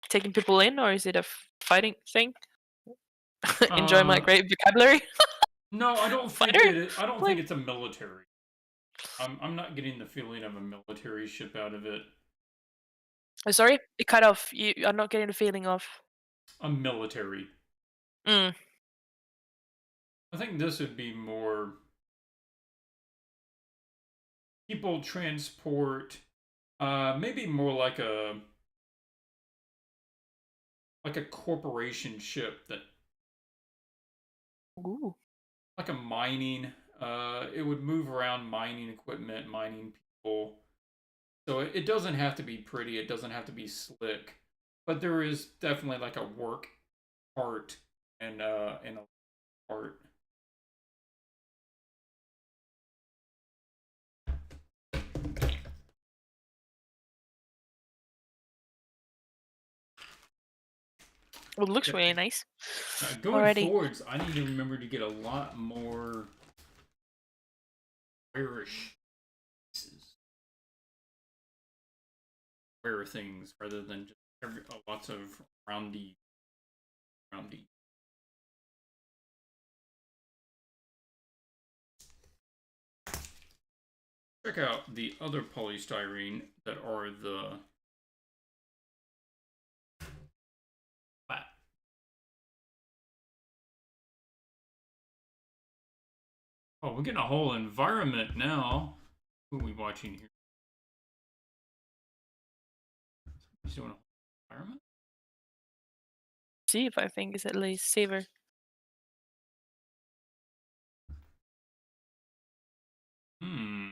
taking people in, or is it a fighting thing? Enjoy my great vocabulary. No, I don't think Fighter? I don't think it's a military. I'm not getting the feeling of a military ship out of it. Oh, sorry, it cut off. I'm not getting the feeling of A military. Mm. I think this would be more people transport. Maybe more like a corporation ship that. Ooh. Like a mining. It would move around mining equipment, mining people. So it doesn't have to be pretty. It doesn't have to be slick. but there is definitely like a work part and a part. Well, it looks really nice. Going already. forwards, I need to remember to get a lot more Irish pieces, rare things, rather than just lots of roundy. Check out the other polystyrene that are the flat. Oh, we're getting a whole environment now. Who are we watching here? He's doing a whole environment? See if I think is at least saver. Hmm.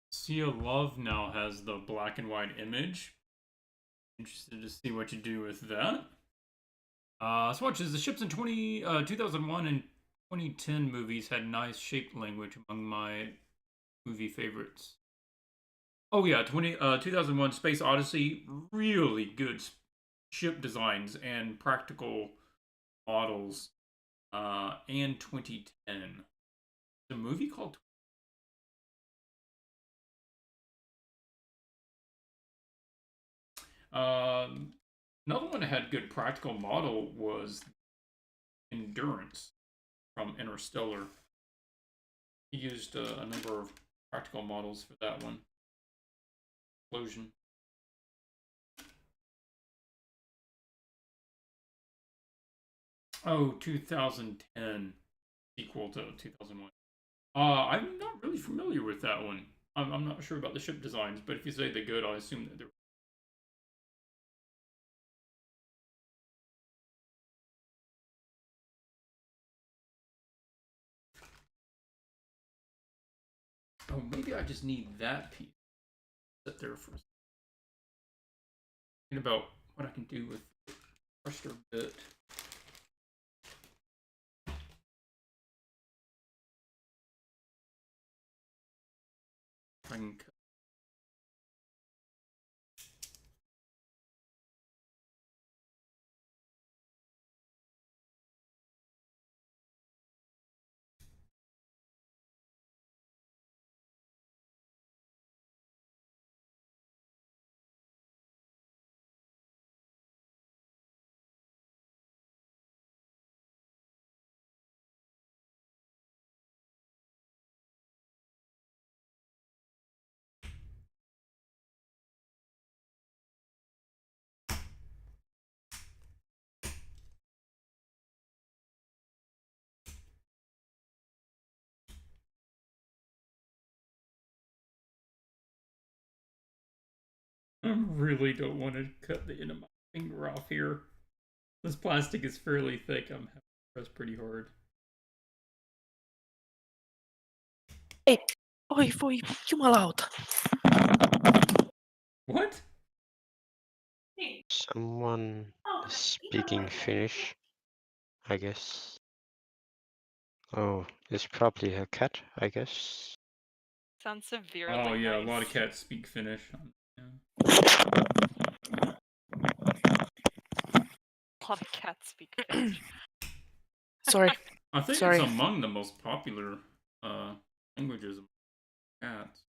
Sea of Love now has the black and white image. Interested to see what you do with that. Swatches, the ships in 2001 and 2010 movies had nice shaped language among my movie favorites. Oh yeah, 2001 Space Odyssey, really good ship designs and practical models. And 2010. The movie called another one that had good practical model was Endurance from Interstellar. He used a number of practical models for that one. Explosion. Oh, 2010 sequel to 2001. I'm not really familiar with that one. I'm not sure about the ship designs, but if you say they're good, I assume that they're. Oh, maybe I just need that piece. Sit there for a second. Thinking about what I can do with the thruster bit. I can cut. I really don't want to cut the end of my finger off here. This plastic is fairly thick. I'm having to press pretty hard. Hey, oi, jumalaut. What? Someone is speaking Finnish, I guess. Oh, it's probably her cat, I guess. Sounds severely Oh yeah, nice. a lot of cats speak Finnish. Yeah. A lot of cats speak Finnish. Sorry. I think Sorry. it's among the most popular languages of cats.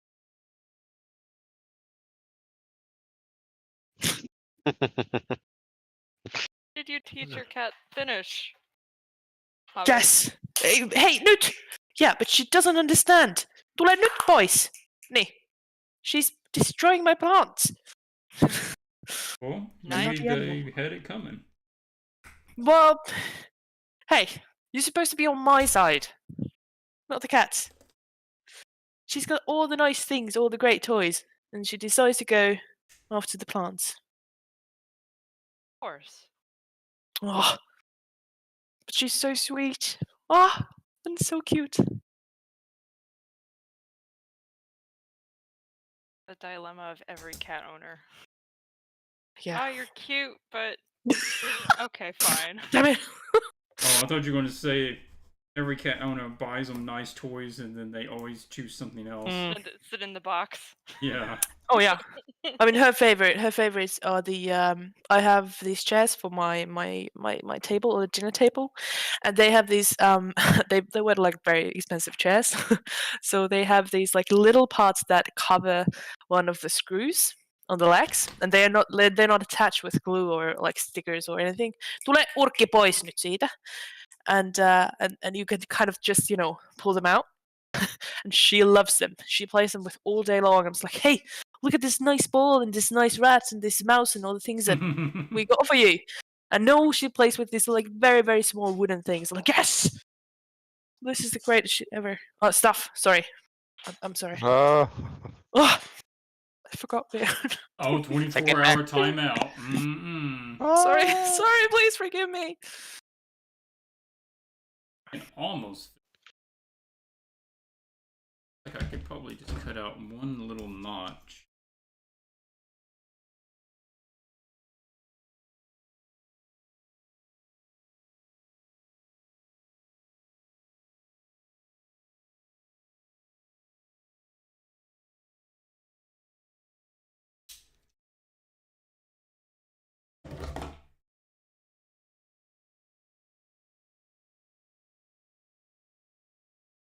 Did you teach your cat Finnish? Howard? Yes. Hey, Newt. Yeah, but she doesn't understand. Tule nyt pois. Niin. She's destroying my plants. Well, Nice. maybe they had it coming. Well, hey, you're supposed to be on my side, not the cat's. She's got all the nice things, all the great toys, and she decides to go after the plants. Of course. Oh, but she's so sweet. Oh, and so cute. The dilemma of every cat owner. Yeah. Oh, you're cute, but okay, fine. Damn it. Oh, I thought you were going to say every cat owner buys them nice toys and then they always choose something else. Sit in the box. Yeah. Oh yeah. I mean, her favorites are the I have these chairs for my table, or the dinner table, and they have these they were like very expensive chairs, so they have these like little parts that cover one of the screws on the legs, and they're not attached with glue or like stickers or anything. Tule urkki pois nyt siitä, and you can kind of just pull them out, and she loves them. She plays them with all day long. I'm just like, hey, look at this nice ball and this nice rat and this mouse and all the things that we got for you. And no, she plays with these like very, very small wooden things. I'm like, yes, this is the greatest shit ever. Oh, stuff. Sorry, I'm sorry. Oh, Oh, I forgot. Oh, 24-hour timeout. Mm-mm. Sorry, oh. sorry. Please forgive me. I can almost. Like I could probably just cut out one little notch.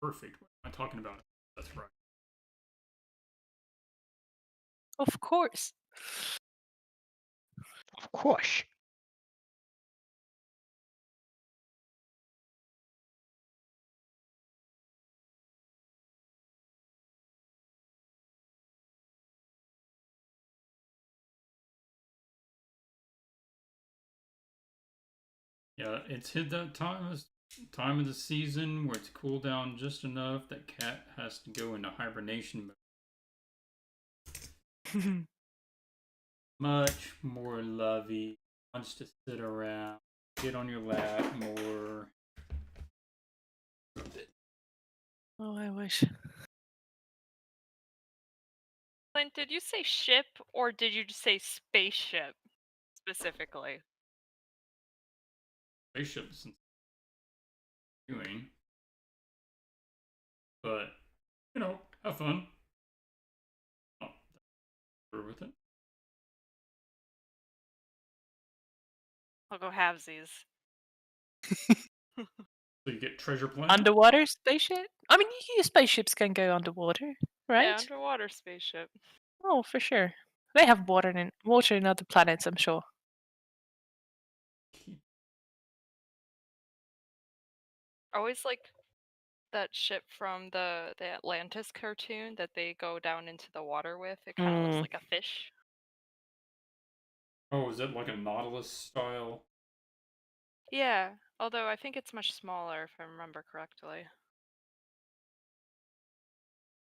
Perfect. What am I talking about? That's right. Of course. Of course. Yeah, it's hit that time of the season where it's cooled down just enough that cat has to go into hibernation mode. Much more lovey, wants to sit around, get on your lap more. Oh, I wish. Clint, did you say ship or did you just say spaceship specifically? Spaceships doing, but have fun. Oh, through with it. I'll go halvesies. So you get treasure planet. Underwater spaceship? I mean, spaceships can go underwater, right? Yeah, underwater spaceship. Oh, for sure. They have water in other planets, I'm sure. I always like that ship from the Atlantis cartoon that they go down into the water with. It kind of looks like a fish. Oh, is it like a Nautilus style? Yeah, although I think it's much smaller if I remember correctly.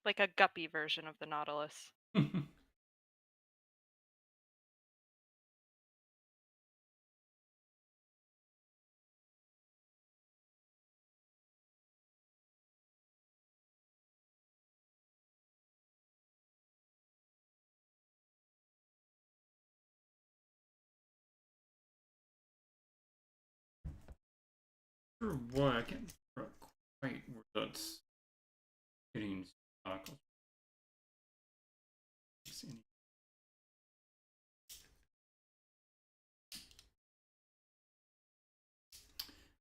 Like a guppy version of the Nautilus. Sure, why I can't figure out quite where that's hitting stock.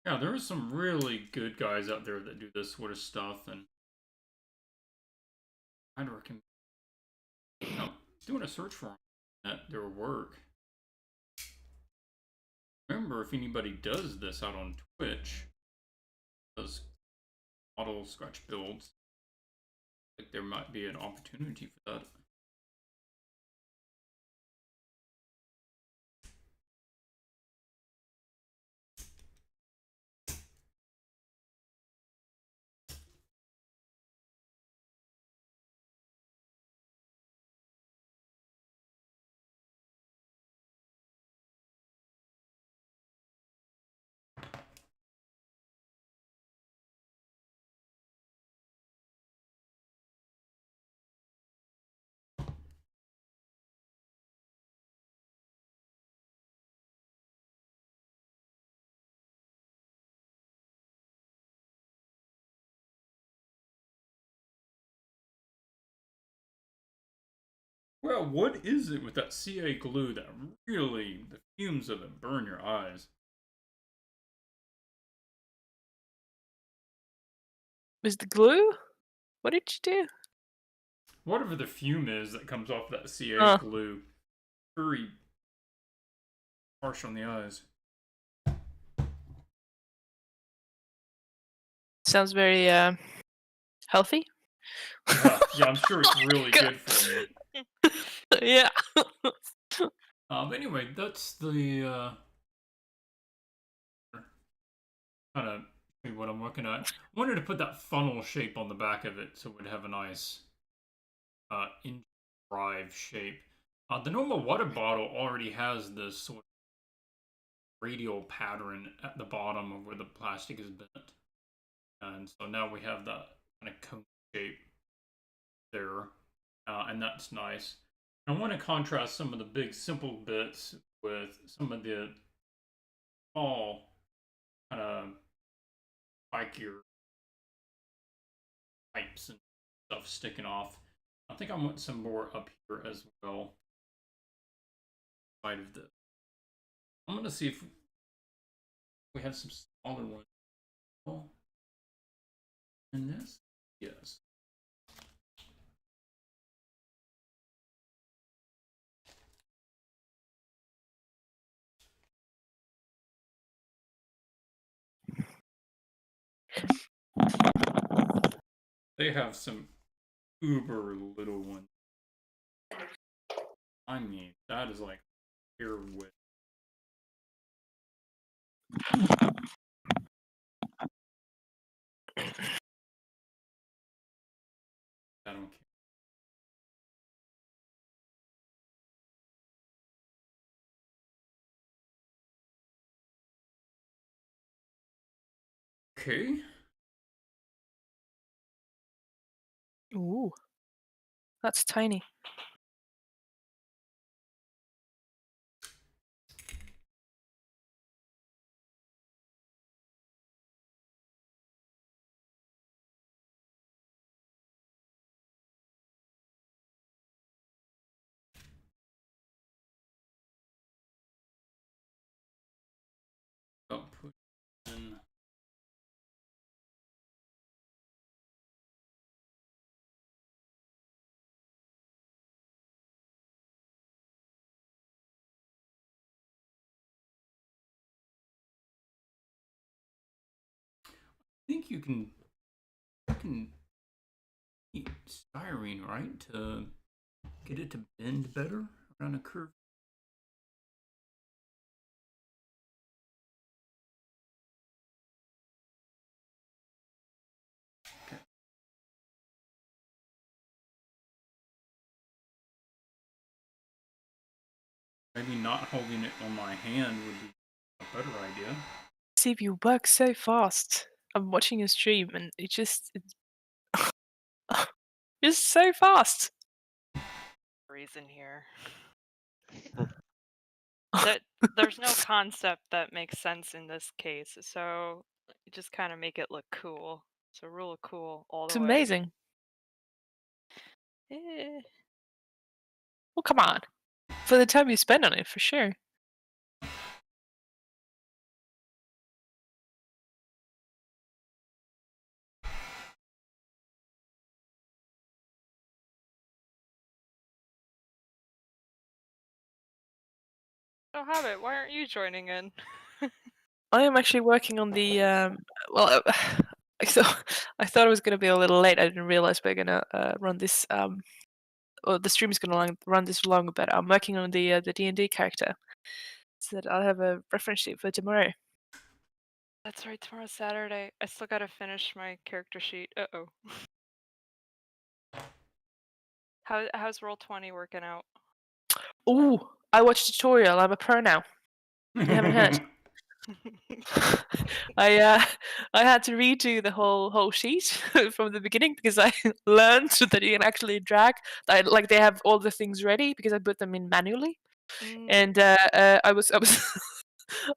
Yeah, there are some really good guys out there that do this sort of stuff, and I'd recommend doing a search for their work. Remember, if anybody does this out on Twitch, does model scratch builds, like there might be an opportunity for that. Well, what is it with that CA glue that really, the fumes of it burn your eyes? Was the glue? What did you do? Whatever the fume is that comes off that CA Huh. glue, very harsh on the eyes. Sounds very healthy. Yeah, I'm sure it's really good for you. Yeah. But anyway, that's the kind of what I'm looking at. I wanted to put that funnel shape on the back of it so it would have a nice in drive shape. The normal water bottle already has this sort of radial pattern at the bottom of where the plastic is bent. And so now we have that kind of cone shape there. And that's nice. I want to contrast some of the big simple bits with some of the small kind of spikier pipes and stuff sticking off. I think I want some more up here as well. Side of this. I'm gonna see if we have some smaller ones. In this, yes. They have some uber little ones. I mean, that is like hair width. I don't care. Okay. Ooh, that's tiny. I'll put in. I think you can eat styrene, right, to get it to bend better around a curve. Okay. Maybe not holding it on my hand would be a better idea. Steve, you work so fast. I'm watching your stream and it's just so fast. Reason here. There's no concept that makes sense in this case, so you just kind of make it look cool. So rule of cool all the It's way. amazing. Well, come on. For the time you spend on it, for sure. So Hobbit, why aren't you joining in? I am actually working on the well, I thought it was gonna be a little late. I didn't realize we're gonna run this or the stream is gonna run this long, but I'm working on the D&D character, so that I'll have a reference sheet for tomorrow. That's right, tomorrow's Saturday. I still gotta finish my character sheet. Uh-oh. How's Roll20 working out? Ooh, I watched a tutorial. I'm a pro now. You haven't heard? I had to redo the whole sheet from the beginning because I learned that you can actually drag. Like they have all the things ready because I put them in manually, and I was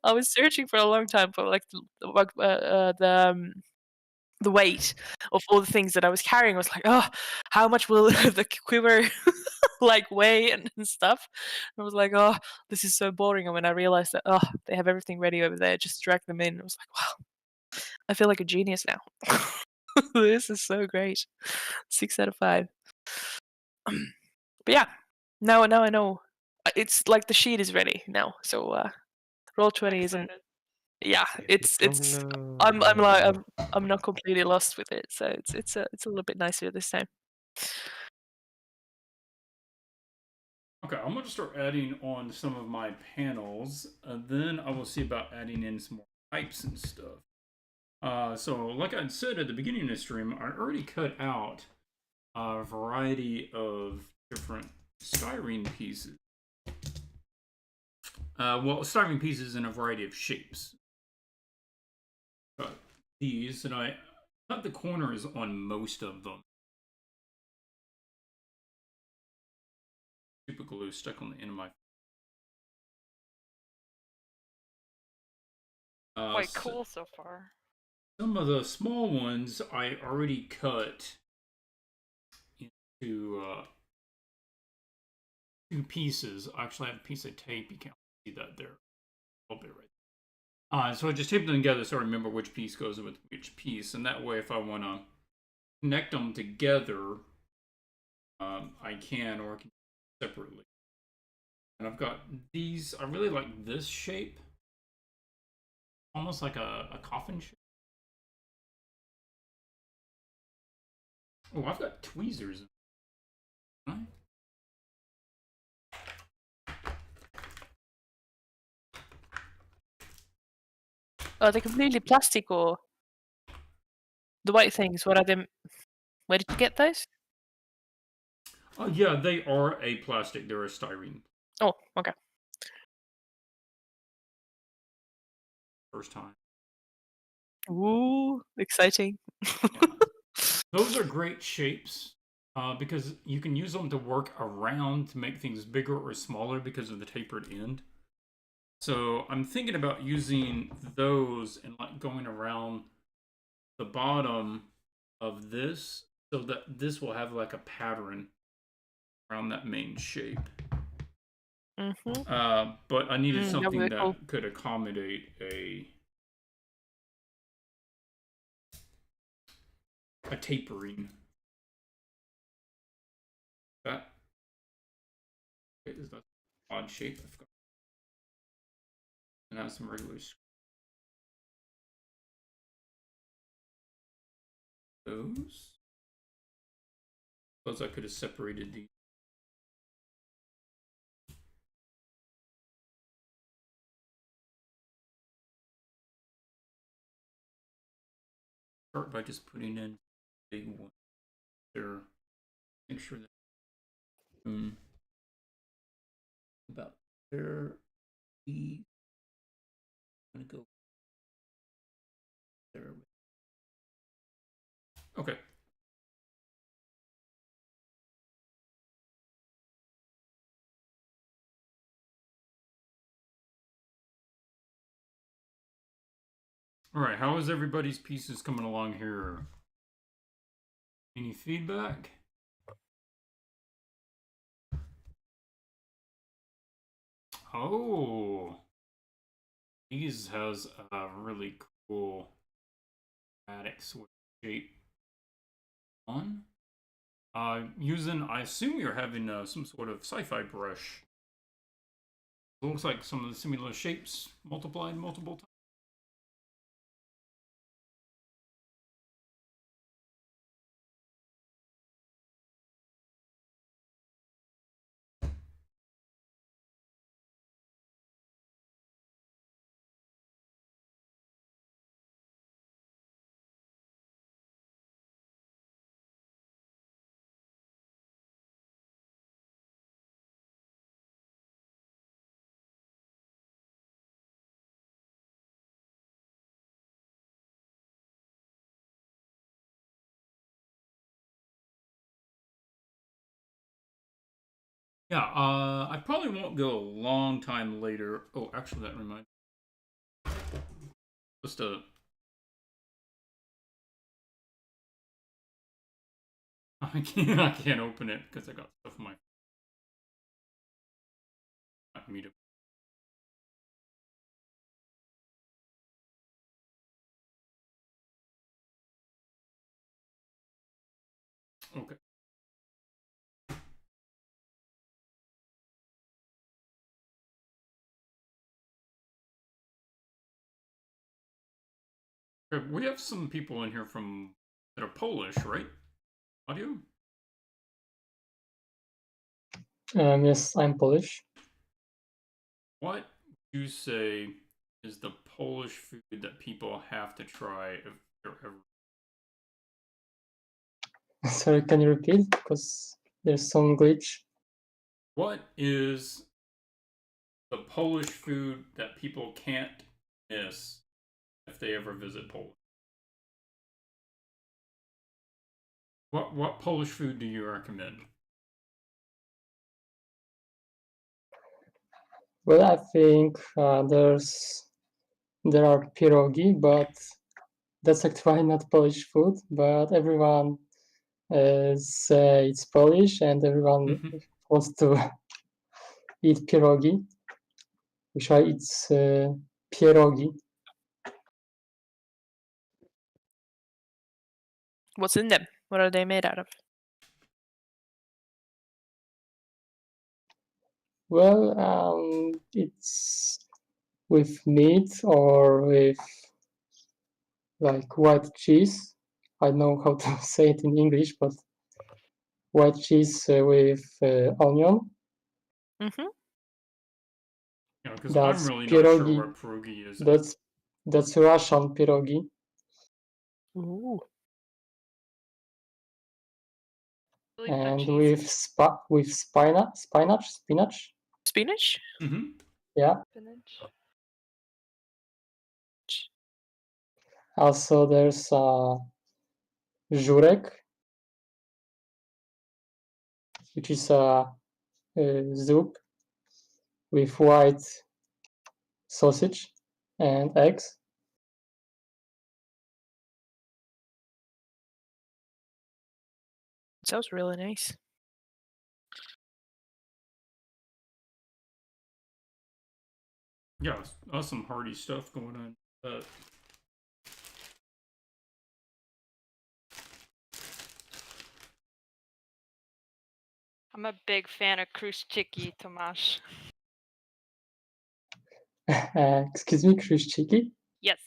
I was searching for a long time for like the weight of all the things that I was carrying. I was like, oh, how much will the quiver like way and stuff. I was like, oh, this is so boring. And when I realized that, oh, they have everything ready over there, just drag them in. I was like, wow, I feel like a genius now. This is so great. 6 out of 5. But yeah, now I know. It's like the sheet is ready now. So Roll20 isn't. Excited. Yeah, it's. no. I'm not completely lost with it. So it's a little bit nicer this time. Okay, I'm going to start adding on some of my panels, and then I will see about adding in some more pipes and stuff. So, like I said at the beginning of the stream, I already cut out a variety of different styrene pieces. Well, styrene pieces in a variety of shapes. These, and I cut the corners on most of them. Super glue stuck on the end of my. Quite cool so far. Some of the small ones I already cut into 2 pieces. I actually have a piece of tape. You can't see that there. A little bit right. So I just taped them together so I remember which piece goes with which piece, and that way, if I want to connect them together, I can, or I can separately. And I've got these. I really like this shape, almost like a coffin shape. Oh, I've got tweezers. Right? Are they completely plastic or the white things? What are them? Where did you get those? Oh yeah, they are a plastic. They're a styrene. Oh, okay. First time. Ooh, exciting. Those are great shapes because you can use them to work around to make things bigger or smaller because of the tapered end. So I'm thinking about using those and like going around the bottom of this so that this will have like a pattern around that main shape. But I needed something really that cool. could accommodate a tapering. That is that odd shape. I've got. And that's some regular those I could have separated these. Start by just putting in big one there. Make sure that about there. I'm gonna go there. Okay. All right. How is everybody's pieces coming along here? Any feedback? Oh, these has a really cool chromatic switch shape on. Using, I assume you're having some sort of sci-fi brush. It looks like some of the similar shapes multiplied multiple times. Yeah, I probably won't go a long time later. Oh, actually, that reminds me. Just I can't open it because I got stuff in my me to. Okay. Okay, we have some people in here that are Polish, right? Audio? Yes, I'm Polish. What would you say is the Polish food that people have to try if they're ever? Sorry, can you repeat? Because there's some glitch. What is the Polish food that people can't miss if they ever visit Poland? What Polish food do you recommend? Well, I think there are pierogi, but that's actually not Polish food. But everyone say it's Polish, and everyone wants to eat pierogi. Actually, it's pierogi. What's in them? What are they made out of? Well, it's with meat or with like white cheese. I don't know how to say it in English, but white cheese with onion. Mm-hmm. Yeah, because That's I'm really not sure pierogi. what pierogi is. That's Russian pierogi. Ooh. Really And cheesy. with spinach. Spinach? Mm-hmm. Yeah. Spinach. Also, there's żurek, which is a soup with white sausage and eggs. Sounds really nice. Yeah, that's some hearty stuff going on. I'm a big fan of Kruszczyki, Tomasz. Excuse me, Kruszczyki? Yes.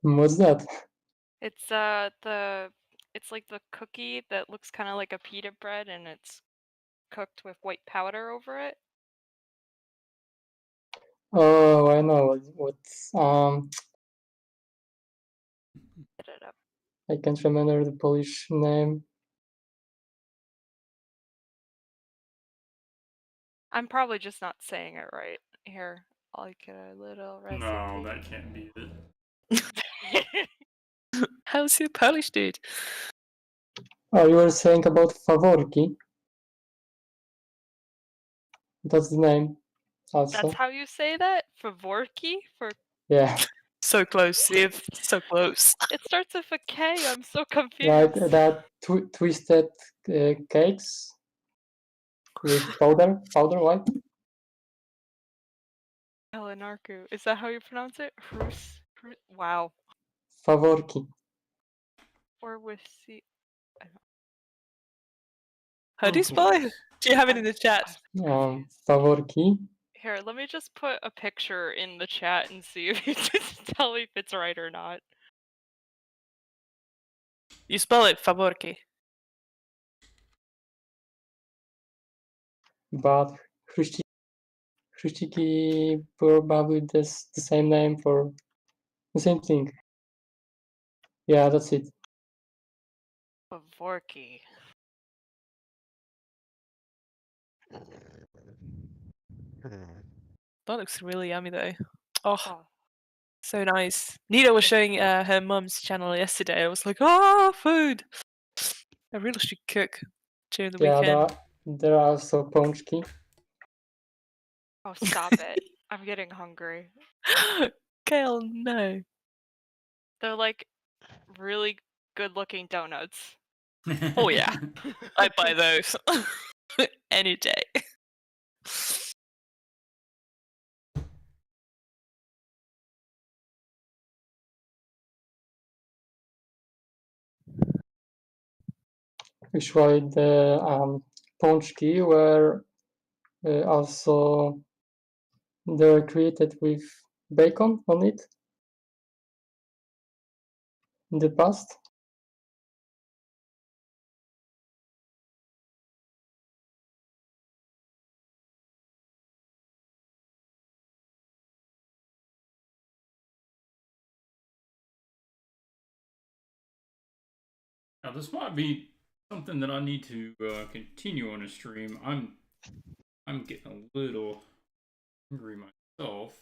What's that? It's it's like the cookie that looks kind of like a pita bread, and it's cooked with white powder over it. Oh, I know what. Get it up. I can't remember the Polish name. I'm probably just not saying it right. Here, I'll get a little recipe. No, that can't be it. How's your Polish, dude? Oh, you were saying about faworki. That's the name. Also. That's how you say that? Favorki? Yeah. So close, Steve. So close. It starts with a K. I'm so confused. Like that twisted cakes with powder white. Helenarku. Is that how you pronounce it? Wow. Faworki. Or with C. How do you spell it? Do you have it in the chat? Faworki. Here, let me just put a picture in the chat and see if you can tell me if it's right or not. You spell it favorki. But Kruszczyki probably the same name for the same thing. Yeah, that's it. Favorki. That looks really yummy though. Oh, so nice. Nita was showing her mum's channel yesterday. I was like, food. I really should cook during the weekend. Yeah, there are also pączki. Oh, stop it. I'm getting hungry. Kale, no. They're like really good looking donuts. Oh yeah. I buy those. Any day. Usually the punch key were also they were created with bacon on it in the past. Now this might be something that I need to continue on a stream. I'm getting a little hungry myself.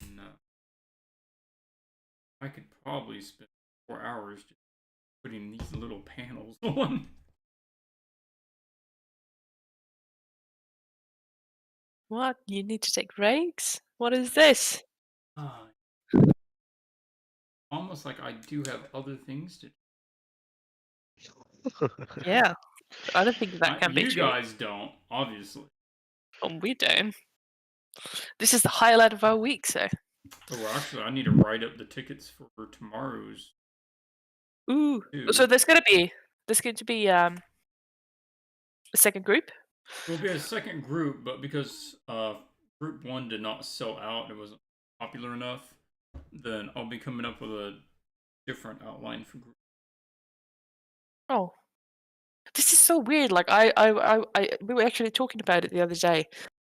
And, I could probably spend 4 hours just putting these little panels on. What? You need to take breaks? What is this? Almost like I do have other things to do. Yeah. I don't think that can be You true. guys don't, obviously. We don't. This is the highlight of our week, so. Oh, well, actually, I need to write up the tickets for tomorrow's. Ooh. too. So there's going to be a second group. There'll be a second group, but because group 1 did not sell out, it wasn't popular enough, then I'll be coming up with a different outline for group. Oh. This is so weird. Like we were actually talking about it the other day,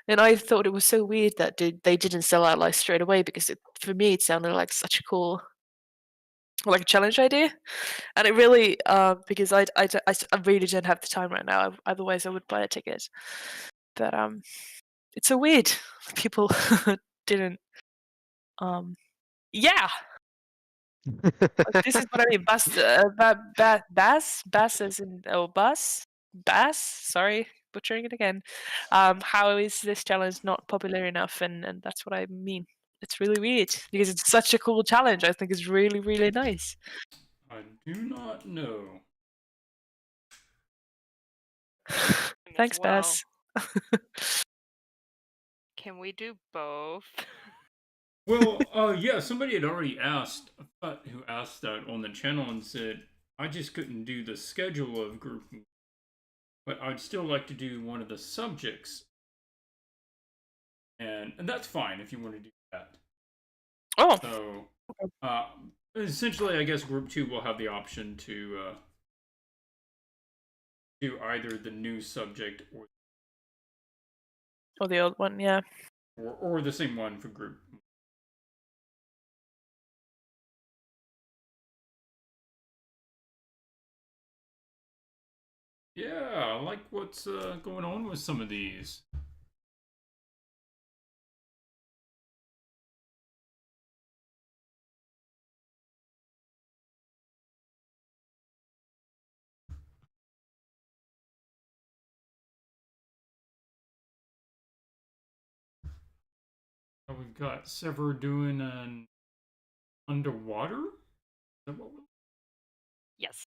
and I thought it was so weird that they didn't sell out like straight away, because for me it sounded like such a cool, like a challenge idea, and it really because I really don't have the time right now. Otherwise I would buy a ticket, but it's so weird. People didn't. Yeah. This is what I mean. Bass as in bass. Sorry, butchering it again. How is this challenge not popular enough? And that's what I mean. It's really weird because it's such a cool challenge. I think it's really, really nice. I do not know. Thanks, Well, Bass. can we do both? Well, yeah, somebody had already asked, who asked that on the channel and said, I just couldn't do the schedule of group, but I'd still like to do one of the subjects. And that's fine if you want to do that. Oh. So, essentially, I guess group 2 will have the option to do either the new subject or the old one, yeah. Or the same one for group. Yeah, I like what's going on with some of these. We've got Sever doing an underwater. Is that what Yes.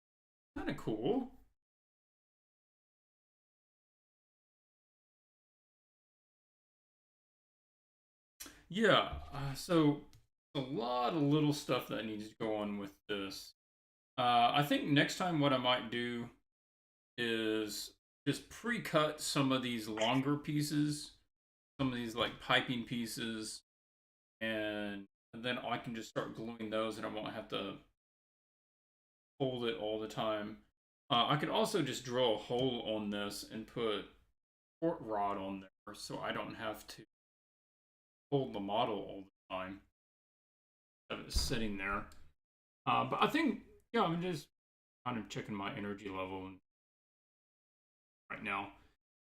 kind of cool. Yeah, so a lot of little stuff that needs to go on with this. I think next time what I might do is just pre-cut some of these longer pieces, some of these like piping pieces, and then I can just start gluing those and I won't have to hold it all the time. I could also just drill a hole on this and put port rod on there so I don't have to hold the model all the time. Have it sitting there. But I think, yeah, I'm just kind of checking my energy level right now.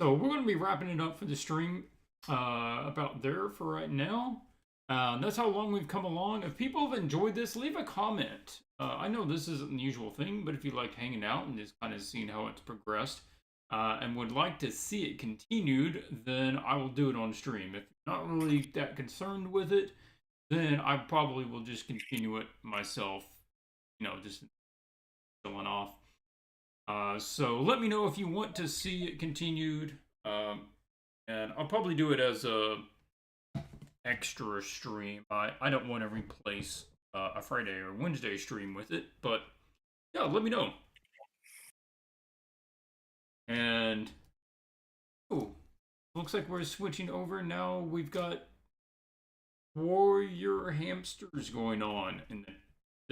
So we're going to be wrapping it up for the stream about there for right now. That's how long we've come along. If people have enjoyed this, leave a comment. I know this isn't the usual thing, but if you like hanging out and just kind of seeing how it's progressed and would like to see it continued, then I will do it on stream. If you're not really that concerned with it, then I probably will just continue it myself, just showing off. So let me know if you want to see it continued. And I'll probably do it as a extra stream. I don't want to replace a Friday or Wednesday stream with it, but yeah, let me know. And oh, looks like we're switching over now. We've got warrior hamsters going on in the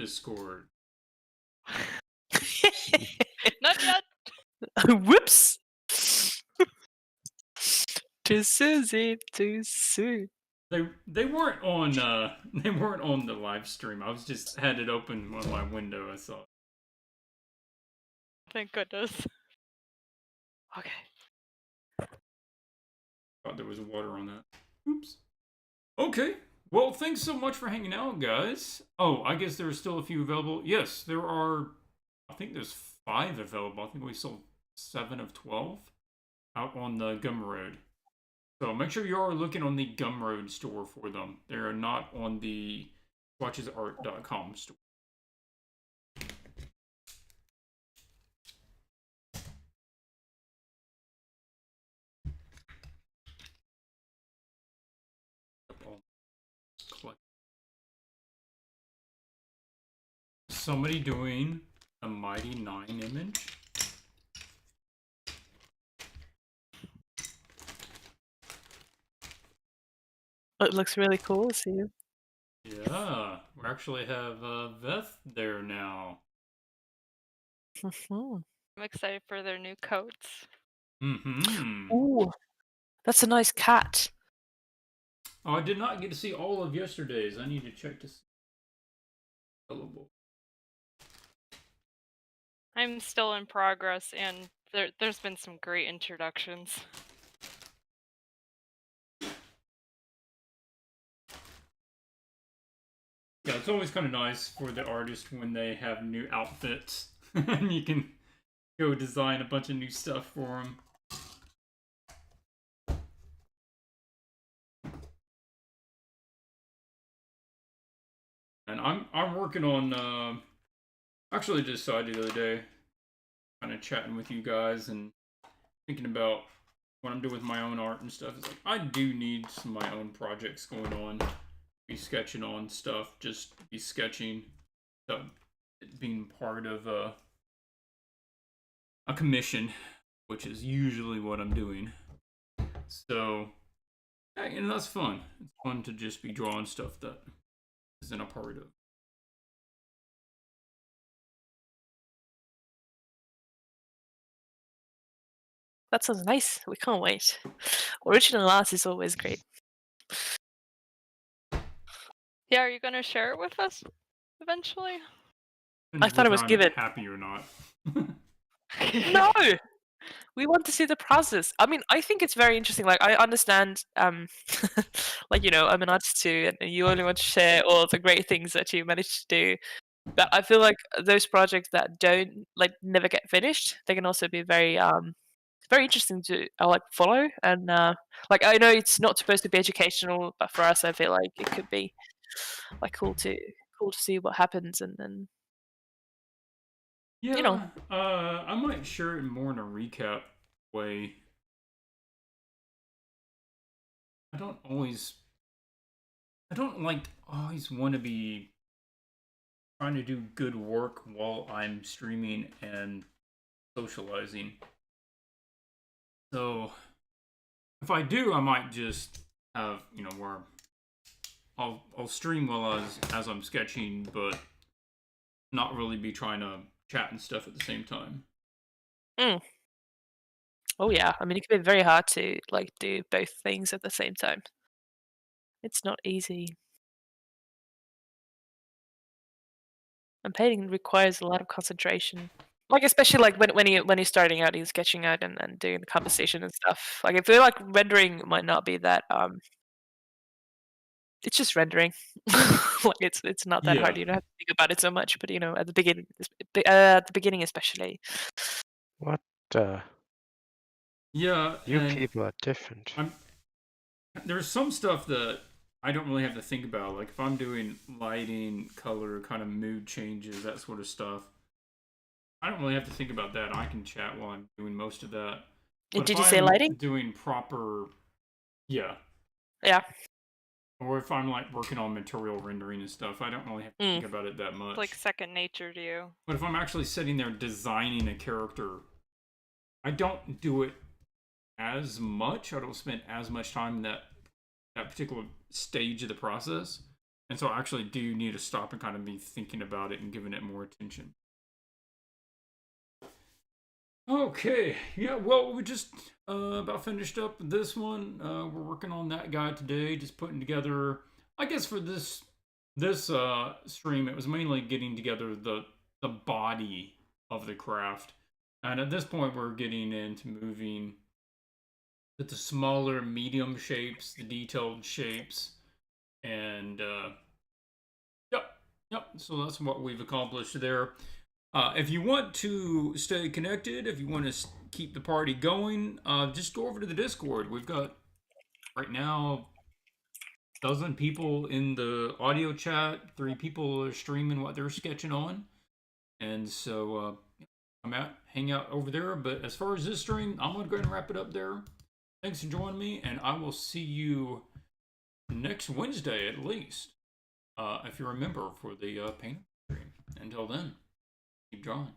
Discord. Not yet. Whoops. Too soon, too soon. They weren't on they weren't on the live stream. I was just had it open on my window. I saw it. Thank goodness. Okay. Thought there was water on that. Oops. Okay. Well, thanks so much for hanging out, guys. Oh, I guess there are still a few available. Yes, there are. I think there's 5 available. I think we sold 7 of 12 out on the Gumroad. So make sure you are looking on the Gumroad store for them. They are not on the swatchesart.com store. Somebody doing a Mighty 9 image? It looks really cool, see. Yeah, we actually have Veth there now. I'm excited for their new coats. Mm-hmm. Ooh, that's a nice cat. Oh, I did not get to see all of yesterday's. I need to check to see. Available. I'm still in progress, and there's been some great introductions. Yeah, it's always kind of nice for the artist when they have new outfits and you can go design a bunch of new stuff for them. And I'm working on actually decided the other day, kind of chatting with you guys and thinking about what I'm doing with my own art and stuff. It's like I do need some of my own projects going on. Be sketching on stuff, just be sketching, being part of a commission, which is usually what I'm doing. So, and that's fun. It's fun to just be drawing stuff that isn't a part of. That sounds nice. We can't wait. Original art is always great. Yeah, are you gonna share it with us eventually? I thought it was given. Happy or not? No, we want to see the process. I mean, I think it's very interesting. Like, I understand, like, you know, I'm an artist too, and you only want to share all the great things that you managed to do. But I feel like those projects that don't, like, never get finished, they can also be very, very interesting to like follow. And like, I know it's not supposed to be educational, but for us, I feel like it could be like cool to see what happens, and then. Yeah, you know. I might share it more in a recap way. I don't like always want to be trying to do good work while I'm streaming and socializing. So if I do, I might just have, you know, where I'll stream while as I'm sketching, but not really be trying to chat and stuff at the same time. Oh yeah, I mean, it can be very hard to like do both things at the same time. It's not easy. And painting requires a lot of concentration. Like, especially like when you're starting out, you're sketching out and doing the composition and stuff. Like, I feel like rendering might not be that it's just rendering. Like, it's not that hard. Yeah. You don't have to think about it so much. But you know, at the beginning especially. What? Yeah, You and people are different. there's some stuff that I don't really have to think about. Like if I'm doing lighting, color, kind of mood changes, that sort of stuff. I don't really have to think about that. I can chat while I'm doing most of that. But Did if you say I'm lighting? doing proper, yeah. Yeah. Or if I'm like working on material rendering and stuff, I don't really have to think about it that much. It's like second nature to you. But if I'm actually sitting there designing a character, I don't do it as much. I don't spend as much time in that particular stage of the process. And so I actually do need to stop and kind of be thinking about it and giving it more attention. Okay, yeah, well, we just about finished up this one. We're working on that guy today, just putting together, I guess for this stream, it was mainly getting together the body of the craft. And at this point, we're getting into moving to the smaller, medium shapes, the detailed shapes. And, yep, so that's what we've accomplished there. If you want to stay connected, if you want to keep the party going, just go over to the Discord. We've got, right now, 12 people in the audio chat. 3 people are streaming what they're sketching on. And so, hang out over there. But as far as this stream, I'm going to go ahead and wrap it up there. Thanks for joining me, and I will see you next Wednesday at least, if you remember, for the painting stream. Until then, keep drawing.